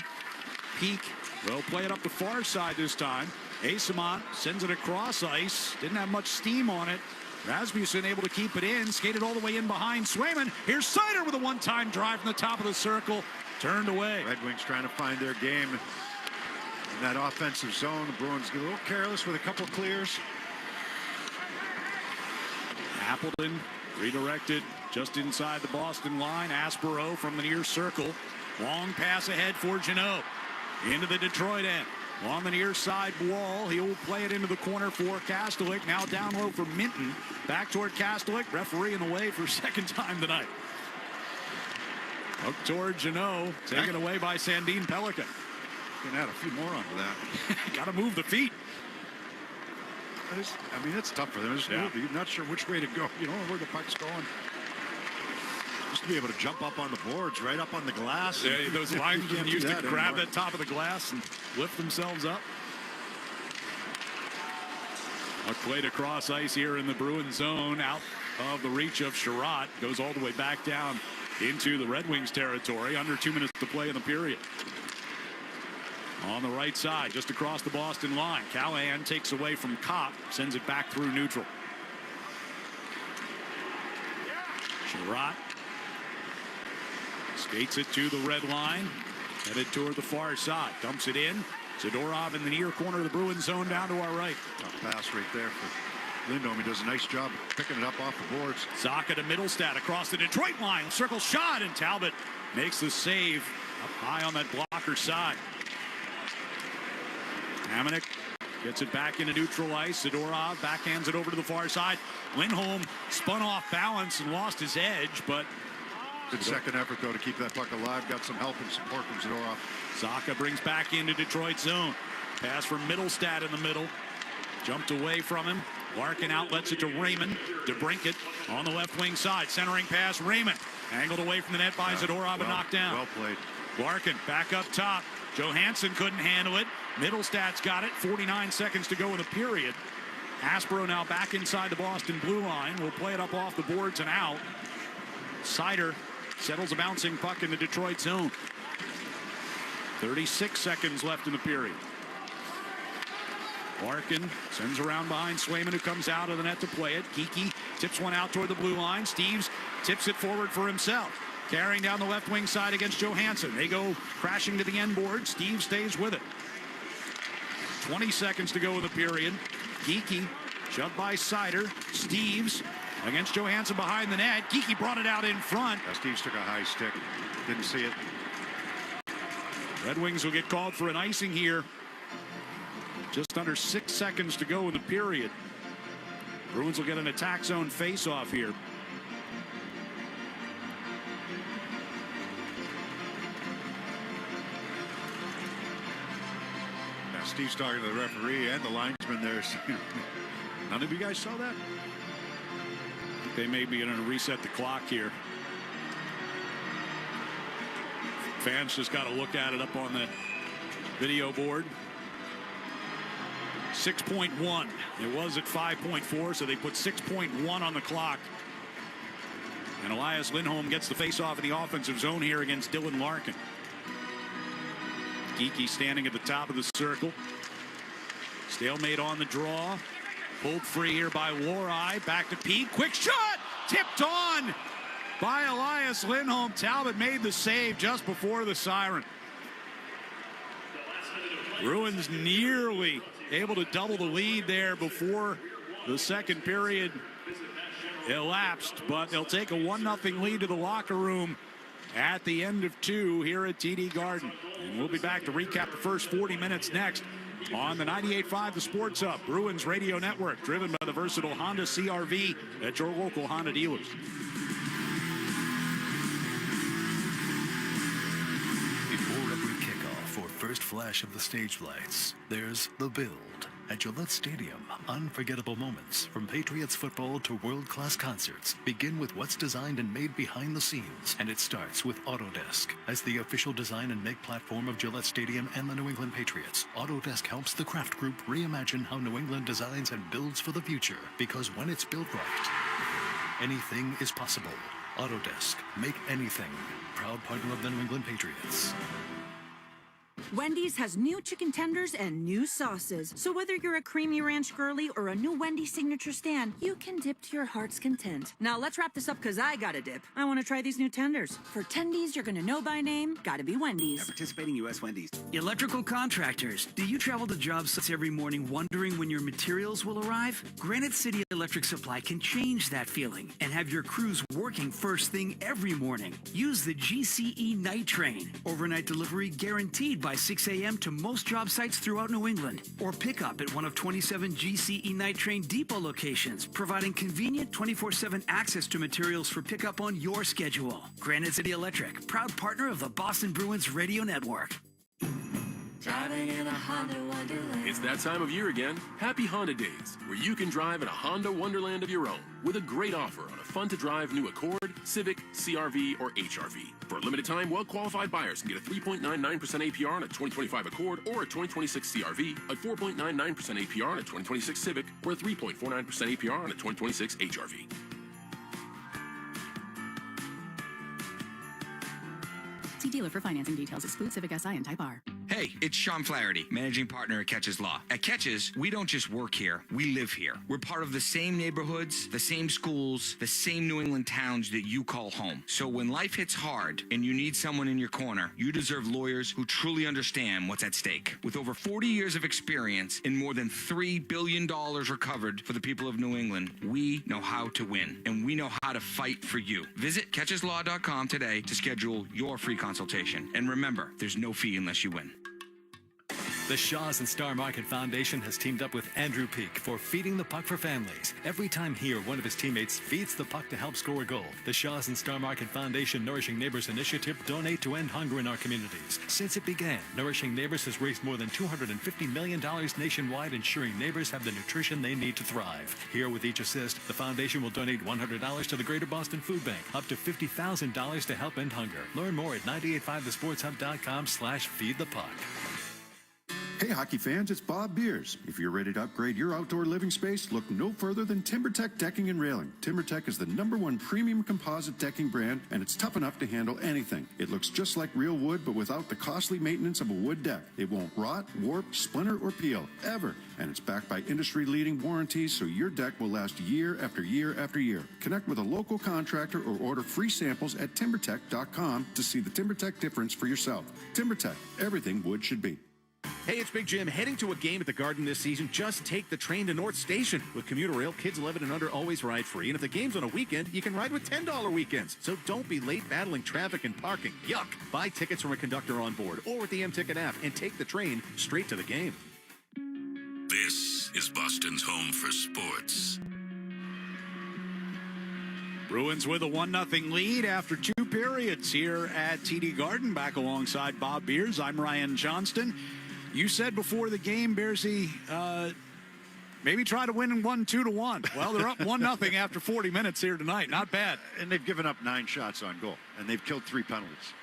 [SPEAKER 4] Peak will play it up the far side this time. Asamont sends it across ice. Didn't have much steam on it. Rasmussen able to keep it in. Skated all the way in behind Swayman. Here's Sider with a one-time drive from the top of the circle. Turned away.
[SPEAKER 6] Red Wings trying to find their game in that offensive zone. The Bruins get a little careless with a couple of clears.
[SPEAKER 4] Appleton redirected just inside the Boston line. Aspero from the near circle. Long pass ahead for Jeannot. Into the Detroit end. On the near side wall, he'll play it into the corner for Kastelik. Now down low for Minton. Back toward Kastelik. Referee in the way for second time tonight. Hook toward Janot. Taken away by Sandine Pelican.
[SPEAKER 6] Can add a few more onto that.
[SPEAKER 4] Got to move the feet.
[SPEAKER 6] I mean, it's tough for them. You're not sure which way to go. You don't know where the puck's going. Just to be able to jump up on the boards, right up on the glass.
[SPEAKER 4] Yeah, those linesmen used to grab
[SPEAKER 6] anymore.
[SPEAKER 4] that top of the glass and lift themselves up. A played across ice here in the Bruins zone, out of the reach of Sherratt. Goes all the way back down into the Red Wings territory. Under 2 minutes to play in the period. On the right side, just across the Boston line. Callahan takes away from Kopp, sends it back through neutral. Sherratt skates it to the red line, headed toward the far side. Dumps it in. Zadorov in the near corner of the Bruins zone down to our right.
[SPEAKER 6] Tough pass right there for Lindholm. He does a nice job picking it up off the boards.
[SPEAKER 4] Zacha to Mittelstadt across the Detroit line. Circle shot, and Talbot makes the save up high on that blocker side. Hamonic gets it back into neutral ice. Zadorov backhands it over to the far side. Lindholm spun off balance and lost his edge, but
[SPEAKER 6] good second effort, though, to keep that puck alive. Got some help and support from Zadorov.
[SPEAKER 4] Zacha brings back into Detroit zone. Pass from Mittelstadt in the middle. Jumped away from him. Larkin outlets it to Raymond. DeBrincat on the left wing side. Centering pass, Raymond. Angled away from the net by Zadorov and knocked down.
[SPEAKER 6] Well played.
[SPEAKER 4] Larkin back up top. Johansson couldn't handle it. Mittelstadt's got it. 49 seconds to go in the period. Aspro now back inside the Boston blue line. Will play it up off the boards and out. Sider settles a bouncing puck in the Detroit zone. 36 seconds left in the period. Larkin sends around behind Swayman, who comes out of the net to play it. Geekie tips one out toward the blue line. Steves tips it forward for himself. Carrying down the left wing side against Johansson. They go crashing to the end board. Steve stays with it. 20 seconds to go in the period. Geekie shoved by Sider. Steves against Johansson behind the net. Geekie brought it out in front.
[SPEAKER 6] Steves took a high stick. Didn't see it.
[SPEAKER 4] Red Wings will get called for an icing here. Just under 6 seconds to go in the period. Bruins will get an attack zone face-off here.
[SPEAKER 6] Now Steve's talking to the referee and the linesman there. None of you guys saw that?
[SPEAKER 4] They may be going to reset the clock here. Fans just got to look at it up on the video board. 6.1. It was at 5.4, so they put 6.1 on the clock. And Elias Lindholm gets the face-off in the offensive zone here against Dylan Larkin. Geekie standing at the top of the circle. Stalemate on the draw. Pulled free here by Lohrei. Back to Pete. Quick shot! Tipped on by Elias Lindholm. Talbot made the save just before the siren. Bruins nearly able to double the lead there before the second period elapsed, but they'll take a 1-0 lead to the locker room at the end of 2 here at TD Garden. And we'll be back to recap the first 40 minutes next on the 98.5 The Sports Hub, Bruins Radio Network, driven by the versatile Honda CR-V at your local Honda dealers.
[SPEAKER 18] Before every kickoff or first flash of the stage lights, there's The Build. At Gillette Stadium, unforgettable moments from Patriots football to world-class concerts begin with what's designed and made behind the scenes. And it starts with Autodesk. As the official design and make platform of Gillette Stadium and the New England Patriots, Autodesk helps the Kraft Group reimagine how New England designs and builds for the future. Because when it's built right, anything is possible. Autodesk. Make anything. Proud partner of the New England Patriots.
[SPEAKER 22] Wendy's has new chicken tenders and new sauces. So whether you're a creamy ranch girly or a new Wendy's signature stand, you can dip to your heart's content. Now let's wrap this up because I gotta dip. I want to try these new tenders. For tendies you're gonna know by name, gotta be Wendy's.
[SPEAKER 17] At participating U.S. Wendy's. Electrical contractors. Do you travel to job sites every morning wondering when your materials will arrive? Granite City Electric Supply can change that feeling and have your crews working first thing every morning. Use the GCE Night Train. Overnight delivery guaranteed by 6 a.m. to most job sites throughout New England, or pick up at one of 27 GCE Night Train Depot locations, providing convenient 24/7 access to materials for pickup on your schedule. Granite City Electric, proud partner of the Boston Bruins Radio Network.
[SPEAKER 20] Driving in a Honda Wonderland.
[SPEAKER 2] It's that time of year again. Happy Honda Days, where you can drive in a Honda Wonderland of your own with a great offer on a fun-to-drive new Accord, Civic, CR-V, or HR-V. For a limited time, well-qualified buyers can get a 3.99% APR on a 2025 Accord or a 2026 CR-V, a 4.99% APR on a 2026 Civic, or a 3.49% APR on a 2026 HR-V.
[SPEAKER 20] See dealer for financing details. Exclude Civic Si and Type R.
[SPEAKER 23] Hey, it's Sean Flaherty, managing partner at Catches Law. At Catches, we don't just work here, we live here. We're part of the same neighborhoods, the same schools, the same New England towns that you call home. So when life hits hard and you need someone in your corner, you deserve lawyers who truly understand what's at stake. With over 40 years of experience and more than $3 billion recovered for the people of New England, we know how to win, and we know how to fight for you. Visit catcheslaw.com today to schedule your free consultation. And remember, there's no fee unless you win.
[SPEAKER 18] The Shaws and Star Market Foundation has teamed up with Andrew Peak for Feeding the Puck for Families. Every time he or one of his teammates feeds the puck to help score a goal, the Shaws and Star Market Foundation Nourishing Neighbors initiative donate to end hunger in our communities. Since it began, Nourishing Neighbors has raised more than $250 million nationwide, ensuring neighbors have the nutrition they need to thrive. Here with each assist, the foundation will donate $100 to the Greater Boston Food Bank, up to $50,000 to help end hunger. Learn more at 985thesportshub.com/feedthepuck.
[SPEAKER 12] Hey hockey fans, it's Bob Beers. If you're ready to upgrade your outdoor living space, look no further than TimberTech Decking and Railing. TimberTech is the #1 premium composite decking brand, and it's tough enough to handle anything. It looks just like real wood, but without the costly maintenance of a wood deck. It won't rot, warp, splinter, or peel, ever. And it's backed by industry-leading warranties, so your deck will last year after year after year. Connect with a local contractor or order free samples at TimberTech.com to see the TimberTech difference for yourself. TimberTech, everything wood should be.
[SPEAKER 13] Hey, it's Big Jim. Heading to a game at the Garden this season, just take the train to North Station. With commuter rail, kids 11 and under always ride free. And if the game's on a weekend, you can ride with $10 weekends. So don't be late battling traffic and parking. Yuck! Buy tickets from a conductor on board or with the M-Ticket app and take the train straight to the game.
[SPEAKER 1] This is Boston's home for sports.
[SPEAKER 4] Bruins with a 1-0 lead after 2 periods here at TD Garden. Back alongside Bob Beers, I'm Ryan Johnston. You said before the game, Beersy, maybe try to win 1-2-1. Well, they're up 1-0 after 40 minutes here tonight. Not bad.
[SPEAKER 6] And they've given up 9 shots on goal, and they've killed 3 penalties.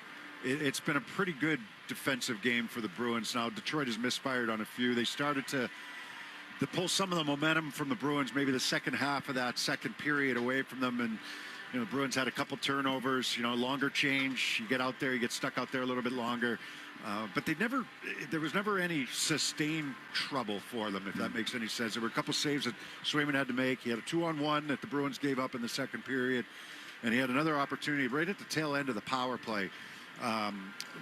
[SPEAKER 6] It's been a pretty good defensive game for the Bruins. Now, Detroit has misfired on a few. They started to pull some of the momentum from the Bruins, maybe the second half of that second period away from them. And, the Bruins had a couple turnovers, longer change. You get out there, you get stuck out there a little bit longer. But there was never any sustained trouble for them, if that makes any sense. There were a couple saves that Swayman had to make. He had a 2-on-1 that the Bruins gave up in the second period. And he had another opportunity right at the tail end of the power play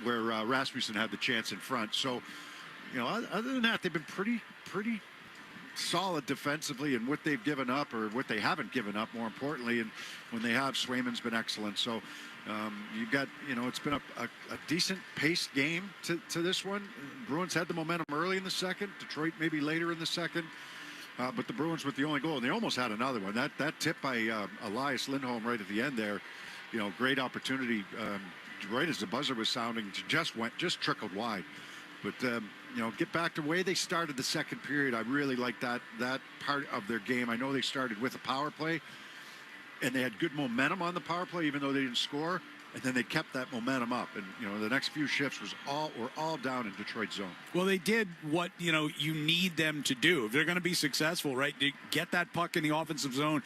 [SPEAKER 6] where Rasmussen had the chance in front. So, other than that, they've been pretty solid defensively in what they've given up, or what they haven't given up, more importantly. And when they have, Swayman's been excellent. So you've got, it's been a decent paced game to this one. Bruins had the momentum early in the second. Detroit maybe later in the second. But the Bruins with the only goal, and they almost had another one. That tip by Elias Lindholm right at the end there, great opportunity. Right as the buzzer was sounding, just trickled wide. But get back to the way they started the second period. I really like that part of their game. I know they started with a power play, and they had good momentum on the power play, even though they didn't score. And then they kept that momentum up. And, the next few shifts were all down in Detroit's zone.
[SPEAKER 4] Well, they did what, you need them to do. If they're going to be successful, right, to get that puck in the offensive zone,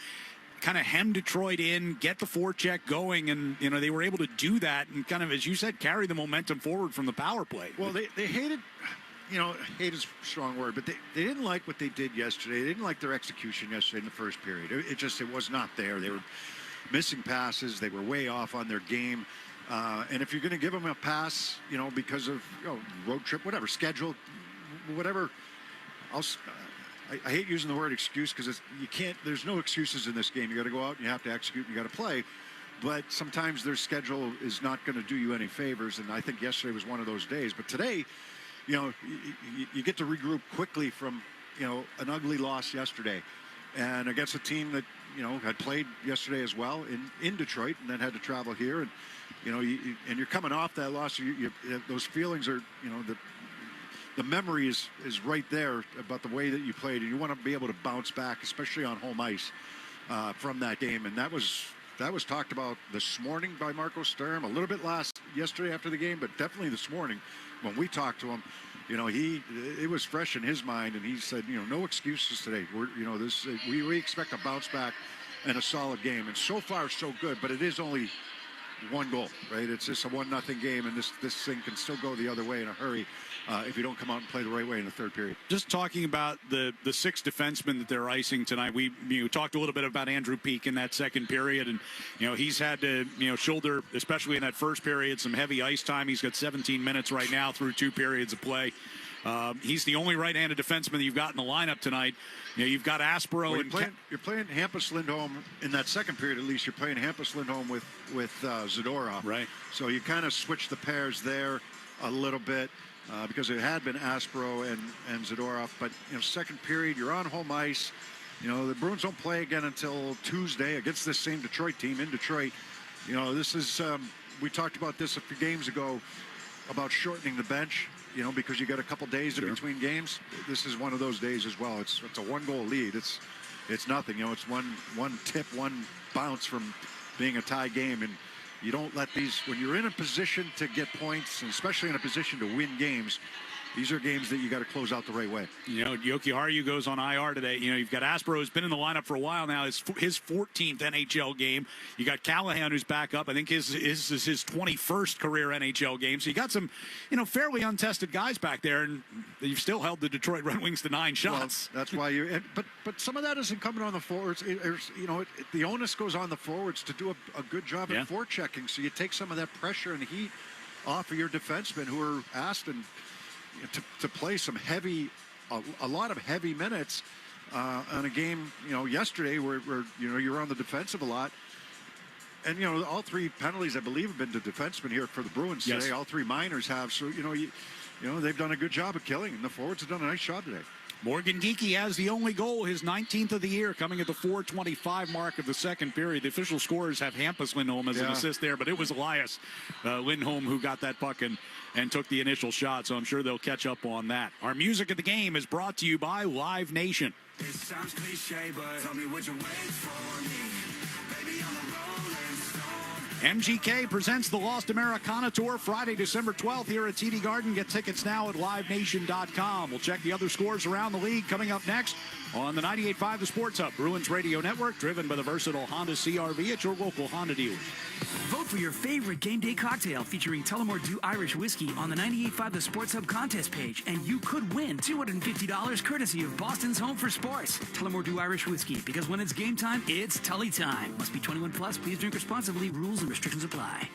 [SPEAKER 4] kind of hem Detroit in, get the forecheck going. And, they were able to do that and kind of, as you said, carry the momentum forward from the power play.
[SPEAKER 6] Well, they hated, hate is a strong word, but they didn't like what they did yesterday. They didn't like their execution yesterday in the first period. It was not there. They were missing passes. They were way off on their game. And if you're going to give them a pass, because of road trip, whatever, schedule, whatever, I hate using the word excuse, because there's no excuses in this game. You got to go out and you have to execute and you got to play. But sometimes their schedule is not going to do you any favors. And I think yesterday was one of those days. But today, you get to regroup quickly from, an ugly loss yesterday, and against a team that, had played yesterday as well in Detroit and then had to travel here. And, and you're coming off that loss. Those feelings are, the memory is right there about the way that you played, and you want to be able to bounce back, especially on home ice, from that game. And that was talked about this morning by Marco Sturm, a little bit yesterday after the game, but definitely this morning when we talked to him. It was fresh in his mind, and he said, no excuses today. We expect a bounce back and a solid game, and so far so good. But it is only one goal, right? It's just a 1-0 game, and this thing can still go the other way in a hurry if you don't come out and play the right way in the third period.
[SPEAKER 4] Just talking about the 6 defensemen that they're icing tonight, we talked a little bit about Andrew Peeke in that second period, and he's had to shoulder, especially in that first period, some heavy ice time. He's got 17 minutes right now through 2 periods of play. He's the only right-handed defenseman that you've got in the lineup tonight. You've got Aspero.
[SPEAKER 6] Well, you're playing Hampus Lindholm in that second period. At least you're playing Hampus Lindholm with Zadorov.
[SPEAKER 4] Right.
[SPEAKER 6] So you kind of switch the pairs there a little bit because it had been Aspero and Zadorov. But second period, you're on home ice. The Bruins don't play again until Tuesday against this same Detroit team in Detroit. This is we talked about this a few games ago about shortening the bench. Because you got a couple days in between games. This is one of those days as well. It's a 1-goal lead. It's nothing. It's one tip, one bounce from being a tie game, and you don't let these. When you're in a position to get points, and especially in a position to win games, these are games that you got to close out the right way.
[SPEAKER 4] Jokiharju goes on IR today. You've got Aspero, who's been in the lineup for a while now. His 14th NHL game. You got Callahan, who's back up. I think his is his 21st career NHL game. So you got some, fairly untested guys back there, and you've still held the Detroit Red Wings to 9 shots.
[SPEAKER 6] Well, that's why but some of that isn't coming on the forwards. The onus goes on the forwards to do a good job at forechecking. So you take some of that pressure and heat off of your defensemen who are asked to play some a lot of heavy minutes on a game, yesterday where you're on the defensive a lot. And, all 3 penalties, I believe, have been to defensemen here for the Bruins today. Yes. All 3 minors have. So, they've done a good job of killing, and the forwards have done a nice job today.
[SPEAKER 4] Morgan Geekie has the only goal, his 19th of the year, coming at the 4:25 mark of the second period. The official scorers have Hampus Lindholm as an assist there, but it was Elias Lindholm who got that puck and took the initial shot, so I'm sure they'll catch up on that. Our music of the game is brought to you by Live Nation.
[SPEAKER 5] It sounds cliche, but tell me what you wait for me. Baby, I'm a rolling stone.
[SPEAKER 4] MGK presents the Lost Americana Tour Friday, December 12th here at TD Garden. Get tickets now at livenation.com. We'll check the other scores around the league coming up next on the 98.5 The Sports Hub, Bruins Radio Network, driven by the versatile Honda CR-V at your local Honda dealers.
[SPEAKER 17] Vote for your favorite game day cocktail featuring Tullamore Dew Irish Whiskey on the 98.5 The Sports Hub contest page, and you could win $250 courtesy of Boston's Home for Sports. Tullamore Dew Irish Whiskey, because when it's game time, it's Tully time. Must be 21 plus. Please drink responsibly. Rules and restrictions apply.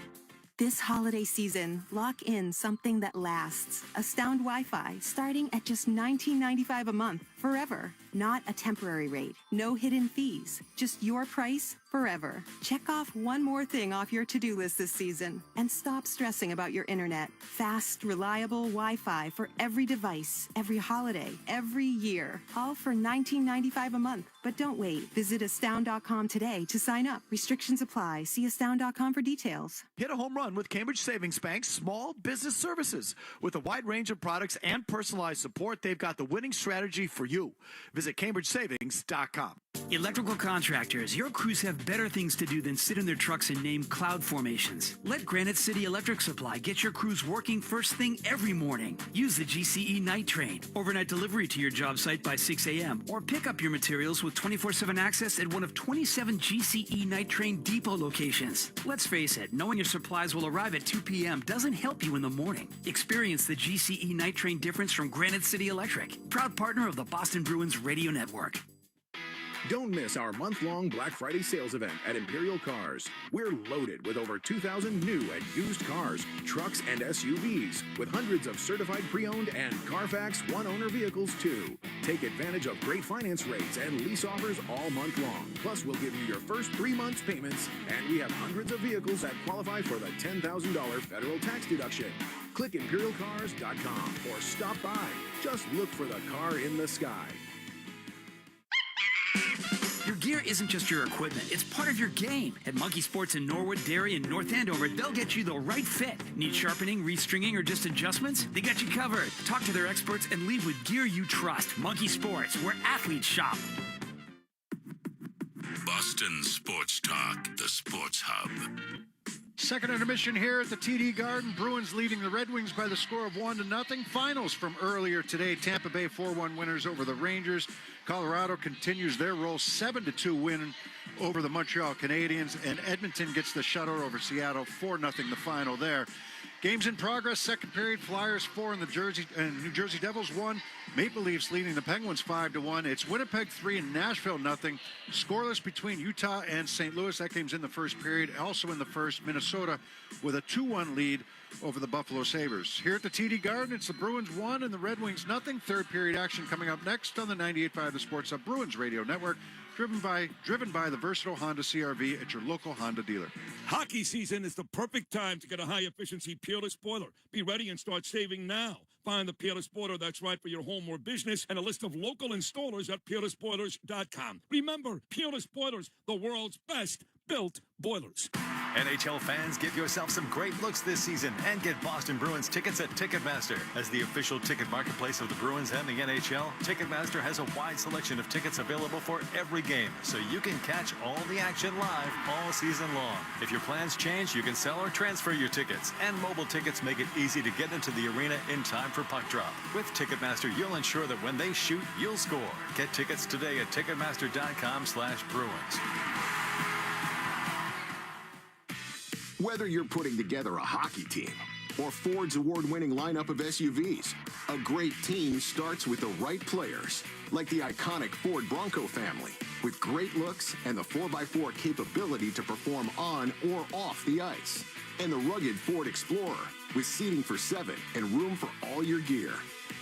[SPEAKER 15] This holiday season, lock in something that lasts. Astound Wi-Fi, starting at just $19.95 a month, forever. Not a temporary rate. No hidden fees. Just your price, forever. Check off one more thing off your to-do list this season, and stop stressing about your internet. Fast, reliable Wi-Fi for every device, every holiday, every year. All for $19.95 a month. But don't wait. Visit astound.com today to sign up. Restrictions apply. See astound.com for details.
[SPEAKER 16] Hit a home run with Cambridge Savings Bank's Small Business Services. With a wide range of products and personalized support, they've got the winning strategy for you. Visit CambridgeSavings.com.
[SPEAKER 17] Electrical contractors, your crews have better things to do than sit in their trucks and name cloud formations. Let Granite City Electric Supply get your crews working first thing every morning. Use the GCE Night Train. Overnight delivery to your job site by 6 a.m. or pick up your materials with 24/7 access at one of 27 GCE Night Train depot locations. Let's face it, knowing your supplies will arrive at 2 p.m. doesn't help you in the morning. Experience the GCE Night Train difference from Granite City Electric, proud partner of the Boston Bruins Radio Network.
[SPEAKER 24] Don't miss our month-long Black Friday sales event at Imperial Cars. We're loaded with over 2,000 new and used cars, trucks, and SUVs, with hundreds of certified pre-owned and Carfax one-owner vehicles, too. Take advantage of great finance rates and lease offers all month long. Plus, we'll give you your first 3 months payments, and we have hundreds of vehicles that qualify for the $10,000 federal tax deduction. Click ImperialCars.com or stop by. Just look for the car in the sky.
[SPEAKER 17] Your gear isn't just your equipment, it's part of your game. At Monkey Sports in Norwood, Derry, and North Andover, they'll get you the right fit. Need sharpening, restringing, or just adjustments? They got you covered. Talk to their experts and leave with gear you trust. Monkey Sports, where athletes shop.
[SPEAKER 1] Boston Sports Talk, the Sports Hub.
[SPEAKER 6] Second intermission here at the TD Garden. Bruins leading the Red Wings by the score of 1-0. Finals from earlier today. Tampa Bay 4-1 winners over the Rangers. Colorado continues their roll, 7-2 win over the Montreal Canadiens. And Edmonton gets the shutout over Seattle, 4-0 the final there. Games in progress. Second period. Flyers 4 and New Jersey Devils 1. Maple Leafs leading the Penguins 5-1. It's Winnipeg 3 and Nashville 0. Scoreless between Utah and St. Louis. That game's in the first period. Also in the first, Minnesota with a 2-1 lead over the Buffalo Sabres. Here at the TD Garden, it's the Bruins 1 and the Red Wings 0. Third period action coming up next on the 98.5 The Sports Hub Bruins Radio Network. Driven by the versatile Honda CR-V at your local Honda dealer.
[SPEAKER 8] Hockey season is the perfect time to get a high-efficiency Peerless boiler. Be ready and start saving now. Find the Peerless boiler that's right for your home or business and a list of local installers at peerlessboilers.com. Remember, Peerless Boilers, the world's best built boilers.
[SPEAKER 18] NHL fans, give yourself some great looks this season and get Boston Bruins tickets at Ticketmaster. As the official ticket marketplace of the Bruins and the NHL, Ticketmaster has a wide selection of tickets available for every game, so you can catch all the action live all season long. If your plans change, you can sell or transfer your tickets, and mobile tickets make it easy to get into the arena in time for puck drop. With Ticketmaster, you'll ensure that when they shoot, you'll score. Get tickets today at Ticketmaster.com/Bruins.
[SPEAKER 7] Whether you're putting together a hockey team or Ford's award-winning lineup of SUVs, a great team starts with the right players, like the iconic Ford Bronco family, with great looks and the 4x4 capability to perform on or off the ice, and the rugged Ford Explorer, with seating for 7 and room for all your gear.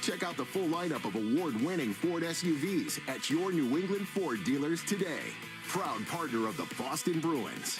[SPEAKER 7] Check out the full lineup of award-winning Ford SUVs at your New England Ford dealers today. Proud partner of the Boston Bruins.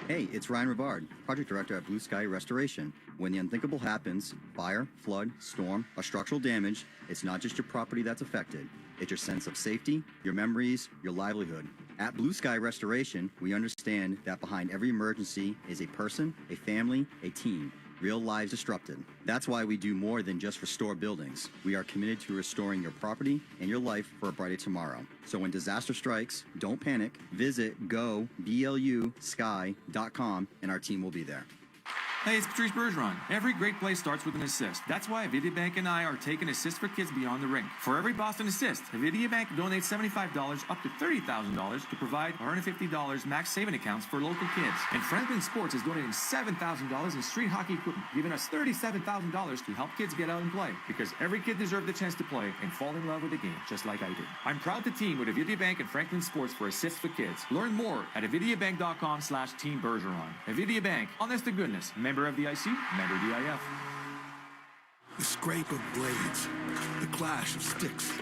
[SPEAKER 9] Hey, it's Ryan Rivard, Project Director at Blue Sky Restoration. When the unthinkable happens, fire, flood, storm, or structural damage, it's not just your property that's affected. It's your sense of safety, your memories, your livelihood. At Blue Sky Restoration, we understand that behind every emergency is a person, a family, a team. Real lives disrupted. That's why we do more than just restore buildings. We are committed to restoring your property and your life for a brighter tomorrow. So when disaster strikes, don't panic. Visit goblusky.com and our team will be there.
[SPEAKER 10] Hey, it's Patrice Bergeron. Every great play starts with an assist. That's why Avidia Bank and I are taking Assist for Kids beyond the rink. For every Boston assist, Avidia Bank donates $75 up to $30,000 to provide $150 max saving accounts for local kids. And Franklin Sports is donating $7,000 in street hockey equipment, giving us $37,000 to help kids get out and play. Because every kid deserves the chance to play and fall in love with the game, just like I did. I'm proud to team with Avidia Bank and Franklin Sports for Assist for Kids. Learn more at avidiabank.com/Team Bergeron. Avidia Bank, honest to goodness. Member of the IC, member DIF.
[SPEAKER 14] The scrape of blades, the clash of sticks.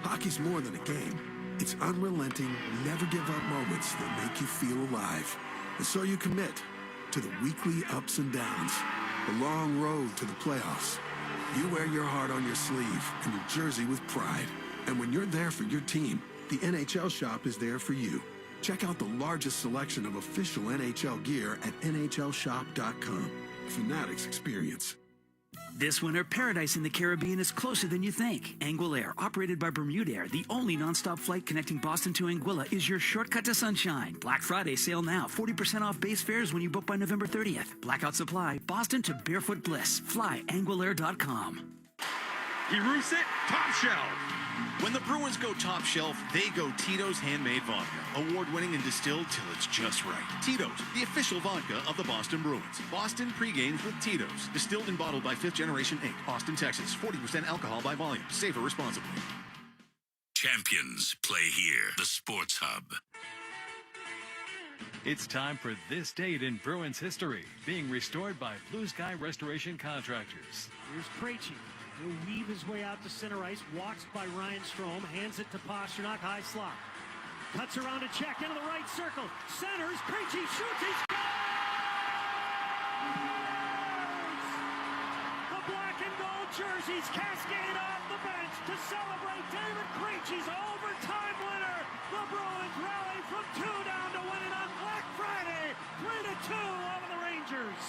[SPEAKER 14] Hockey's more than a game. It's unrelenting, never give up moments that make you feel alive. And so you commit to the weekly ups and downs, the long road to the playoffs. You wear your heart on your sleeve and your jersey with pride. And when you're there for your team, the NHL shop is there for you. Check out the largest selection of official NHL gear at NHLshop.com. Fanatics experience.
[SPEAKER 17] This winter, paradise in the Caribbean is closer than you think. Anguilla, operated by Bermudair, the only nonstop flight connecting Boston to Anguilla, is your shortcut to sunshine. Black Friday sale now. 40% off base fares when you book by November 30th. Blackout supply. Boston to Barefoot Bliss. Fly anguillair.com.
[SPEAKER 13] He roofs it, top shelf. When the Bruins go top shelf, they go Tito's Handmade Vodka. Award-winning and distilled till it's just right. Tito's, the official vodka of the Boston Bruins. Boston Pregames with Tito's. Distilled and bottled by 5th Generation Inc. Austin, Texas. 40% alcohol by volume. Savor responsibly.
[SPEAKER 1] Champions play here. The Sports Hub.
[SPEAKER 18] It's time for This Date in Bruins History, being restored by Blue Sky Restoration Contractors.
[SPEAKER 25] Here's Krejci. He'll weave his way out to center ice, walks by Ryan Strome, hands it to Pasternak, high slot. Cuts around a check into the right circle. Centers, Krejci shoots, he scores! all jerseys cascade off the bench to celebrate David Krejci's overtime winner. The Bruins rally from 2 down to win it on Black Friday, 3-2 over the Rangers.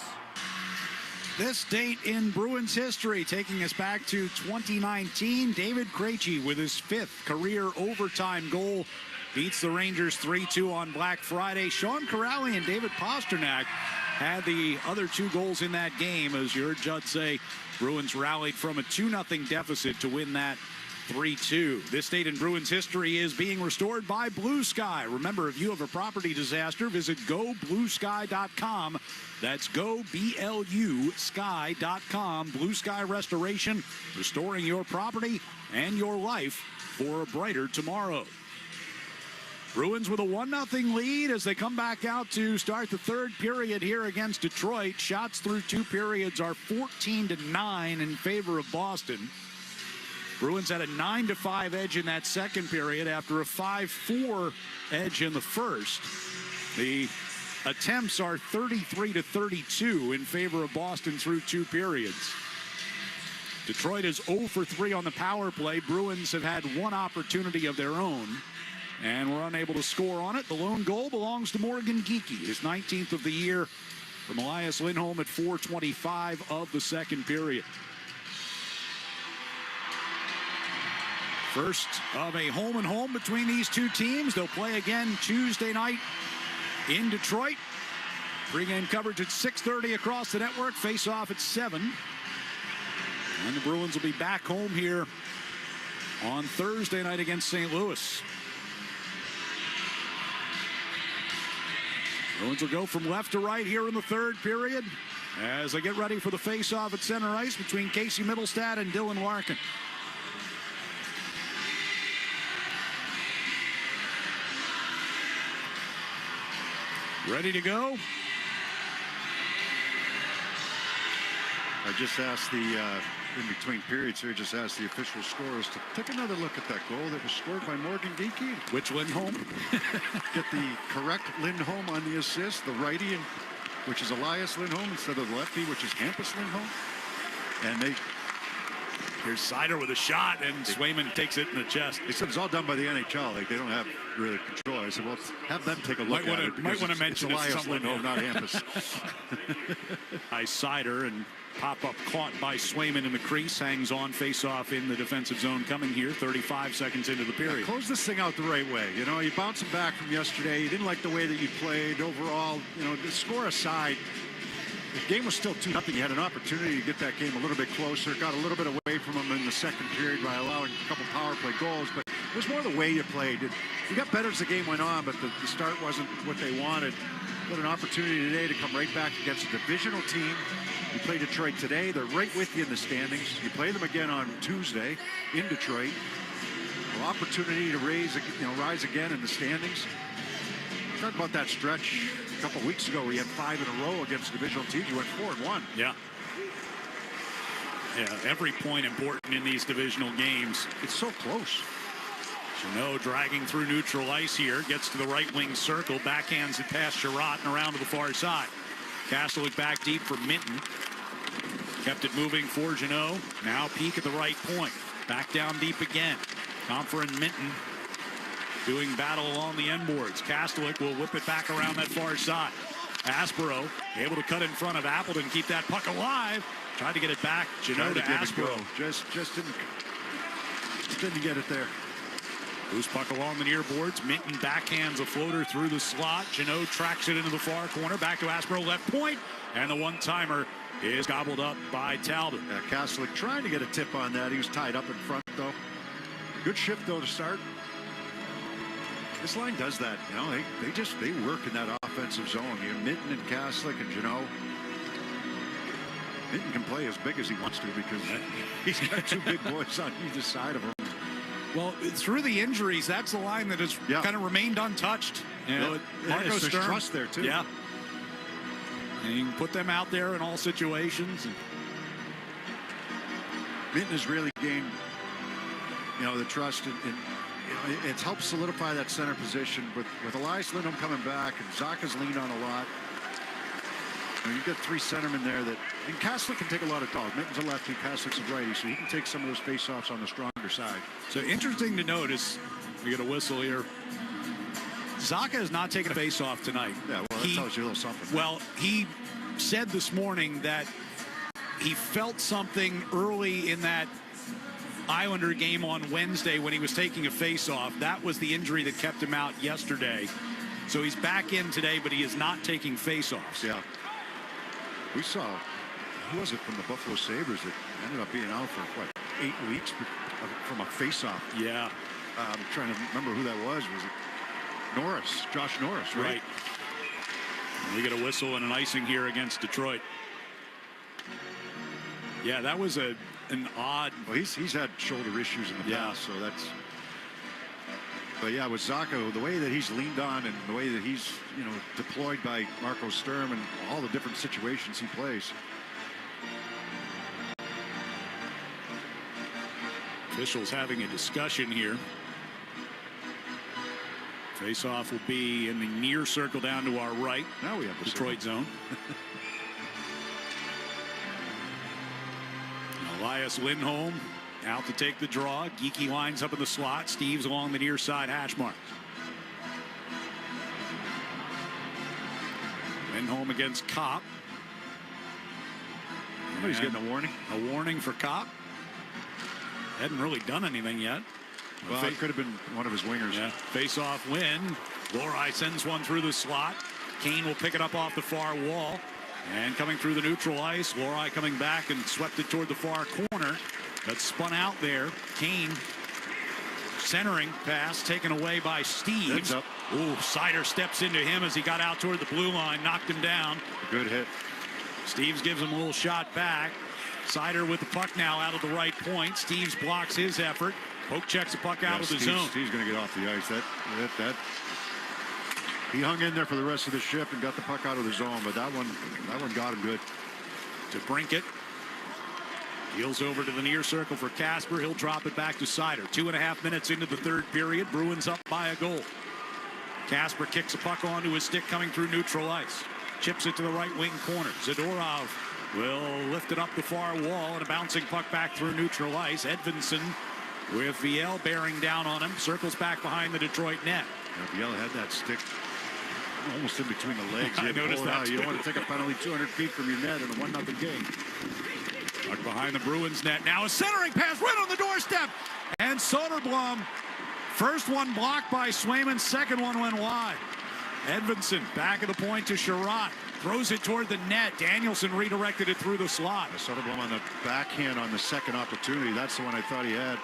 [SPEAKER 4] This date in Bruins history, taking us back to 2019, David Krejci with his 5th career overtime goal beats the Rangers 3-2 on Black Friday. Sean Corrali and David Pastrnak had the other 2 goals in that game. As you heard Judd say, Bruins rallied from a 2-0 deficit to win that 3-2. This date in Bruins history is being restored by Blue Sky. Remember, if you have a property disaster, visit gobluesky.com. That's goblusky.com. Blue Sky Restoration, restoring your property and your life for a brighter tomorrow. Bruins with a 1-0 lead as they come back out to start the 3rd period here against Detroit. Shots through 2 periods are 14-9 in favor of Boston. Bruins had a 9-5 edge in that 2nd period after a 5-4 edge in the 1st. The attempts are 33-32 in favor of Boston through 2 periods. Detroit is 0 for 3 on the power play. Bruins have had 1 opportunity of their own and were unable to score on it. The lone goal belongs to Morgan Geekie, his 19th of the year, from Elias Lindholm at 4:25 of the 2nd period. First of a home-and-home between these 2 teams. They'll play again Tuesday night in Detroit. Pregame coverage at 6:30 across the network. Face-off at 7. And the Bruins will be back home here on Thursday night against St. Louis. Bruins will go from left to right here in the 3rd period as they get ready for the face-off at center ice between Casey Mittelstadt and Dylan Larkin. Ready to go?
[SPEAKER 6] I just asked the, in between periods here, just asked the official scorers to take another look at that goal that was scored by Morgan Geekie.
[SPEAKER 4] Which Lindholm?
[SPEAKER 6] Get the correct Lindholm on the assist, the righty, which is Elias Lindholm, instead of the lefty, which is Hampus Lindholm. And they...
[SPEAKER 4] Here's Seider with a shot, and Swayman takes it in the chest.
[SPEAKER 6] They said it's all done by the NHL. Like, they don't have really control. I said, well, have them take a look at it.
[SPEAKER 4] Might want to mention it's
[SPEAKER 6] Elias Lindholm, not Hampus.
[SPEAKER 4] By Seider, and pop-up caught by Swayman in the crease. Hangs on, face-off in the defensive zone coming here, 35 seconds into the period.
[SPEAKER 6] Yeah, close this thing out the right way. You know, you bouncing back from yesterday. You didn't like the way that you played overall. You know, the score aside, the game was still 2-0. You had an opportunity to get that game a little bit closer. Got a little bit away from them in the 2nd period by allowing a couple power play goals. But it was more the way you played. You got better as the game went on, but the start wasn't what they wanted. Got an opportunity today to come right back against a divisional team. You play Detroit today. They're right with you in the standings. You play them again on Tuesday in Detroit. An opportunity to rise again in the standings. Talk about that stretch a couple weeks ago where you had 5 in a row against divisional teams. You went 4-1.
[SPEAKER 4] Yeah. Yeah, every point important in these divisional games.
[SPEAKER 6] It's so close.
[SPEAKER 4] Jeannot dragging through neutral ice here. Gets to the right wing circle. Backhands it past Sherratt and around to the far side. Castlewick back deep for Minton. Kept it moving for Jeannot. Now peek at the right point. Back down deep again. Comfer and Minton doing battle along the end boards. Castlewick will whip it back around that far side. Aspero able to cut in front of Appleton, keep that puck alive. Tried to get it back. Jeannot to Aspero.
[SPEAKER 6] Just didn't get it there.
[SPEAKER 4] Loose puck along the near boards. Minton backhands a floater through the slot. Jeannot tracks it into the far corner. Back to Aspero, left point. And the one-timer is gobbled up by Talbot.
[SPEAKER 6] Castlewick trying to get a tip on that. He was tied up in front, though. Good shift, though, to start. This line does that. You know, they work in that offensive zone. You have Minton and Castlewick and Jeannot. Minton can play as big as he wants to because he's got 2 big boys on either side of him.
[SPEAKER 4] Well, through the injuries, that's the line that has kind of remained untouced. You know, Marco Sturm.
[SPEAKER 6] There's trust there, too.
[SPEAKER 4] Yeah. And you can put them out there in all situations.
[SPEAKER 6] Minton has really gained, the trust. And it's helped solidify that center position with Elias Lindholm coming back, and Zaka's leaned on a lot. You've got three centermen there and Kaslick can take a lot of calls. Mitten's a lefty, Kaslick's a righty, so he can take some of those faceoffs on the stronger side.
[SPEAKER 4] So interesting to notice, we get a whistle here. Zacha has not taken a faceoff tonight.
[SPEAKER 6] Yeah, well, that tells you a little something.
[SPEAKER 4] Well, he said this morning that he felt something early in that Islander game on Wednesday when he was taking a faceoff. That was the injury that kept him out yesterday. So he's back in today, but he is not taking faceoffs.
[SPEAKER 6] Yeah. We saw, who was it from the Buffalo Sabres that ended up being out for, 8 weeks from a faceoff?
[SPEAKER 4] Yeah.
[SPEAKER 6] I'm trying to remember who that was. Was it Norris? Josh Norris, right?
[SPEAKER 4] We get a whistle and an icing here against Detroit. Yeah, that was an odd...
[SPEAKER 6] Well, he's had shoulder issues in the past, so that's... But yeah, with Zacha, the way that he's leaned on and the way that he's, deployed by Marco Sturm and all the different situations he plays.
[SPEAKER 4] Officials having a discussion here. Face-off will be in the near circle down to our right.
[SPEAKER 6] Now we have the
[SPEAKER 4] Detroit zone. Elias Lindholm out to take the draw. Geekie lines up in the slot. Steve's along the near side hash marks. Lindholm against Kopp.
[SPEAKER 6] Somebody's getting a warning.
[SPEAKER 4] A warning for Kopp. Hadn't really done anything yet.
[SPEAKER 6] Well, it could have been one of his wingers.
[SPEAKER 4] Yeah. Face-off win. Lori sends one through the slot. Kane will pick it up off the far wall. And coming through the neutral ice, Lori coming back and swept it toward the far corner. But spun out there. Kane centering pass taken away by Steve. Ooh, Sider steps into him as he got out toward the blue line, knocked him down.
[SPEAKER 6] Good hit.
[SPEAKER 4] Steves gives him a little shot back. Sider with the puck now out of the right point. Steves blocks his effort. Poke checks the puck out of the zone.
[SPEAKER 6] Steve's going to get off the ice. That he hung in there for the rest of the shift and got the puck out of the zone, but that one got him good.
[SPEAKER 4] To Brinkett. Heels over to the near circle for Casper. He'll drop it back to Sider. 2.5 minutes into the third period. Bruins up by a goal. Casper kicks a puck onto his stick coming through neutral ice. Chips it to the right wing corner. Zadorov will lift it up the far wall and a bouncing puck back through neutral ice. Edvinsson with Viel bearing down on him. Circles back behind the Detroit net.
[SPEAKER 6] Yeah, Viel had that stick almost in between the legs.
[SPEAKER 4] I noticed that.
[SPEAKER 6] You don't want to take a penalty 200 feet from your net in a 1-0 game.
[SPEAKER 4] Puck behind the Bruins net. Now a centering pass right on the doorstep. And Soderblom. First one blocked by Swayman. Second one went wide. Edvinsson back of the point to Sherratt. Throws it toward the net. Danielson redirected it through the slot.
[SPEAKER 6] Soderblom on the backhand on the second opportunity. That's the one I thought he had.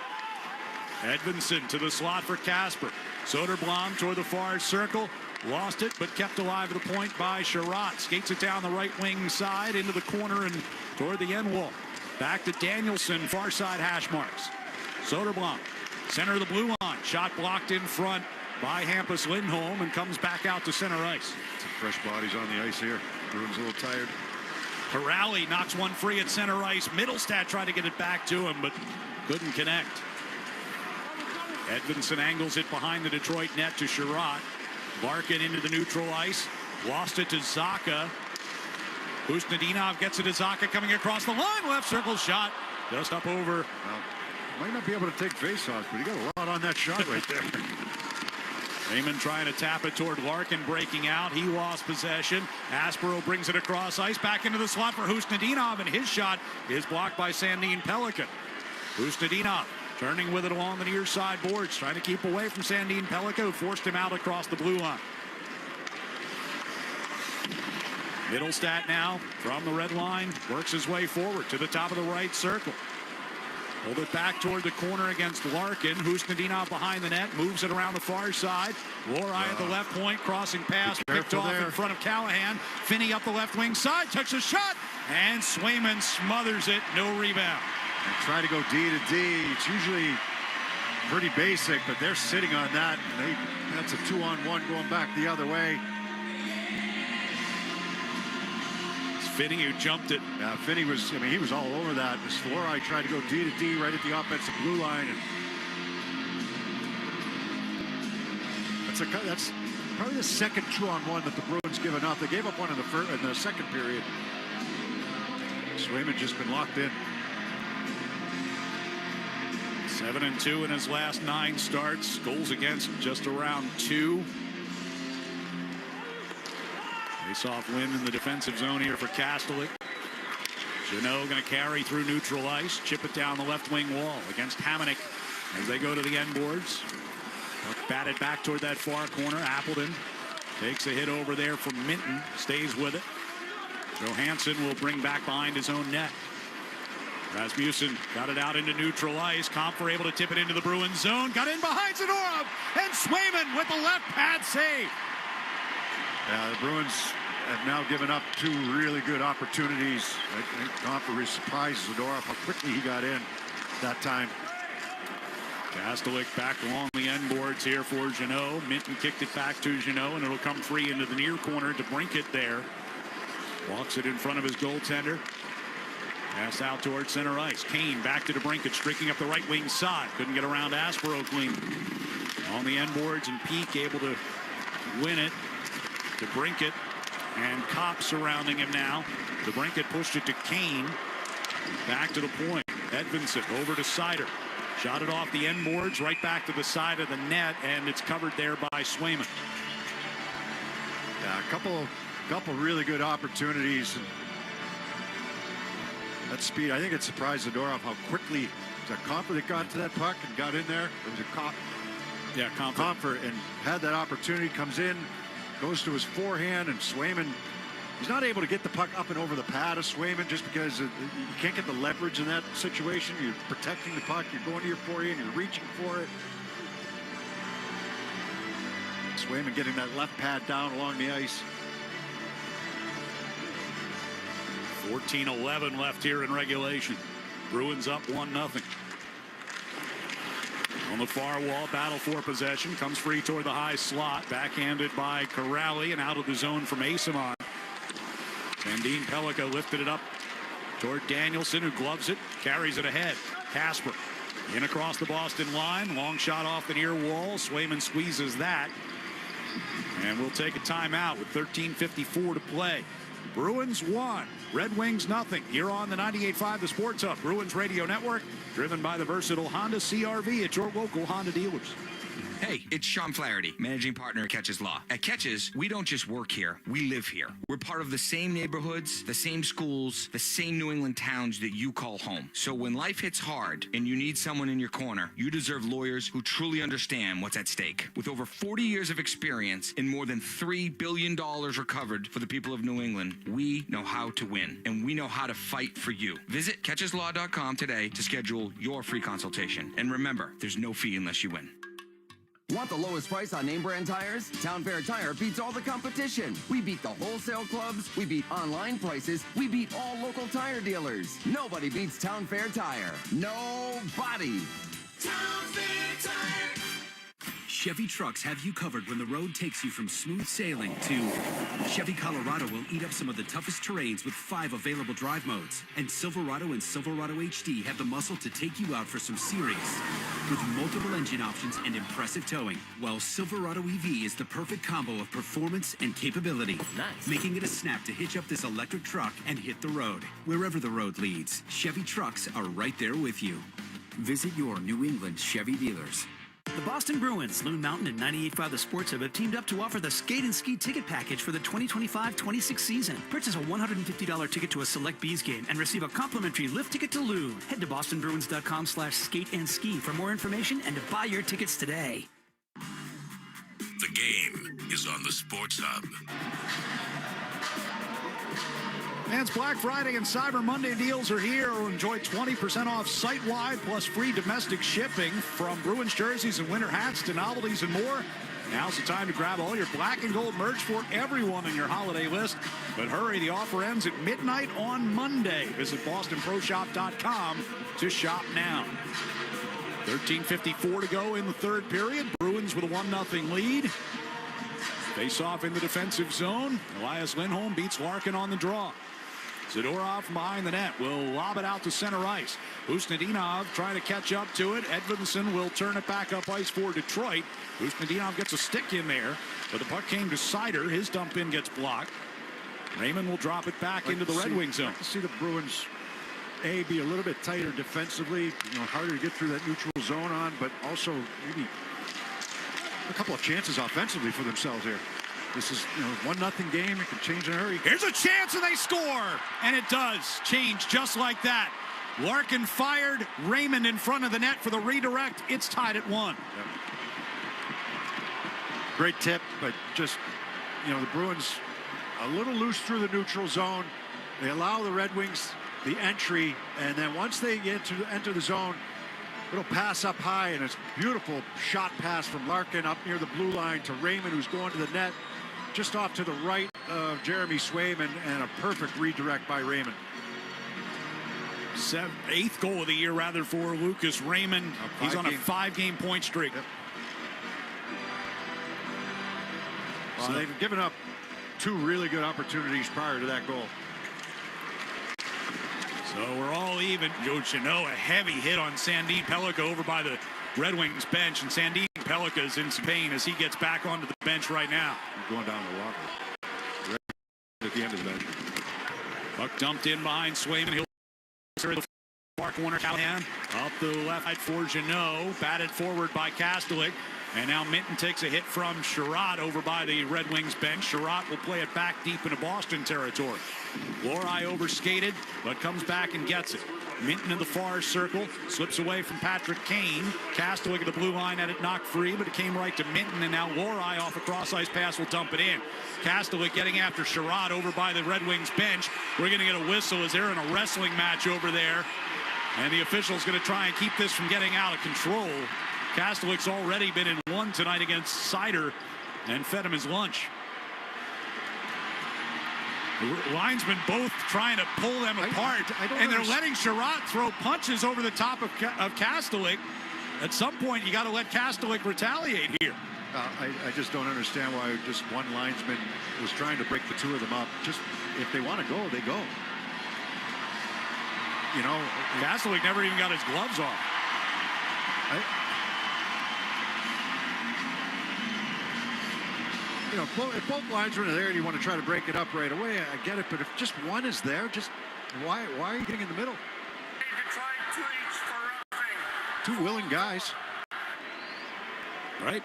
[SPEAKER 4] Edvinsson to the slot for Casper. Soderblom toward the far circle. Lost it, but kept alive at the point by Sherratt. Skates it down the right wing side into the corner and toward the end wall. Back to Danielson, far side hash marks. Soderblom, center of the blue line. Shot blocked in front by Hampus Lindholm and comes back out to center ice.
[SPEAKER 6] Some fresh bodies on the ice here. Bruins a little tired.
[SPEAKER 4] Corrali knocks one free at center ice. Mittelstadt tried to get it back to him, but couldn't connect. Edvinsson angles it behind the Detroit net to Sherratt. Larkin into the neutral ice. Lost it to Zacha. Usnadinov gets it to Zacha coming across the line. Left circle shot. Just up over.
[SPEAKER 6] Well, might not be able to take faceoffs, but he got a lot on that shot right there.
[SPEAKER 4] Raymond trying to tap it toward Larkin, breaking out. He lost possession. Aspero brings it across ice, back into the slot for Usnadinov, and his shot is blocked by Sandin Pelican. Usnadinov turning with it along the near side boards, trying to keep away from Sandin Pelican, who forced him out across the blue line. Mittelstadt now from the red line, works his way forward to the top of the right circle. Hold it back toward the corner against Larkin. Usnadinov behind the net, moves it around the far side. Lori at the left point, crossing pass, picked off in front of Callahan. Finney up the left wing side, takes a shot, and Swayman smothers it, no rebound.
[SPEAKER 6] And try to go D to D. It's usually pretty basic, but they're sitting on that. That's a 2-on-1 going back the other way.
[SPEAKER 4] Finney who jumped it.
[SPEAKER 6] Yeah, Finney was, he was all over that. Lori tried to go D to D right at the offensive blue line. And probably the second 2-on-1 that the Bruins given up. They gave up one in the second period. Swayman just been locked in.
[SPEAKER 4] 7-2 in his last 9 starts. Goals against just around 2. Face-off win in the defensive zone here for Kastelik. Jeannot going to carry through neutral ice, chip it down the left wing wall against Hamonic as they go to the end boards. Batted back toward that far corner. Appleton takes a hit over there from Minton, stays with it. Johansson will bring back behind his own net. Rasmussen got it out into neutral ice. Comfer able to tip it into the Bruins zone. Got in behind Zadorov, and Swayman with the left pad save.
[SPEAKER 6] The Bruins have now given up 2 really good opportunities. I think Comfer surprised Zadorov how quickly he got in that time.
[SPEAKER 4] Kastelik back along the end boards here for Jeannot. Minton kicked it back to Jeannot, and it'll come free into the near corner to Brinkett there. Walks it in front of his goaltender. Pass out towards center ice. Kane back to DeBrincat, streaking up the right wing side. Couldn't get around Aspero clean. On the end boards, and Peak able to win it. DeBrincat and Kopp surrounding him now. DeBrincat pushed it to Kane. Back to the point. Edvinsson over to Seider. Shot it off the end boards, right back to the side of the net, and it's covered there by Swayman.
[SPEAKER 6] Yeah, a couple really good opportunities. That speed, I think it surprised Zadorov how quickly the Comfer that got to that puck and got in there. It was a Comfer and had that opportunity, comes in, goes to his forehand, and Swayman, he's not able to get the puck up and over the pad of Swayman just because you can't get the leverage in that situation. You're protecting the puck, you're going to your forehand, you're reaching for it. Swayman getting that left pad down along the ice.
[SPEAKER 4] 14-11 left here in regulation. Bruins up 1-0. On the far wall, battle for possession. Comes free toward the high slot. Backhanded by Corrali and out of the zone from Asimov. And Dean Pellica lifted it up toward Danielson, who gloves it, carries it ahead. Kasper in across the Boston line. Long shot off the near wall. Swayman squeezes that. And we'll take a timeout with 13:54 to play. Bruins 1, Red Wings 0 here on the 98.5 The Sports Hub Bruins Radio Network, driven by the versatile Honda CR-V at your local Honda dealers.
[SPEAKER 23] Hey, it's Sean Flaherty, managing partner at Catches Law. At Catches, we don't just work here, we live here. We're part of the same neighborhoods, the same schools, the same New England towns that you call home. So when life hits hard and you need someone in your corner, you deserve lawyers who truly understand what's at stake. With over 40 years of experience and more than $3 billion recovered for the people of New England, we know how to win, and we know how to fight for you. Visit catcheslaw.com today to schedule your free consultation. And remember, there's no fee unless you win.
[SPEAKER 3] Want the lowest price on name brand tires? Town Fair Tire beats all the competition. We beat the wholesale clubs. We beat online prices. We beat all local tire dealers. Nobody beats Town Fair Tire. Nobody.
[SPEAKER 17] Town Fair Tire. Chevy trucks have you covered when the road takes you from smooth sailing to Chevy Colorado will eat up some of the toughest terrains with 5 available drive modes. And Silverado and Silverado HD have the muscle to take you out for some serious with multiple engine options and impressive towing. While Silverado EV is the perfect combo of performance and capability. Nice. Making it a snap to hitch up this electric truck and hit the road. Wherever the road leads, Chevy trucks are right there with you. Visit your New England Chevy dealers. The Boston Bruins, Loon Mountain, and 98.5 The Sports Hub have teamed up to offer the Skate and Ski ticket package for the 2025-26 season. Purchase a $150 ticket to a select Bees game and receive a complimentary lift ticket to Loon. Head to bostonbruins.com/skate and ski for more information and to buy your tickets today.
[SPEAKER 1] The game is on the Sports Hub.
[SPEAKER 4] And it's Black Friday and Cyber Monday deals are here. Enjoy 20% off site-wide plus free domestic shipping from Bruins jerseys and winter hats to novelties and more. Now's the time to grab all your black and gold merch for everyone on your holiday list. But hurry, the offer ends at midnight on Monday. Visit bostonproshop.com to shop now. 13:54 to go in the third period. Bruins with a 1-0 lead. Face off in the defensive zone. Elias Lindholm beats Larkin on the draw. Zadorov behind the net will lob it out to center ice. Usnadinov trying to catch up to it. Edvinsson will turn it back up ice for Detroit. Usnadinov gets a stick in there, but the puck came to Seider. His dump in gets blocked. Raymond will drop it back into the Red Wing zone.
[SPEAKER 6] I can see the Bruins, be a little bit tighter defensively, harder to get through that neutral zone on, but also maybe a couple of chances offensively for themselves here. This is, 1-0 game. It can change in a hurry.
[SPEAKER 4] Here's a chance, and they score. And it does change just like that. Larkin fired. Raymond in front of the net for the redirect. It's tied at 1.
[SPEAKER 6] Yep. Great tip, but just, the Bruins a little loose through the neutral zone. They allow the Red Wings the entry, and then once they get to enter the zone, little pass up high, and it's beautiful shot pass from Larkin up near the blue line to Raymond, who's going to the net just off to the right of Jeremy Swayman, and a perfect redirect by Raymond.
[SPEAKER 4] 8th goal of the year, rather, for Lucas Raymond. He's on a 5-game point streak.
[SPEAKER 6] Yep. Well, they've given up 2 really good opportunities prior to that goal.
[SPEAKER 4] So we're all even. Joe Chino, a heavy hit on Sandin Pellikka over by the Red Wings bench, and Sandin Pellikka is in some pain as he gets back onto the bench right now.
[SPEAKER 6] Going down the locker. At the end of the bench.
[SPEAKER 4] Puck dumped in behind Swayman. He'll the far corner. Callahan up the left side for Jeannot. Batted forward by Kastelik. And now Minton takes a hit from Sherratt over by the Red Wings bench. Sherratt will play it back deep into Boston territory. Lohrei overskated, but comes back and gets it. Minton in the far circle, slips away from Patrick Kane. Kastelik at the blue line had it knocked free, but it came right to Minton, and now Lohrei off a cross-ice pass will dump it in. Kastelik getting after Sherratt over by the Red Wings bench. We're going to get a whistle as they're in a wrestling match over there, and the official's going to try and keep this from getting out of control. Kastelik's already been in one tonight against Seider and fed him his lunch. The linesmen both trying to pull them apart, and they're letting Sherratt throw punches over the top of Kastelik. At some point, you got to let Kastelik retaliate here.
[SPEAKER 6] I just don't understand why just one linesman was trying to break the 2 of them up. Just if they want to go, they go.
[SPEAKER 4] Kastelik never even got his gloves off.
[SPEAKER 6] If both linesmen are there and you want to try to break it up right away, I get it. But if just one is there, just why are you getting in the middle? 2 willing guys.
[SPEAKER 4] Right.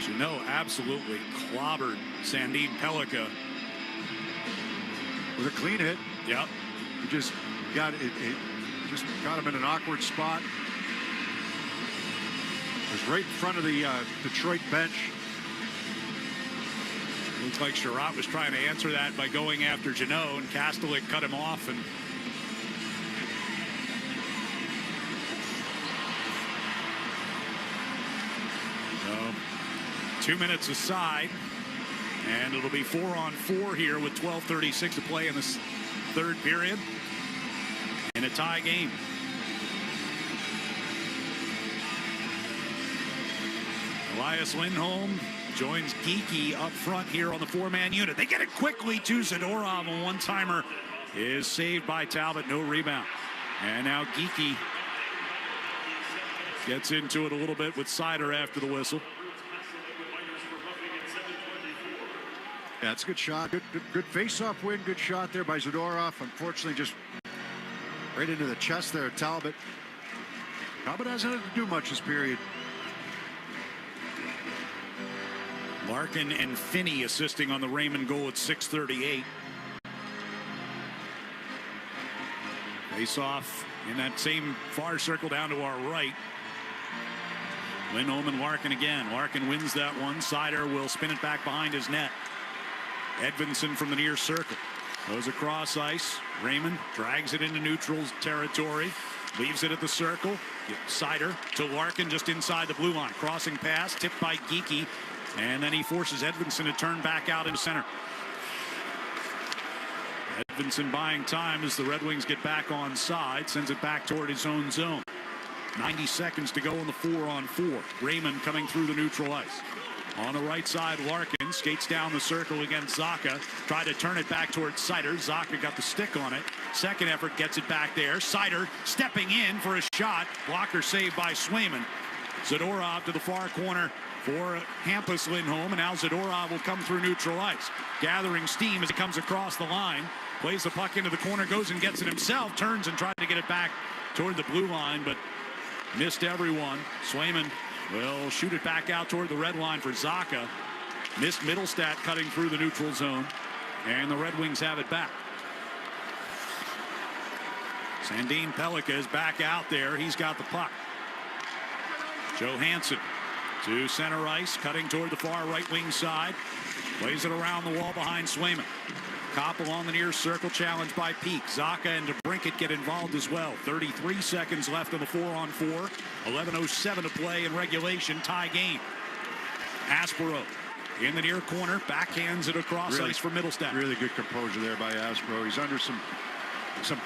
[SPEAKER 4] Jeannot absolutely clobbered Sandin Pellikka.
[SPEAKER 6] With a clean hit.
[SPEAKER 4] Yep.
[SPEAKER 6] He just got it. Just got him in an awkward spot. It was right in front of the Detroit bench.
[SPEAKER 4] Looks like Sherratt was trying to answer that by going after Jeannot, and Kastelik cut him off. And so 2 minutes aside, and it'll be 4-on-4 here with 12:36 to play in this 3rd period in a tie game. Elias Lindholm joins Geekie up front here on the 4-man unit. They get it quickly to Zadorov. A one-timer is saved by Talbot. No rebound. And now Geekie gets into it a little bit with Seider after the whistle.
[SPEAKER 6] Yeah, it's a good shot. Good face-off win. Good shot there by Zadorov. Unfortunately, just right into the chest there of Talbot. Talbot hasn't had to do much this period.
[SPEAKER 4] Larkin and Finney assisting on the Raymond goal at 6:38. Face off in that same far circle down to our right. Lindholm and Larkin again. Larkin wins that one. Seider will spin it back behind his net. Edvinsson from the near circle. Goes across ice. Raymond drags it into neutral territory. Leaves it at the circle. Seider to Larkin just inside the blue line. Crossing pass. Tipped by Geekie. And then he forces Edvinsson to turn back out into center. Edvinsson buying time as the Red Wings get back on side. Sends it back toward his own zone. 90 seconds to go in the 4-on-4. Raymond coming through the neutral ice. On the right side, Larkin skates down the circle against Zacha. Tried to turn it back towards Sider. Zacha got the stick on it. Second effort gets it back there. Sider stepping in for a shot. Blocker saved by Swayman. Zadorov to the far corner for Hampus Lindholm. And now Zadorov will come through neutral ice. Gathering steam as he comes across the line. Plays the puck into the corner, goes and gets it himself. Turns and tried to get it back toward the blue line, but missed everyone. Swayman will shoot it back out toward the red line for Zacha. Missed Mittelstadt cutting through the neutral zone. And the Red Wings have it back. Sandin Pellikka is back out there. He's got the puck. Johansson to center ice, cutting toward the far right wing side. Plays it around the wall behind Swayman. Koppel on the near circle, challenged by Peak. Zacha and DeBrincat get involved as well. 33 seconds left in the 4-on-4. 11:07 to play in regulation. Tie game. Aspero in the near corner, backhands it across ice for Mittelstadt.
[SPEAKER 6] Really good composure there by Aspero. He's under some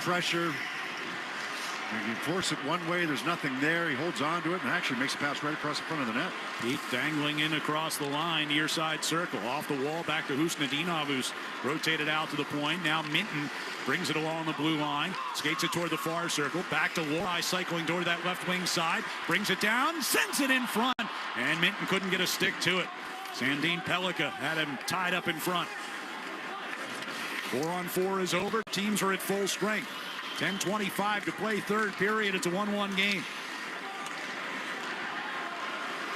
[SPEAKER 6] pressure. You force it one way, there's nothing there. He holds on to it and actually makes a pass right across the front of the net.
[SPEAKER 4] Peak dangling in across the line, near side circle. Off the wall, back to Husnudinov, who's rotated out to the point. Now Minton brings it along the blue line. Skates it toward the far circle. Back to Lorai, cycling toward that left wing side. Brings it down, sends it in front. And Minton couldn't get a stick to it. Sandin Pellikka had him tied up in front. 4-on-4 is over. Teams are at full strength. 10:25 to play, third period. It's a 1-1 game.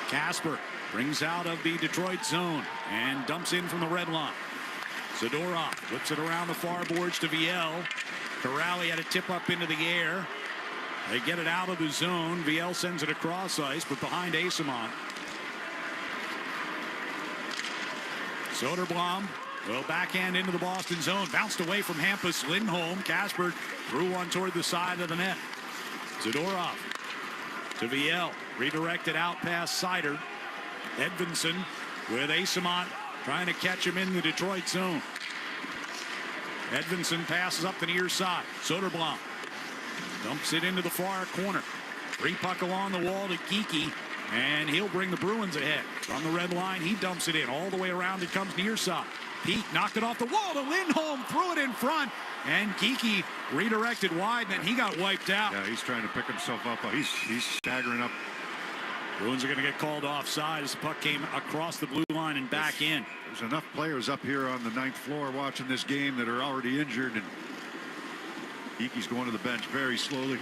[SPEAKER 4] Kasper brings out of the Detroit zone and dumps in from the red line. Zadorov flips it around the far boards to Viel. Corrali had a tip up into the air. They get it out of the zone. Viel sends it across ice, but behind Asimont. Soderblom will backhand into the Boston zone. Bounced away from Hampus Lindholm. Kasper threw one toward the side of the net. Zadorov to Viel. Redirected out past Sider. Edvinsson with Asimont trying to catch him in the Detroit zone. Edvinsson passes up the near side. Soderblom dumps it into the far corner. Free puck along the wall to Geekie. And he'll bring the Bruins ahead. From the red line, he dumps it in. All the way around, it comes near side. Peak knocked it off the wall to Lindholm, threw it in front, and Geekie redirected wide, and then he got wiped out.
[SPEAKER 6] Yeah, he's trying to pick himself up. He's staggering up.
[SPEAKER 4] Bruins are going to get called offside as the puck came across the blue line and back in.
[SPEAKER 6] There's enough players up here on the 9th floor watching this game that are already injured, and Geekie's going to the bench very slowly.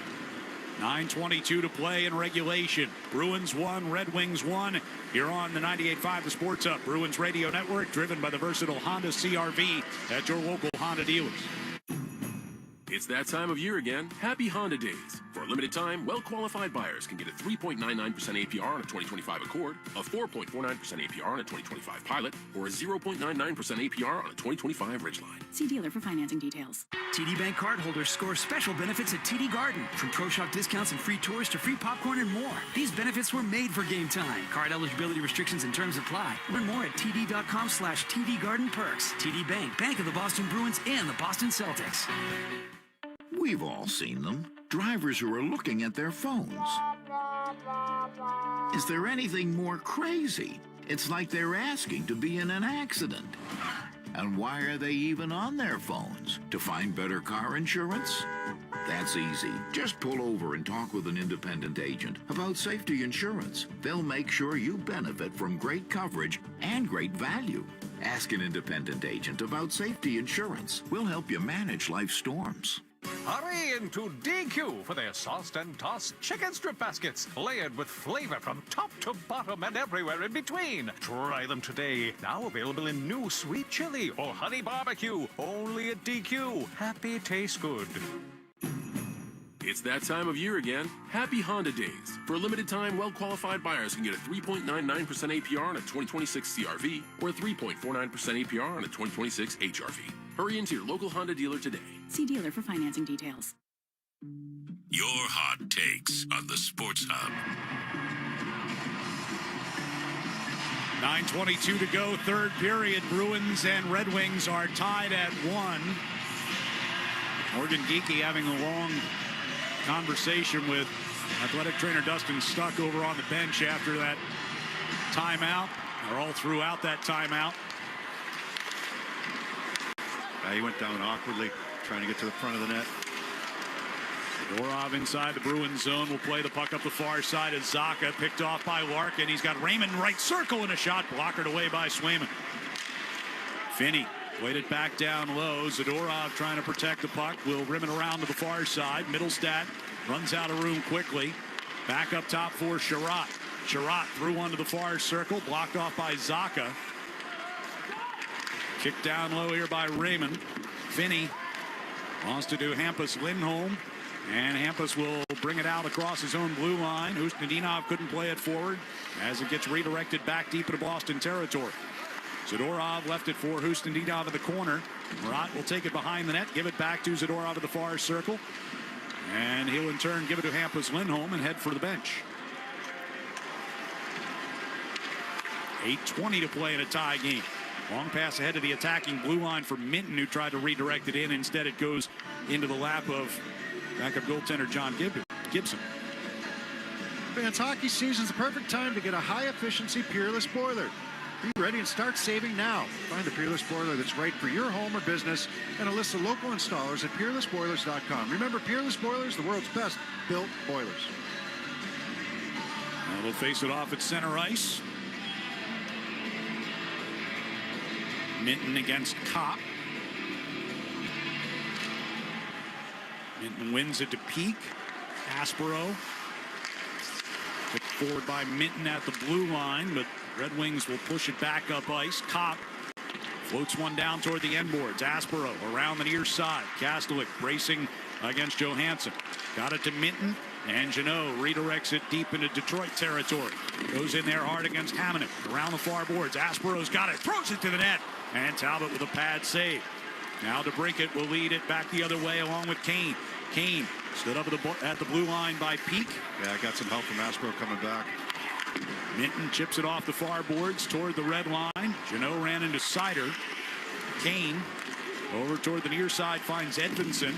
[SPEAKER 4] 9:22 to play in regulation. Bruins 1, Red Wings 1. Here on the 98.5 The Sports Hub. Bruins Radio Network, driven by the versatile Honda CR-V at your local Honda dealers.
[SPEAKER 2] It's that time of year again. Happy Honda Days. For a limited time, well-qualified buyers can get a 3.99% APR on a 2025 Accord, a 4.49% APR on a 2025 Pilot, or a 0.99% APR on a 2025 Ridgeline.
[SPEAKER 20] See dealer for financing details.
[SPEAKER 17] TD Bank cardholders score special benefits at TD Garden. From Pro Shop discounts and free tours to free popcorn and more. These benefits were made for game time. Card eligibility restrictions and terms apply. Learn more at td.com/TD Garden Perks. TD Bank, Bank of the Boston Bruins and the Boston Celtics.
[SPEAKER 11] We've all seen them. Drivers who are looking at their phones. Is there anything more crazy? It's like they're asking to be in an accident. And why are they even on their phones? To find better car insurance? That's easy. Just pull over and talk with an independent agent about safety insurance. They'll make sure you benefit from great coverage and great value. Ask an independent agent about safety insurance. We'll help you manage life's storms.
[SPEAKER 19] Hurry into DQ for their sauced and tossed chicken strip baskets, layered with flavor from top to bottom and everywhere in between. Try them today. Now available in new sweet chili or honey barbecue. Only at DQ. Happy tastes good.
[SPEAKER 2] It's that time of year again. Happy Honda Days. For a limited time, well-qualified buyers can get a 3.99% APR on a 2026 CR-V or a 3.49% APR on a 2026 HR-V. Hurry into your local Honda dealer today.
[SPEAKER 20] See dealer for financing details.
[SPEAKER 1] Your hot takes on the Sports Hub.
[SPEAKER 4] 9:22 to go, third period. Bruins and Red Wings are tied at 1. Morgan Geekie having a long conversation with athletic trainer Dustin Stuck over on the bench after that timeout. They're all throughout that timeout.
[SPEAKER 6] He went down awkwardly, trying to get to the front of the net.
[SPEAKER 4] Dorov inside the Bruins zone will play the puck up the far side as Zacha picked off by Larkin. He's got Raymond right circle and a shot blockered away by Swayman. Finney played it back down low. Zadorov trying to protect the puck. Will rim it around to the far side. Mittelstadt runs out of room quickly. Back up top for Sherratt. Sherratt threw one to the far circle, blocked off by Zacha. Kicked down low here by Raymond. Finney wants to do Hampus Lindholm. And Hampus will bring it out across his own blue line. Ustindinov couldn't play it forward as it gets redirected back deep into Boston territory. Zadorov left it for Ustindinov in the corner. Murat will take it behind the net, give it back to Zadorov at the far circle. And he'll in turn give it to Hampus Lindholm and head for the bench. 8:20 to play in a tie game. Long pass ahead of the attacking blue line for Minton, who tried to redirect it in. Instead, it goes into the lap of backup goaltender John Gibson.
[SPEAKER 6] Fans, hockey season's the perfect time to get a high-efficiency Peerless boiler. Be ready and start saving now. Find the Peerless boiler that's right for your home or business and a list of local installers at peerlessboilers.com. Remember, Peerless Boilers, the world's best built boilers.
[SPEAKER 4] Now they'll face it off at center ice. Minton against Kopp. Minton wins it to Peak. Aspero. Picked forward by Minton at the blue line, but Red Wings will push it back up ice. Kopp floats one down toward the end boards. Aspero around the near side. Kastelik bracing against Johansson. Got it to Minton, and Jeannot redirects it deep into Detroit territory. Goes in there hard against Hamonic. Around the far boards. Aspero's got it. Throws it to the net. And Talbot with a pad save. Now DeBrincat will lead it back the other way along with Kane. Kane stood up at the blue line by Peak.
[SPEAKER 6] Yeah, got some help from Aspero coming back.
[SPEAKER 4] Minton chips it off the far boards toward the red line. Jeannot ran into Sider. Kane over toward the near side finds Edvinsson.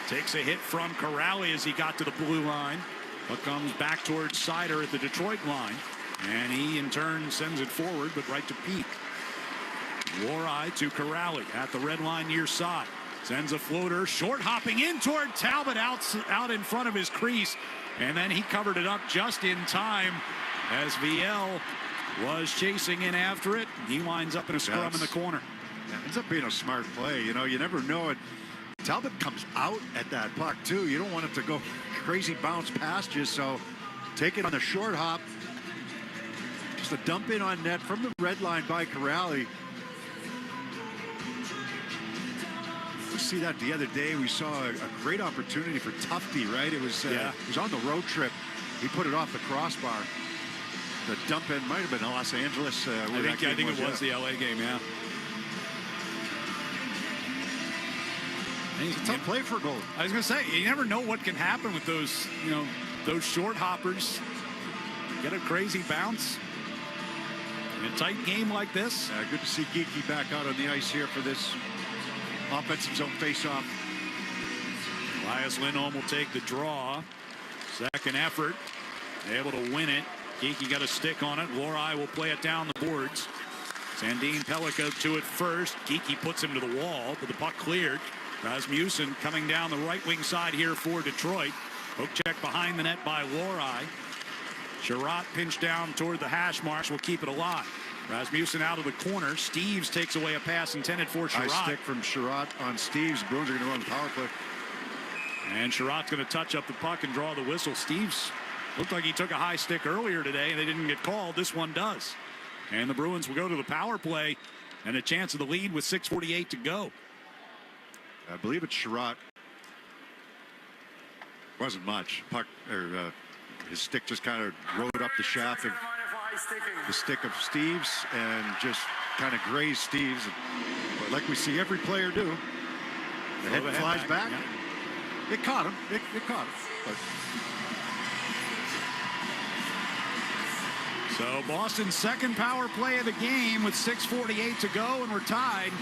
[SPEAKER 4] Takes a hit from Corrali as he got to the blue line. But comes back towards Sider at the Detroit line. And he in turn sends it forward, but right to Peak. Warai to Corrali at the red line near side. Sends a floater, short hopping in toward Talbot out in front of his crease. And then he covered it up just in time as VL was chasing in after it. He winds up in a scrum in the corner.
[SPEAKER 6] Yeah, ends up being a smart play. You know, you never know it. Talbot comes out at that puck, too. You don't want it to go crazy bounce past you, so take it on the short hop. Just a dump in on net from the red line by Corrali. We see that the other day. We saw a great opportunity for Tufte, right? It was on the road trip. He put it off the crossbar. The dump in might have been Los Angeles.
[SPEAKER 4] I think it was the LA game, yeah.
[SPEAKER 6] It's a tough play for a goal.
[SPEAKER 4] I was going to say, you never know what can happen with those, those short hoppers. Get a crazy bounce. In a tight game like this.
[SPEAKER 6] Good to see Geekie back out on the ice here for this offensive zone face-off.
[SPEAKER 4] Elias Lindholm will take the draw. Second effort. Able to win it. Geekie got a stick on it. Warai will play it down the boards. Sandin Pellica to it first. Geekie puts him to the wall, but the puck cleared. Rasmussen coming down the right wing side here for Detroit. Hook check behind the net by Warai. Sherratt pinched down toward the hash marks. Will keep it alive. Rasmussen out of the corner. Steves takes away a pass intended for Sherratt.
[SPEAKER 6] Nice stick from Sherratt on Steves. Bruins are going to run the power play.
[SPEAKER 4] And Sherratt's going to touch up the puck and draw the whistle. Steves looked like he took a high stick earlier today, and they didn't get called. This one does. And the Bruins will go to the power play and a chance of the lead with 6:48 to go.
[SPEAKER 6] I believe it's Sherratt. Wasn't much. Puck, his stick just kind of rode up the shaft of the stick of Steves and just kind of grazed Steves. But like we see every player do, the head flies back. Yeah. It caught him. It caught him. But
[SPEAKER 4] so Boston's second power play of the game with 6:48 to go, and we're tied.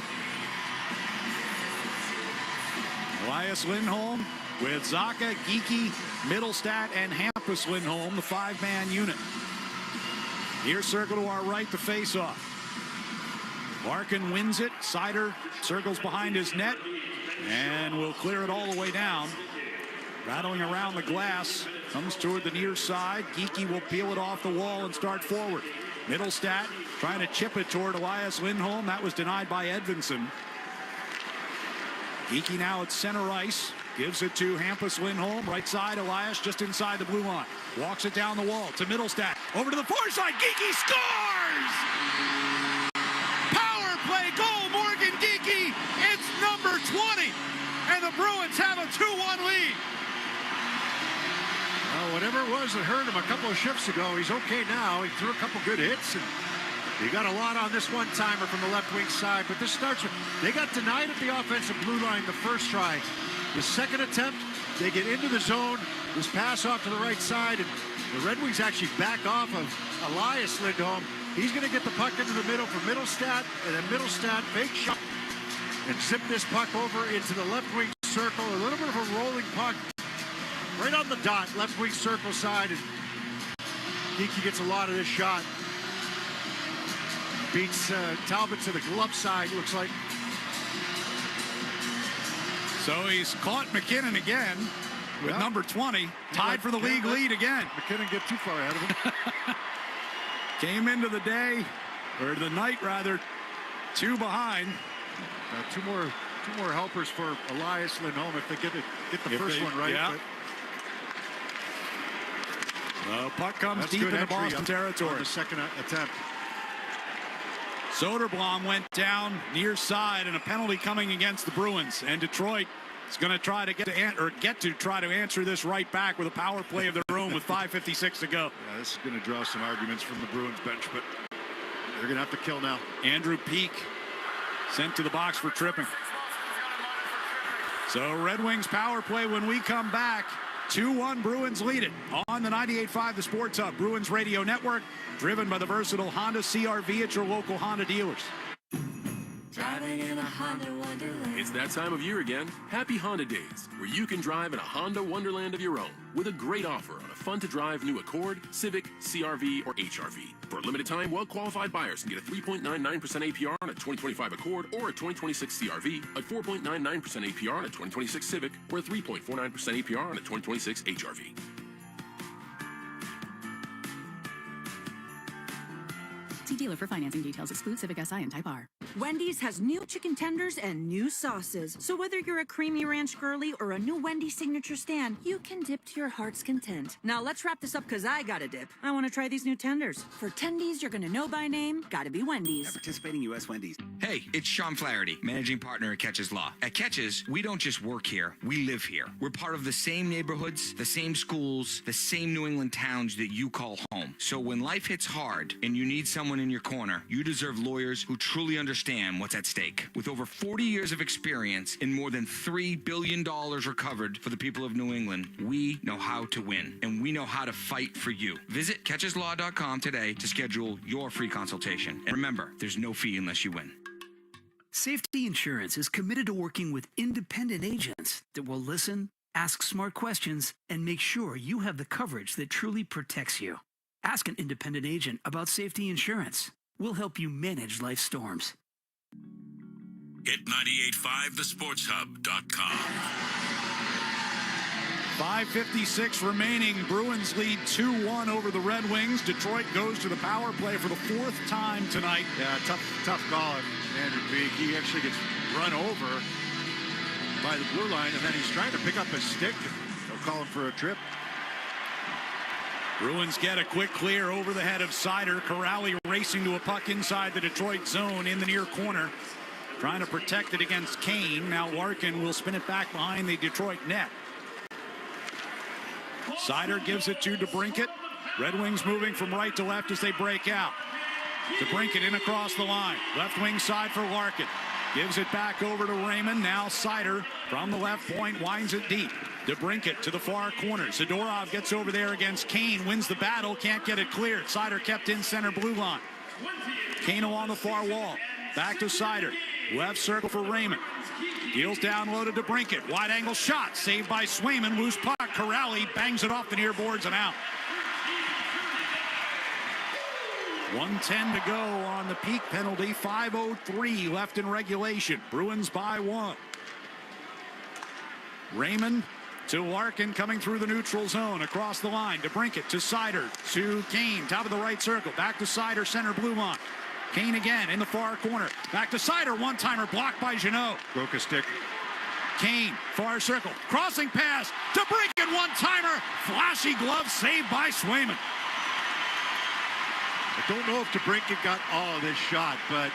[SPEAKER 4] Elias Lindholm with Zacha, Geekie, Mittelstadt, and Hampus Lindholm, the five-man unit. Near circle to our right, the face-off. Larkin wins it. Sider circles behind his net and will clear it all the way down. Rattling around the glass, comes toward the near side. Geekie will peel it off the wall and start forward. Mittelstadt trying to chip it toward Elias Lindholm. That was denied by Edvinsson. Geekie now at center ice. Gives it to Hampus Lindholm. Right side, Elias just inside the blue line. Walks it down the wall to Mittelstadt. Over to the far side. Geekie scores!
[SPEAKER 5] Power play goal, Morgan Geekie. It's number 20. And the Bruins have a 2-1 lead.
[SPEAKER 6] Well, whatever it was that hurt him a couple of shifts ago, he's okay now. He threw a couple good hits, and he got a lot on this one-timer from the left wing side. But this starts with, they got denied at the offensive blue line the first try. The second attempt, they get into the zone. This pass off to the right side, and the Red Wings actually back off of Elias Lindholm. He's going to get the puck into the middle for Mittelstadt, and then Mittelstadt fake shot and zip this puck over into the left wing circle. A little bit of a rolling puck. Right on the dot, left wing circle side, and Geekie gets a lot of this shot. Beats Talbot to the glove side, looks like.
[SPEAKER 4] So he's caught McKinnon again with number 20, tied for the league lead again.
[SPEAKER 6] McKinnon get too far ahead of him.
[SPEAKER 4] Came into the day, or the night rather, 2 behind.
[SPEAKER 6] Two more helpers for Elias Lindholm if they get the first one right.
[SPEAKER 4] Yeah. The puck comes deep into Boston territory.
[SPEAKER 6] On the second attempt.
[SPEAKER 4] Soderblom went down near side, and a penalty coming against the Bruins. And Detroit is going to try to get to try to answer this right back with a power play of their own with 5:56 to go.
[SPEAKER 6] Yeah, this is going to draw some arguments from the Bruins bench, but they're going to have to kill now.
[SPEAKER 4] Andrew Peak sent to the box for tripping. So Red Wings power play when we come back. 2-1 Bruins lead it on the 98.5 The Sports Hub Bruins Radio Network, driven by the versatile Honda CR-V at your local Honda dealers.
[SPEAKER 12] Driving in a Honda Wonderland.
[SPEAKER 2] It's that time of year again. Happy Honda Days, where you can drive in a Honda Wonderland of your own with a great offer on a fun-to-drive new Accord, Civic, CR-V, or HR-V. For a limited time, well-qualified buyers can get a 3.99% APR on a 2025 Accord or a 2026 CR-V, a 4.99% APR on a 2026 Civic, or a 3.49% APR on a 2026 HR-V.
[SPEAKER 20] See dealer for financing details. Exclude Civic Si and Type R.
[SPEAKER 15] Wendy's has new chicken tenders and new sauces. So whether you're a creamy ranch girly or a new Wendy's signature stand, you can dip to your heart's content. Now let's wrap this up because I got to dip. I want to try these new tenders. For tendies you're going to know by name, gotta be Wendy's.
[SPEAKER 3] At participating U.S. Wendy's.
[SPEAKER 23] Hey, it's Sean Flaherty, managing partner at Catches Law. At Catches, we don't just work here, we live here. We're part of the same neighborhoods, the same schools, the same New England towns that you call home. So when life hits hard and you need someone in your corner, you deserve lawyers who truly understand what's at stake. With over 40 years of experience and more than $3 billion recovered for the people of New England, we know how to win, and we know how to fight for you. Visit catcheslaw.com today to schedule your free consultation. And remember, there's no fee unless you win.
[SPEAKER 17] Safety Insurance is committed to working with independent agents that will listen, ask smart questions, and make sure you have the coverage that truly protects you. Ask an independent agent about safety insurance. We'll help you manage life's storms.
[SPEAKER 1] Hit 985thesportshub.com.
[SPEAKER 4] 5:56 remaining. Bruins lead 2-1 over the Red Wings. Detroit goes to the power play for the 4th time tonight.
[SPEAKER 6] Yeah, tough call on Andrew Peak. He actually gets run over by the blue line, and then he's trying to pick up his stick. They'll call him for a trip.
[SPEAKER 4] Bruins get a quick clear over the head of Sider. Corrali racing to a puck inside the Detroit zone in the near corner, trying to protect it against Kane. Now Larkin will spin it back behind the Detroit net. Sider gives it to DeBrincat. Red Wings moving from right to left as they break out. DeBrincat in across the line. Left wing side for Larkin. Gives it back over to Raymond. Now Sider from the left point winds it deep. DeBrincat to the far corner. Zadorov gets over there against Kane. Wins the battle. Can't get it cleared. Sider kept in center blue line. Kane along the far wall. Back to Sider. Left circle for Raymond. Deals down low to DeBrincat. Wide angle shot. Saved by Swayman. Loose puck. Corrali bangs it off the near boards and out. 1:10 to go on the Peak penalty. 5:03 left in regulation. Bruins by 1. Raymond to Larkin coming through the neutral zone. Across the line to Brinkett, to Sider, to Kane. Top of the right circle. Back to Sider, center blue line. Kane again in the far corner. Back to Sider. One-timer blocked by Jeannot.
[SPEAKER 6] Broke a stick.
[SPEAKER 4] Kane, far circle. Crossing pass to Brinkett. One-timer. Flashy glove saved by Swayman.
[SPEAKER 6] I don't know if DeBrincat got all of this shot, but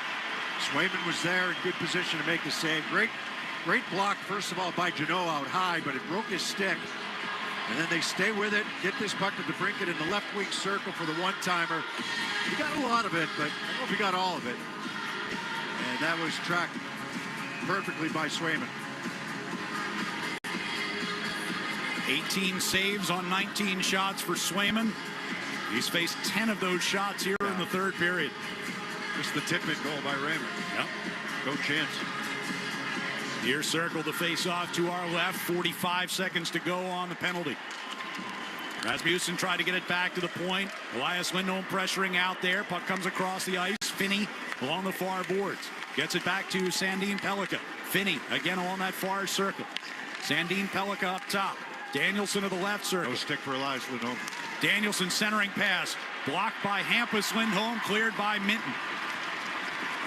[SPEAKER 6] Swayman was there in good position to make the save. Great block, first of all, by Jeannot out high, but it broke his stick. And then they stay with it, get this puck to DeBrincat in the left wing circle for the one-timer. He got a lot of it, but I don't know if he got all of it. And that was tracked perfectly by Swayman.
[SPEAKER 4] 18 saves on 19 shots for Swayman. He's faced 10 of those shots here in the third period.
[SPEAKER 6] Just the tip-in goal by Raymond.
[SPEAKER 4] Yep.
[SPEAKER 6] No chance.
[SPEAKER 4] Near circle to face off to our left. 45 seconds to go on the penalty. Rasmussen tried to get it back to the point. Elias Lindholm pressuring out there. Puck comes across the ice. Finney along the far boards. Gets it back to Sandin Pellikka. Finney again along that far circle. Sandin Pellikka up top. Danielson to the left circle.
[SPEAKER 6] No stick for Elias Lindholm.
[SPEAKER 4] Danielson centering pass. Blocked by Hampus Lindholm. Cleared by Minton.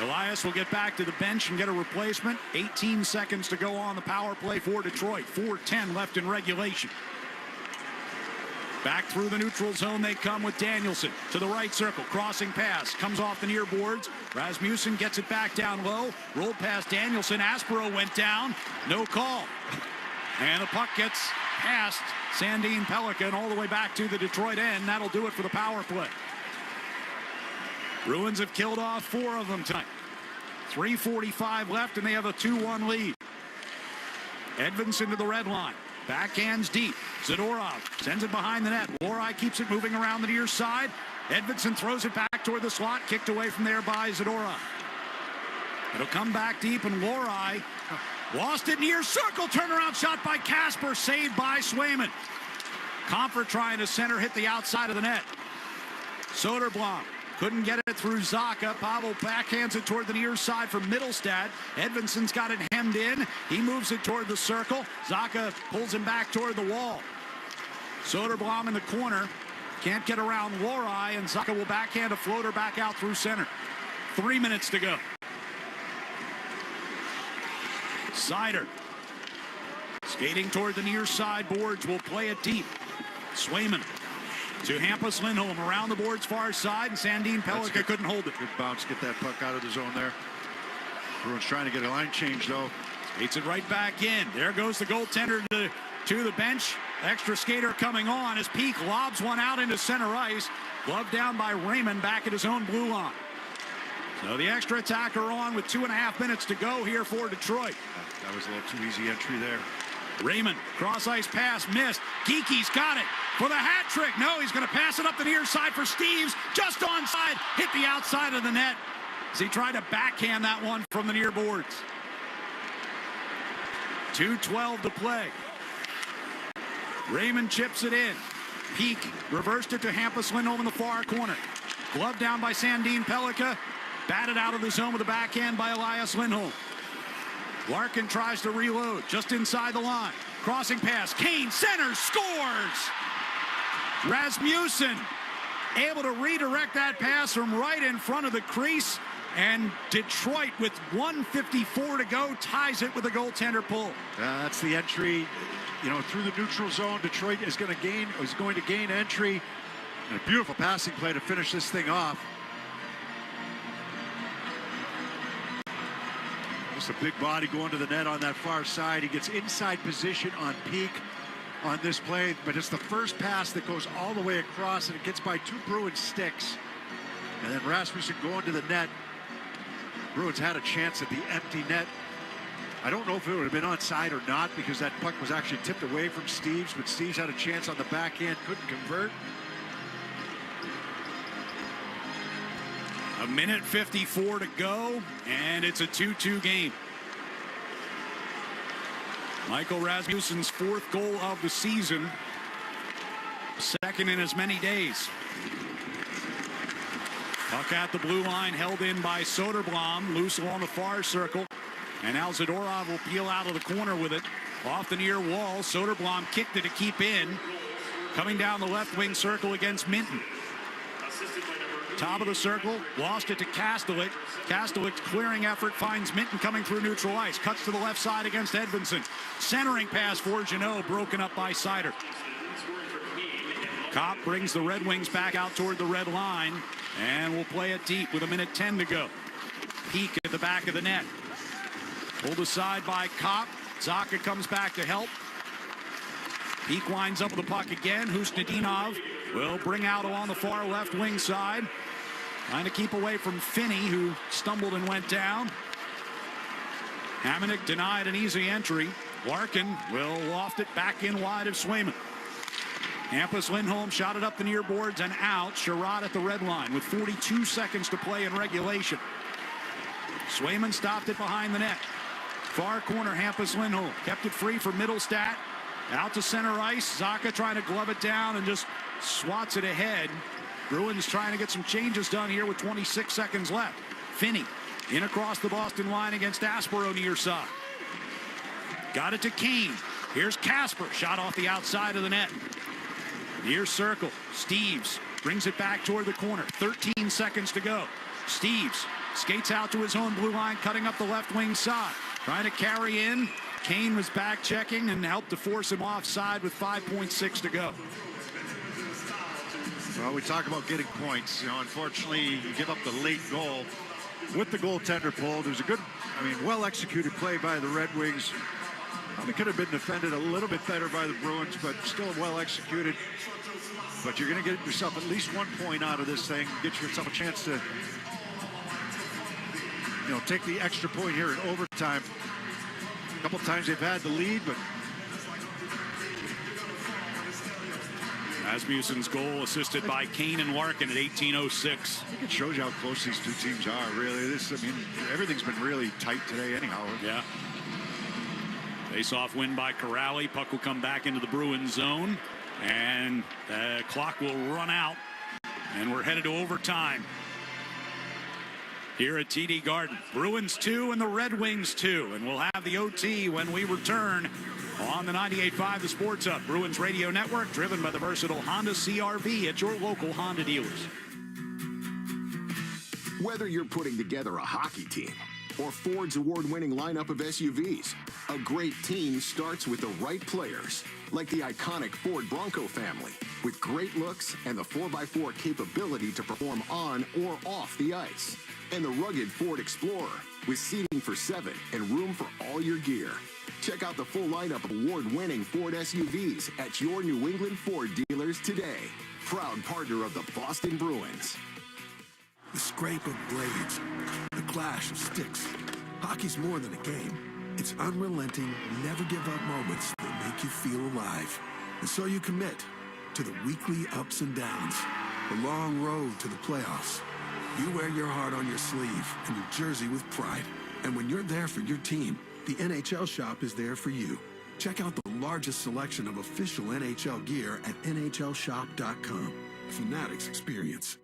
[SPEAKER 4] Elias will get back to the bench and get a replacement. 18 seconds to go on the power play for Detroit. 4:10 left in regulation. Back through the neutral zone they come with Danielson to the right circle. Crossing pass. Comes off the near boards. Rasmussen gets it back down low. Rolled past Danielson. Aspero went down. No call. And the puck gets past Sandin Pellikka and all the way back to the Detroit end. That'll do it for the power play. Bruins have killed off 4 of them tonight. 3:45 left, and they have a 2-1 lead. Edvinson to the red line. Backhands deep. Zadorov sends it behind the net. Lohrei keeps it moving around the near side. Edvinson throws it back toward the slot. Kicked away from there by Zadorov. It'll come back deep, and Lohrei lost it near circle. Turnaround shot by Kasper. Saved by Swayman. Comfort trying to center. Hit the outside of the net. Soderblom couldn't get it through Zacha. Pavel backhands it toward the near side for Mittelstadt. Edvinson's got it hemmed in. He moves it toward the circle. Zacha pulls him back toward the wall. Soderblom in the corner. Can't get around Lohrei, and Zacha will backhand a floater back out through center. 3 minutes to go. Sider skating toward the near side boards. Will play it deep. Swayman to Hampus Lindholm around the boards far side, and Sandin Pellikka couldn't hold it.
[SPEAKER 6] Good bounce, get that puck out of the zone there. Bruins trying to get a line change though.
[SPEAKER 4] Skates it right back in. There goes the goaltender to the bench. Extra skater coming on as Peak lobs one out into center ice. Glove down by Raymond back at his own blue line. So the extra attacker on with 2.5 minutes to go here for Detroit.
[SPEAKER 6] That was a little too easy entry there.
[SPEAKER 4] Raymond, cross-ice pass, missed. Geeky's got it for the hat trick. No, he's going to pass it up the near side for Steves. Just onside, hit the outside of the net as he tried to backhand that one from the near boards. 2:12 to play. Raymond chips it in. Peak reversed it to Hampus Lindholm in the far corner. Glove down by Sandin Pellikka. Batted out of the zone with a backhand by Elias Lindholm. Larkin tries to reload just inside the line. Crossing pass. Kane centers, scores! Rasmussen able to redirect that pass from right in front of the crease. And Detroit, with 1:54 to go, ties it with a goaltender pull.
[SPEAKER 6] That's the entry, through the neutral zone. Detroit is going to gain entry. And a beautiful passing play to finish this thing off. Just a big body going to the net on that far side. He gets inside position on Peak on this play, but it's the first pass that goes all the way across, and it gets by 2 Bruins sticks. And then Rasmussen going to the net. Bruins had a chance at the empty net. I don't know if it would have been onside or not, because that puck was actually tipped away from Steves, but Steves had a chance on the backhand, couldn't convert.
[SPEAKER 4] 1:54 to go, and it's a 2-2 game. Michael Rasmussen's 4th goal of the season, 2nd in as many days. Puck at the blue line, held in by Soderblom. Loose along the far circle. And now Zadorov will peel out of the corner with it. Off the near wall. Soderblom kicked it to keep in. Coming down the left wing circle against Minton. Top of the circle. Lost it to Kastelik. Kastelik's clearing effort finds Minton coming through neutral ice. Cuts to the left side against Edvinsson. Centering pass for Jeannot. Broken up by Seider. Kopp brings the Red Wings back out toward the red line. And we'll play it deep with 1:10 to go. Peak at the back of the net. Pulled aside by Kopp. Zacha comes back to help. Peak winds up with the puck again. Husnudinov will bring out along the far left wing side. Trying to keep away from Finney, who stumbled and went down. Hamonic denied an easy entry. Larkin will loft it back in wide of Swayman. Hampus Lindholm shot it up the near boards and out. Sherrod at the red line with 42 seconds to play in regulation. Swayman stopped it behind the net. Far corner, Hampus Lindholm kept it free for Mittelstadt. Out to center ice. Zacha trying to glove it down and just swats it ahead. Bruins trying to get some changes done here with 26 seconds left. Finney in across the Boston line against Aspero near side. Got it to Kane. Here's Kasper. Shot off the outside of the net. Near circle. Steeves brings it back toward the corner. 13 seconds to go. Steeves skates out to his own blue line, cutting up the left wing side. Trying to carry in. Kane was back checking and helped to force him offside with 5.6 to go.
[SPEAKER 6] Well, we talk about getting points. You know, unfortunately, you give up the late goal with the goaltender pulled. There's a good, well-executed play by the Red Wings. Probably could have been defended a little bit better by the Bruins, but still well executed. But you're going to get yourself at least 1 point out of this thing. Get yourself a chance to, take the extra point here in overtime. A couple times they've had the lead, but
[SPEAKER 4] Rasmussen's goal assisted by Kane and Larkin at 18:06.
[SPEAKER 6] I think it shows you how close these two teams are, really. Everything's been really tight today anyhow.
[SPEAKER 4] Yeah. Face-off win by Corrali. Puck will come back into the Bruins zone. And the clock will run out. And we're headed to overtime here at TD Garden. Bruins 2 and the Red Wings 2. And we'll have the OT when we return on the 98.5 The Sports Hub. Bruins Radio Network, driven by the versatile Honda CR-V at your local Honda dealers.
[SPEAKER 7] Whether you're putting together a hockey team or Ford's award-winning lineup of SUVs, a great team starts with the right players, like the iconic Ford Bronco family, with great looks and the 4x4 capability to perform on or off the ice. And the rugged Ford Explorer, with seating for 7 and room for all your gear. Check out the full lineup of award-winning Ford SUVs at your New England Ford dealers today. Proud partner of the Boston Bruins.
[SPEAKER 14] The scrape of blades, the clash of sticks. Hockey's more than a game. It's unrelenting, never-give-up moments that make you feel alive. And so you commit to the weekly ups and downs, the long road to the playoffs. You wear your heart on your sleeve and your jersey with pride. And when you're there for your team, the NHL Shop is there for you. Check out the largest selection of official NHL gear at NHLShop.com. Fanatics experience.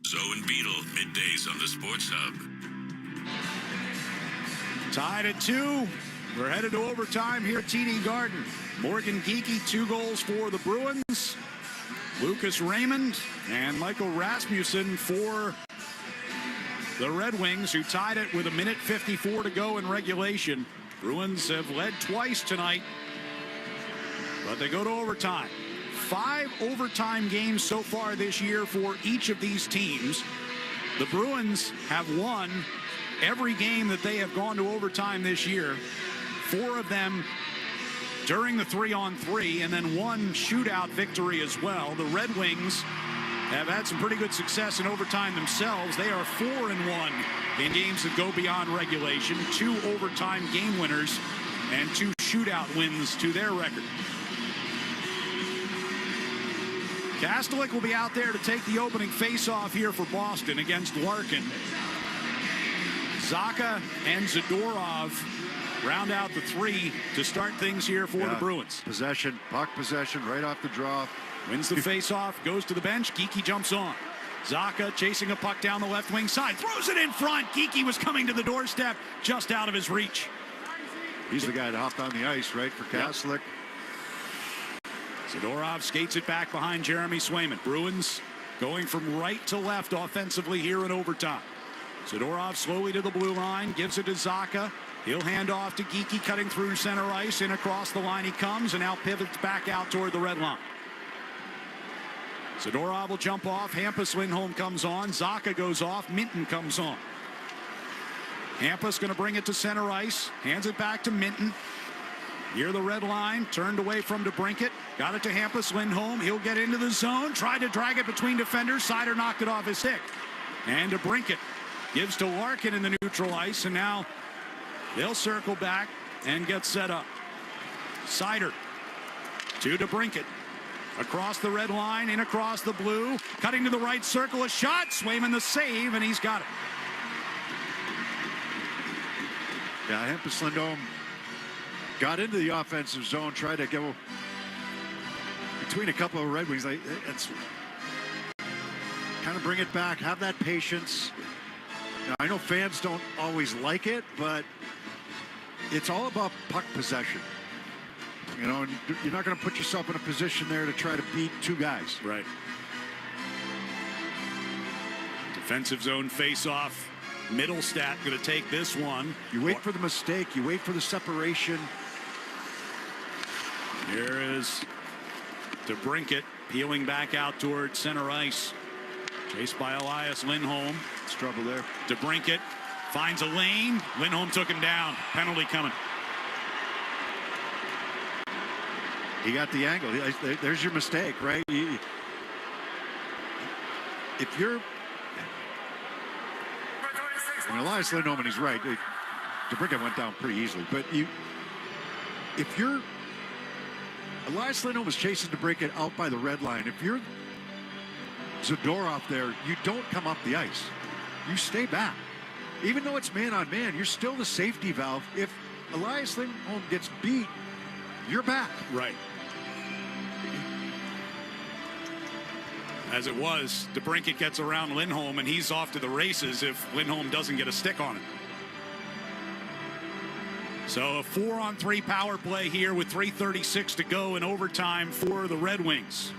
[SPEAKER 1] Zoe and Beetle, middays on the Sports Hub.
[SPEAKER 4] Tied at 2. We're headed to overtime here at TD Garden. Morgan Geekie, 2 goals for the Bruins. Lucas Raymond and Michael Rasmussen for the Red Wings, who tied it with 1:54 to go in regulation. Bruins have led twice tonight, but they go to overtime. 5 overtime games so far this year for each of these teams. The Bruins have won every game that they have gone to overtime this year. 4 of them during the 3-on-3, and then 1 shootout victory as well. The Red Wings have had some pretty good success in overtime themselves. They are 4-1 in games that go beyond regulation. 2 overtime game winners and 2 shootout wins to their record. Kastelik will be out there to take the opening face-off here for Boston against Larkin. Zacha and Zadorov round out the 3 to start things here for the Bruins.
[SPEAKER 6] Possession, puck possession, right off the draw.
[SPEAKER 4] Wins the face-off, goes to the bench. Geekie jumps on. Zacha chasing a puck down the left wing side. Throws it in front. Geekie was coming to the doorstep, just out of his reach.
[SPEAKER 6] He's the guy that hopped on the ice, right, for Kaslik.
[SPEAKER 4] Zadorov skates it back behind Jeremy Swayman. Bruins going from right to left offensively here in overtime. Zadorov slowly to the blue line, gives it to Zacha. He'll hand off to Geekie, cutting through center ice. In across the line he comes, and now pivots back out toward the red line. Zadorov will jump off. Hampus Lindholm comes on. Zacha goes off. Minton comes on. Hampus going to bring it to center ice. Hands it back to Minton. Near the red line. Turned away from DeBrincat. Got it to Hampus Lindholm. He'll get into the zone. Tried to drag it between defenders. Seider knocked it off his stick. And DeBrincat gives to Larkin in the neutral ice. And now they'll circle back and get set up. Seider to DeBrincat. Across the red line, in across the blue. Cutting to the right circle, a shot. Swayman the save, and he's got it.
[SPEAKER 6] Yeah, Hampus Lindholm got into the offensive zone, tried to go between a couple of Red Wings. It's kind of bring it back, have that patience. Now, I know fans don't always like it, but it's all about puck possession. You know, and you're not going to put yourself in a position there to try to beat two guys.
[SPEAKER 4] Right. Defensive zone face-off. Mittelstadt going to take this one.
[SPEAKER 6] You wait for the mistake. You wait for the separation.
[SPEAKER 4] Here is DeBrincat peeling back out toward center ice. Chased by Elias Lindholm.
[SPEAKER 6] It's trouble there.
[SPEAKER 4] DeBrincat finds a lane. Lindholm took him down. Penalty coming.
[SPEAKER 6] He got the angle. There's your mistake, right? If you're... I mean, Elias Lindholm, and he's right. DeBrincat went down pretty easily. But if you're... Elias Lindholm was chasing DeBrincat out by the red line. If you're Zadorov there, you don't come up the ice. You stay back. Even though it's man-on-man, you're still the safety valve. If Elias Lindholm gets beat, you're back.
[SPEAKER 4] Right. As it was, DeBrincat gets around Lindholm, and he's off to the races if Lindholm doesn't get a stick on it. So a 4-on-3 power play here with 3:36 to go in overtime for the Red Wings.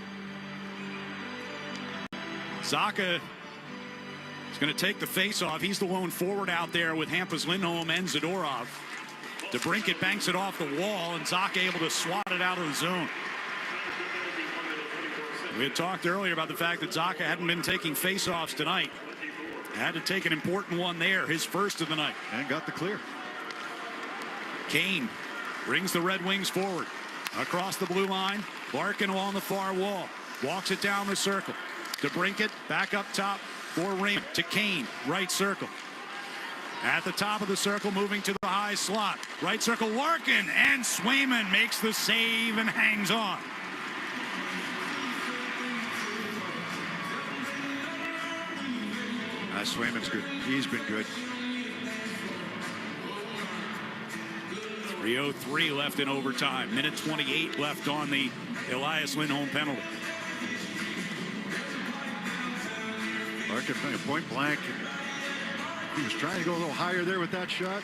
[SPEAKER 4] Zacha is going to take the face-off. He's the lone forward out there with Hampus Lindholm and Zadorov. DeBrincat banks it off the wall, and Zacha able to swat it out of the zone. We had talked earlier about the fact that Zacha hadn't been taking face-offs tonight. Had to take an important one there, his first of the night.
[SPEAKER 6] And got the clear.
[SPEAKER 4] Kane brings the Red Wings forward. Across the blue line, Larkin along the far wall. Walks it down the circle. DeBrincat back up top for Raymond. To Kane, right circle. At the top of the circle, moving to the high slot. Right circle, Larkin, and Swayman makes the save and hangs on.
[SPEAKER 6] Swayman's good. He's been good.
[SPEAKER 4] 3:03 left in overtime. Minute 28 left on the Elias Lindholm penalty.
[SPEAKER 6] Larkin point blank. He was trying to go a little higher there with that shot.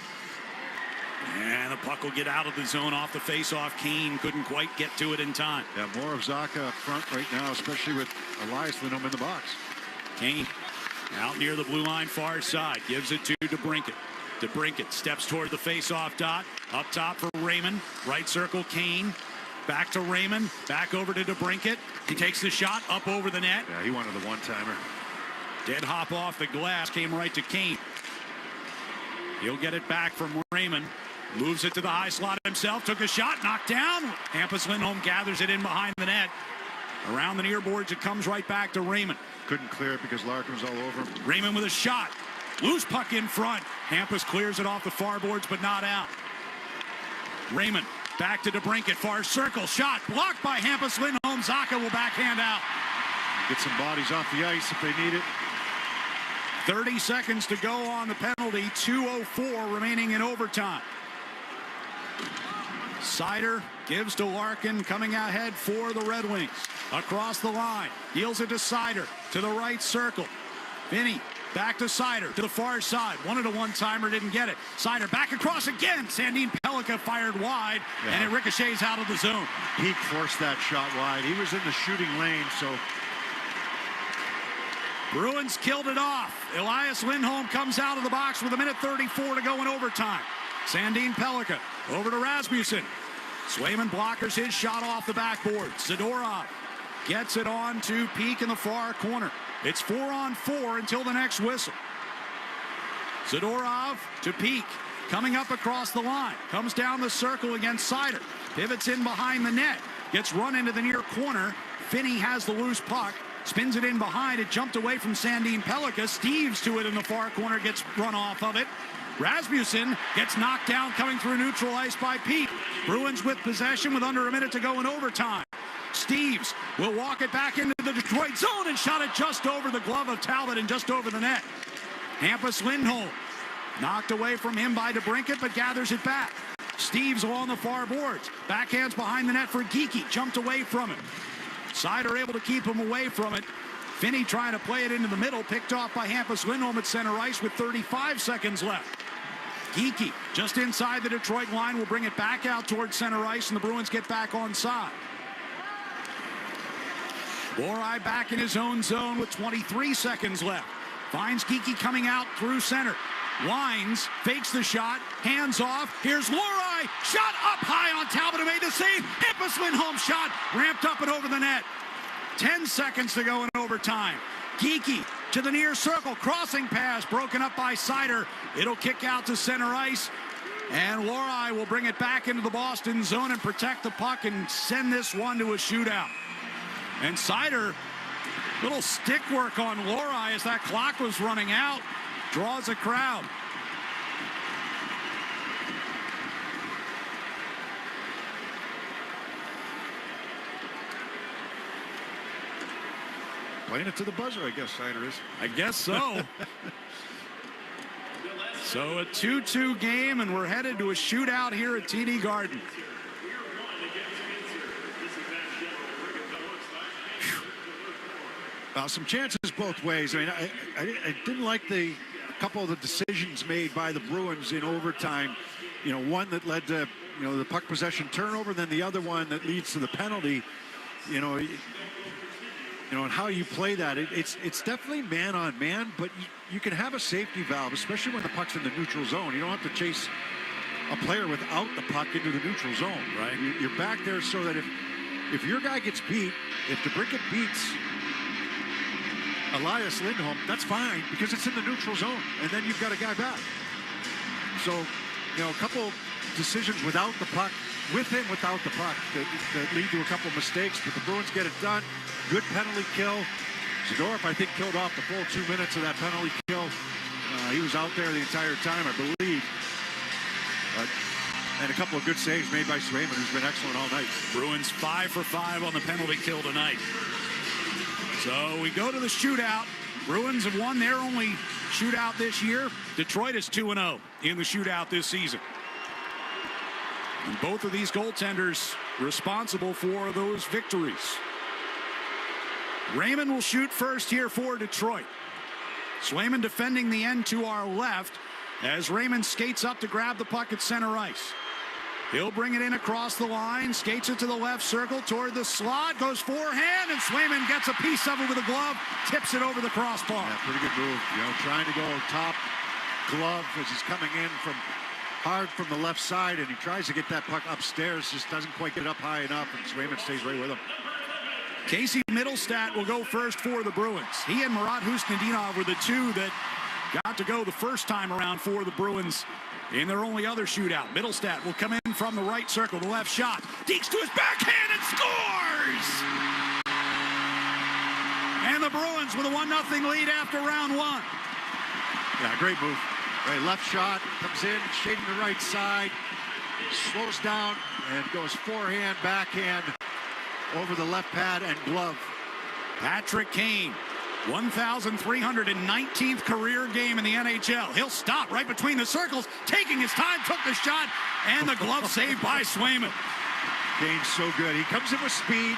[SPEAKER 4] And the puck will get out of the zone off the face-off. Kane couldn't quite get to it in time.
[SPEAKER 6] Yeah, more of Zacha up front right now, especially with Elias Lindholm in the box.
[SPEAKER 4] Kane out near the blue line far side. Gives it to DeBrincat. DeBrincat steps toward the face-off dot. Up top for Raymond. Right circle, Kane. Back to Raymond. Back over to DeBrincat. He takes the shot up over the net.
[SPEAKER 6] Yeah, he wanted the one-timer.
[SPEAKER 4] Dead hop off the glass. Came right to Kane. He'll get it back from Raymond. Moves it to the high slot himself. Took a shot. Knocked down. Hampus Lindholm gathers it in behind the net. Around the near boards, it comes right back to Raymond.
[SPEAKER 6] Couldn't clear it because Larkin was all over him.
[SPEAKER 4] Raymond with a shot. Loose puck in front. Hampus clears it off the far boards, but not out. Raymond back to DeBrincat. Far circle. Shot blocked by Hampus Lindholm. Zacha will backhand out.
[SPEAKER 6] Get some bodies off the ice if they need it.
[SPEAKER 4] 30 seconds to go on the penalty. 2:04 remaining in overtime. Seider Gives to Larkin, coming ahead for the Red Wings. Across the line. Deals it to Seider. To the right circle. Vinny. Back to Seider. To the far side. Wanted a one-timer. Didn't get it. Seider back across again. Sandin Pellikka fired wide. Yeah. And it ricochets out of the zone.
[SPEAKER 6] He forced that shot wide. He was in the shooting lane, so...
[SPEAKER 4] Bruins killed it off. Elias Lindholm comes out of the box with 1:34 to go in overtime. Sandin Pellikka over to Rasmussen. Swayman blockers his shot off the backboard. Zadorov gets it on to Peak in the far corner. It's 4-on-4 until the next whistle. Zadorov to Peak. Coming up across the line. Comes down the circle against Seider. Pivots in behind the net. Gets run into the near corner. Finney has the loose puck. Spins it in behind. It jumped away from Sandin Pellikka. Steves to it in the far corner. Gets run off of it. Rasmussen gets knocked down coming through neutral ice by Pete. Bruins with possession with under a minute to go in overtime. Steves will walk it back into the Detroit zone and shot it just over the glove of Talbot and just over the net. Hampus Lindholm knocked away from him by DeBrincat, but gathers it back. Steves along the far boards. Backhands behind the net for Geekie. Jumped away from it. Seider able to keep him away from it. Finney trying to play it into the middle. Picked off by Hampus Lindholm at center ice with 35 seconds left. Geekie just inside the Detroit line will bring it back out towards center ice, and the Bruins get back on side. Lohrei back in his own zone with 23 seconds left. Finds Geekie coming out through center. Winds, fakes the shot, hands off. Here's Lohrei, shot up high on Talbot, who made the save. Hampus Lindholm shot, ramped up and over the net. 10 seconds to go in overtime. Geekie to the near circle, crossing pass, broken up by Seider. It'll kick out to center ice, and Lohrei will bring it back into the Boston zone and protect the puck and send this one to a shootout. And Seider, little stick work on Lohrei as that clock was running out, draws a crowd.
[SPEAKER 6] Playing it to the buzzer, I guess Seider is.
[SPEAKER 4] I guess so. So a 2-2 game, and we're headed to a shootout here at TD Garden.
[SPEAKER 6] Some chances both ways. I mean, I didn't like a couple of the decisions made by the Bruins in overtime. You know, one that led to, the puck possession turnover, then the other one that leads to the penalty. And how you play that, it's definitely man on man, but you can have a safety valve, especially when the puck's in the neutral zone. You don't have to chase a player without the puck into the neutral zone, right? You're back there so that if your guy gets beat, if DeBrincat beats Elias Lindholm, that's fine because it's in the neutral zone, and then you've got a guy back. So, a couple decisions without the puck, with and without the puck, that lead to a couple mistakes, but the Bruins get it done. Good penalty kill. Zadorov, I think, killed off the full 2 minutes of that penalty kill. He was out there the entire time, I believe. And a couple of good saves made by Swayman, who's been excellent all night.
[SPEAKER 4] Bruins 5 for 5 on the penalty kill tonight. So we go to the shootout. Bruins have won their only shootout this year. Detroit is 2-0 in the shootout this season. And both of these goaltenders responsible for those victories. Raymond will shoot first here for Detroit. Swayman defending the end to our left as Raymond skates up to grab the puck at center ice. He'll bring it in across the line, skates it to the left circle toward the slot, goes forehand, and Swayman gets a piece of it with a glove, tips it over the crossbar.
[SPEAKER 6] Yeah, pretty good move. Trying to go top glove as he's coming in hard from the left side, and he tries to get that puck upstairs, just doesn't quite get up high enough, and Swayman stays right with him.
[SPEAKER 4] Casey Mittelstadt will go first for the Bruins. He and Marat Husnudinov were the two that got to go the first time around for the Bruins in their only other shootout. Mittelstadt will come in from the right circle, the left shot. Deeks to his backhand and scores! And the Bruins with a 1-0 lead after round one.
[SPEAKER 6] Yeah, great move. Right, left shot, comes in, shading the right side, slows down, and goes forehand, backhand, over the left pad and glove.
[SPEAKER 4] Patrick Kane, 1,319th career game in the NHL. He'll stop right between the circles, taking his time, took the shot, and the glove saved by Swayman.
[SPEAKER 6] Kane's so good. He comes in with speed,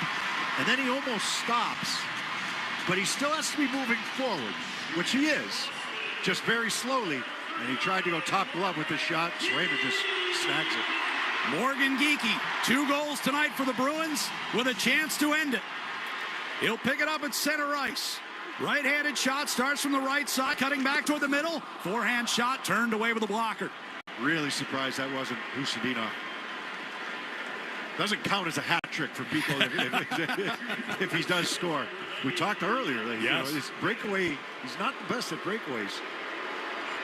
[SPEAKER 6] and then he almost stops. But he still has to be moving forward, which he is, just very slowly. And he tried to go top glove with the shot. Swayman just snags it.
[SPEAKER 4] Morgan Geekie, 2 goals tonight for the Bruins with a chance to end it. He'll pick it up at center ice. Right-handed shot starts from the right side, cutting back toward the middle. Forehand shot turned away with a blocker.
[SPEAKER 6] Really surprised that wasn't Husadinov. Doesn't count as a hat trick for people if he does score. We talked earlier that his breakaway, he's not the best at breakaways.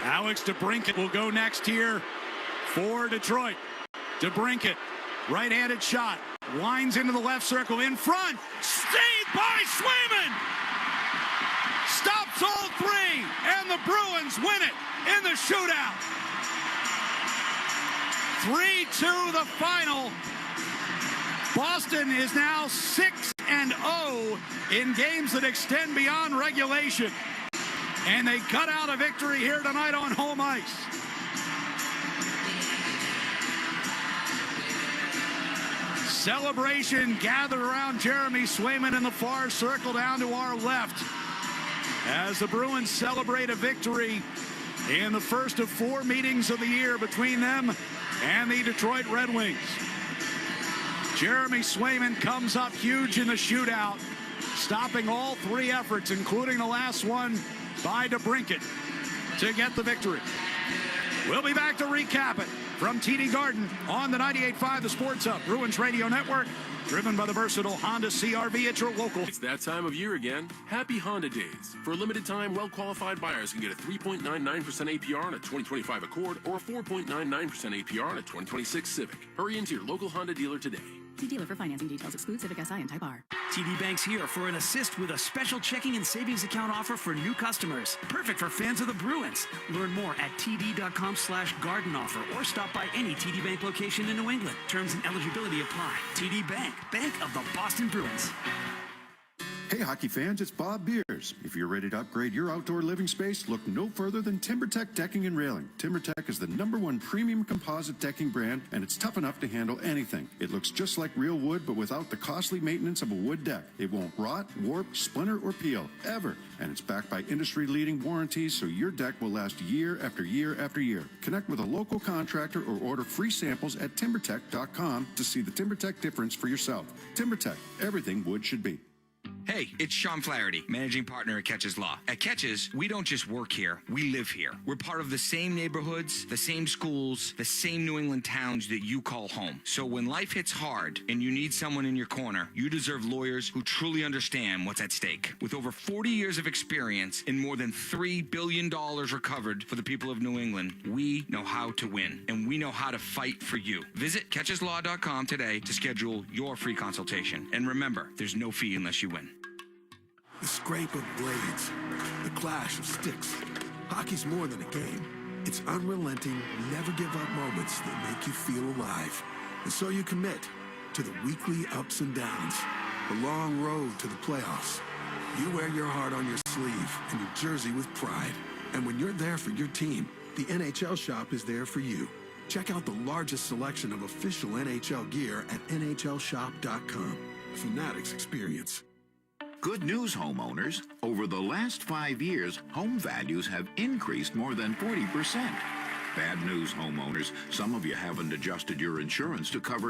[SPEAKER 4] Alex DeBrincat will go next here for Detroit. DeBrincat, right-handed shot, winds into the left circle in front, saved by Swayman. Stops all 3, and the Bruins win it in the shootout. 3-2 the final. Boston is now 6-0 in games that extend beyond regulation. And they cut out a victory here tonight on home ice. Celebration gathered around Jeremy Swayman in the far circle down to our left as the Bruins celebrate a victory in the first of 4 meetings of the year between them and the Detroit Red Wings. Jeremy Swayman comes up huge in the shootout, stopping all 3 efforts, including the last one by DeBrincat, to get the victory. We'll be back to recap it from TD Garden on the 98.5 The Sports Hub Bruins Radio Network, driven by the versatile Honda CR-V at your local.
[SPEAKER 2] It's that time of year again. Happy Honda Days. For a limited time, well-qualified buyers can get a 3.99% APR on a 2025 Accord or a 4.99% APR on a 2026 Civic. Hurry into your local Honda dealer today.
[SPEAKER 20] See dealer for financing details. Exclude Civic Si and Type R.
[SPEAKER 17] TD Bank's here for an assist with a special checking and savings account offer for new customers. Perfect for fans of the Bruins. Learn more at td.com/garden offer or stop by any TD Bank location in New England. Terms and eligibility apply. TD Bank, bank of the Boston Bruins.
[SPEAKER 8] Hey hockey fans, it's Bob Beers. If you're ready to upgrade your outdoor living space, look no further than TimberTech Decking and Railing. TimberTech is the #1 premium composite decking brand, and it's tough enough to handle anything. It looks just like real wood, but without the costly maintenance of a wood deck. It won't rot, warp, splinter, or peel, ever. And it's backed by industry-leading warranties, so your deck will last year after year after year. Connect with a local contractor or order free samples at timbertech.com to see the TimberTech difference for yourself. TimberTech, everything wood should be.
[SPEAKER 23] Hey, it's Sean Flaherty, managing partner at Catches Law. At Catches, we don't just work here, we live here. We're part of the same neighborhoods, the same schools, the same New England towns that you call home. So when life hits hard and you need someone in your corner, you deserve lawyers who truly understand what's at stake. With over 40 years of experience and more than $3 billion recovered for the people of New England, we know how to win, and we know how to fight for you. Visit catcheslaw.com today to schedule your free consultation. And remember, there's no fee unless you win.
[SPEAKER 14] The scrape of blades, the clash of sticks. Hockey's more than a game. It's unrelenting, never-give-up moments that make you feel alive. And so you commit to the weekly ups and downs, the long road to the playoffs. You wear your heart on your sleeve and your jersey with pride. And when you're there for your team, the NHL Shop is there for you. Check out the largest selection of official NHL gear at NHLShop.com. A Fanatics experience.
[SPEAKER 11] Good news, homeowners. Over the last 5 years, home values have increased more than 40%. Bad news, homeowners. Some of you haven't adjusted your insurance to cover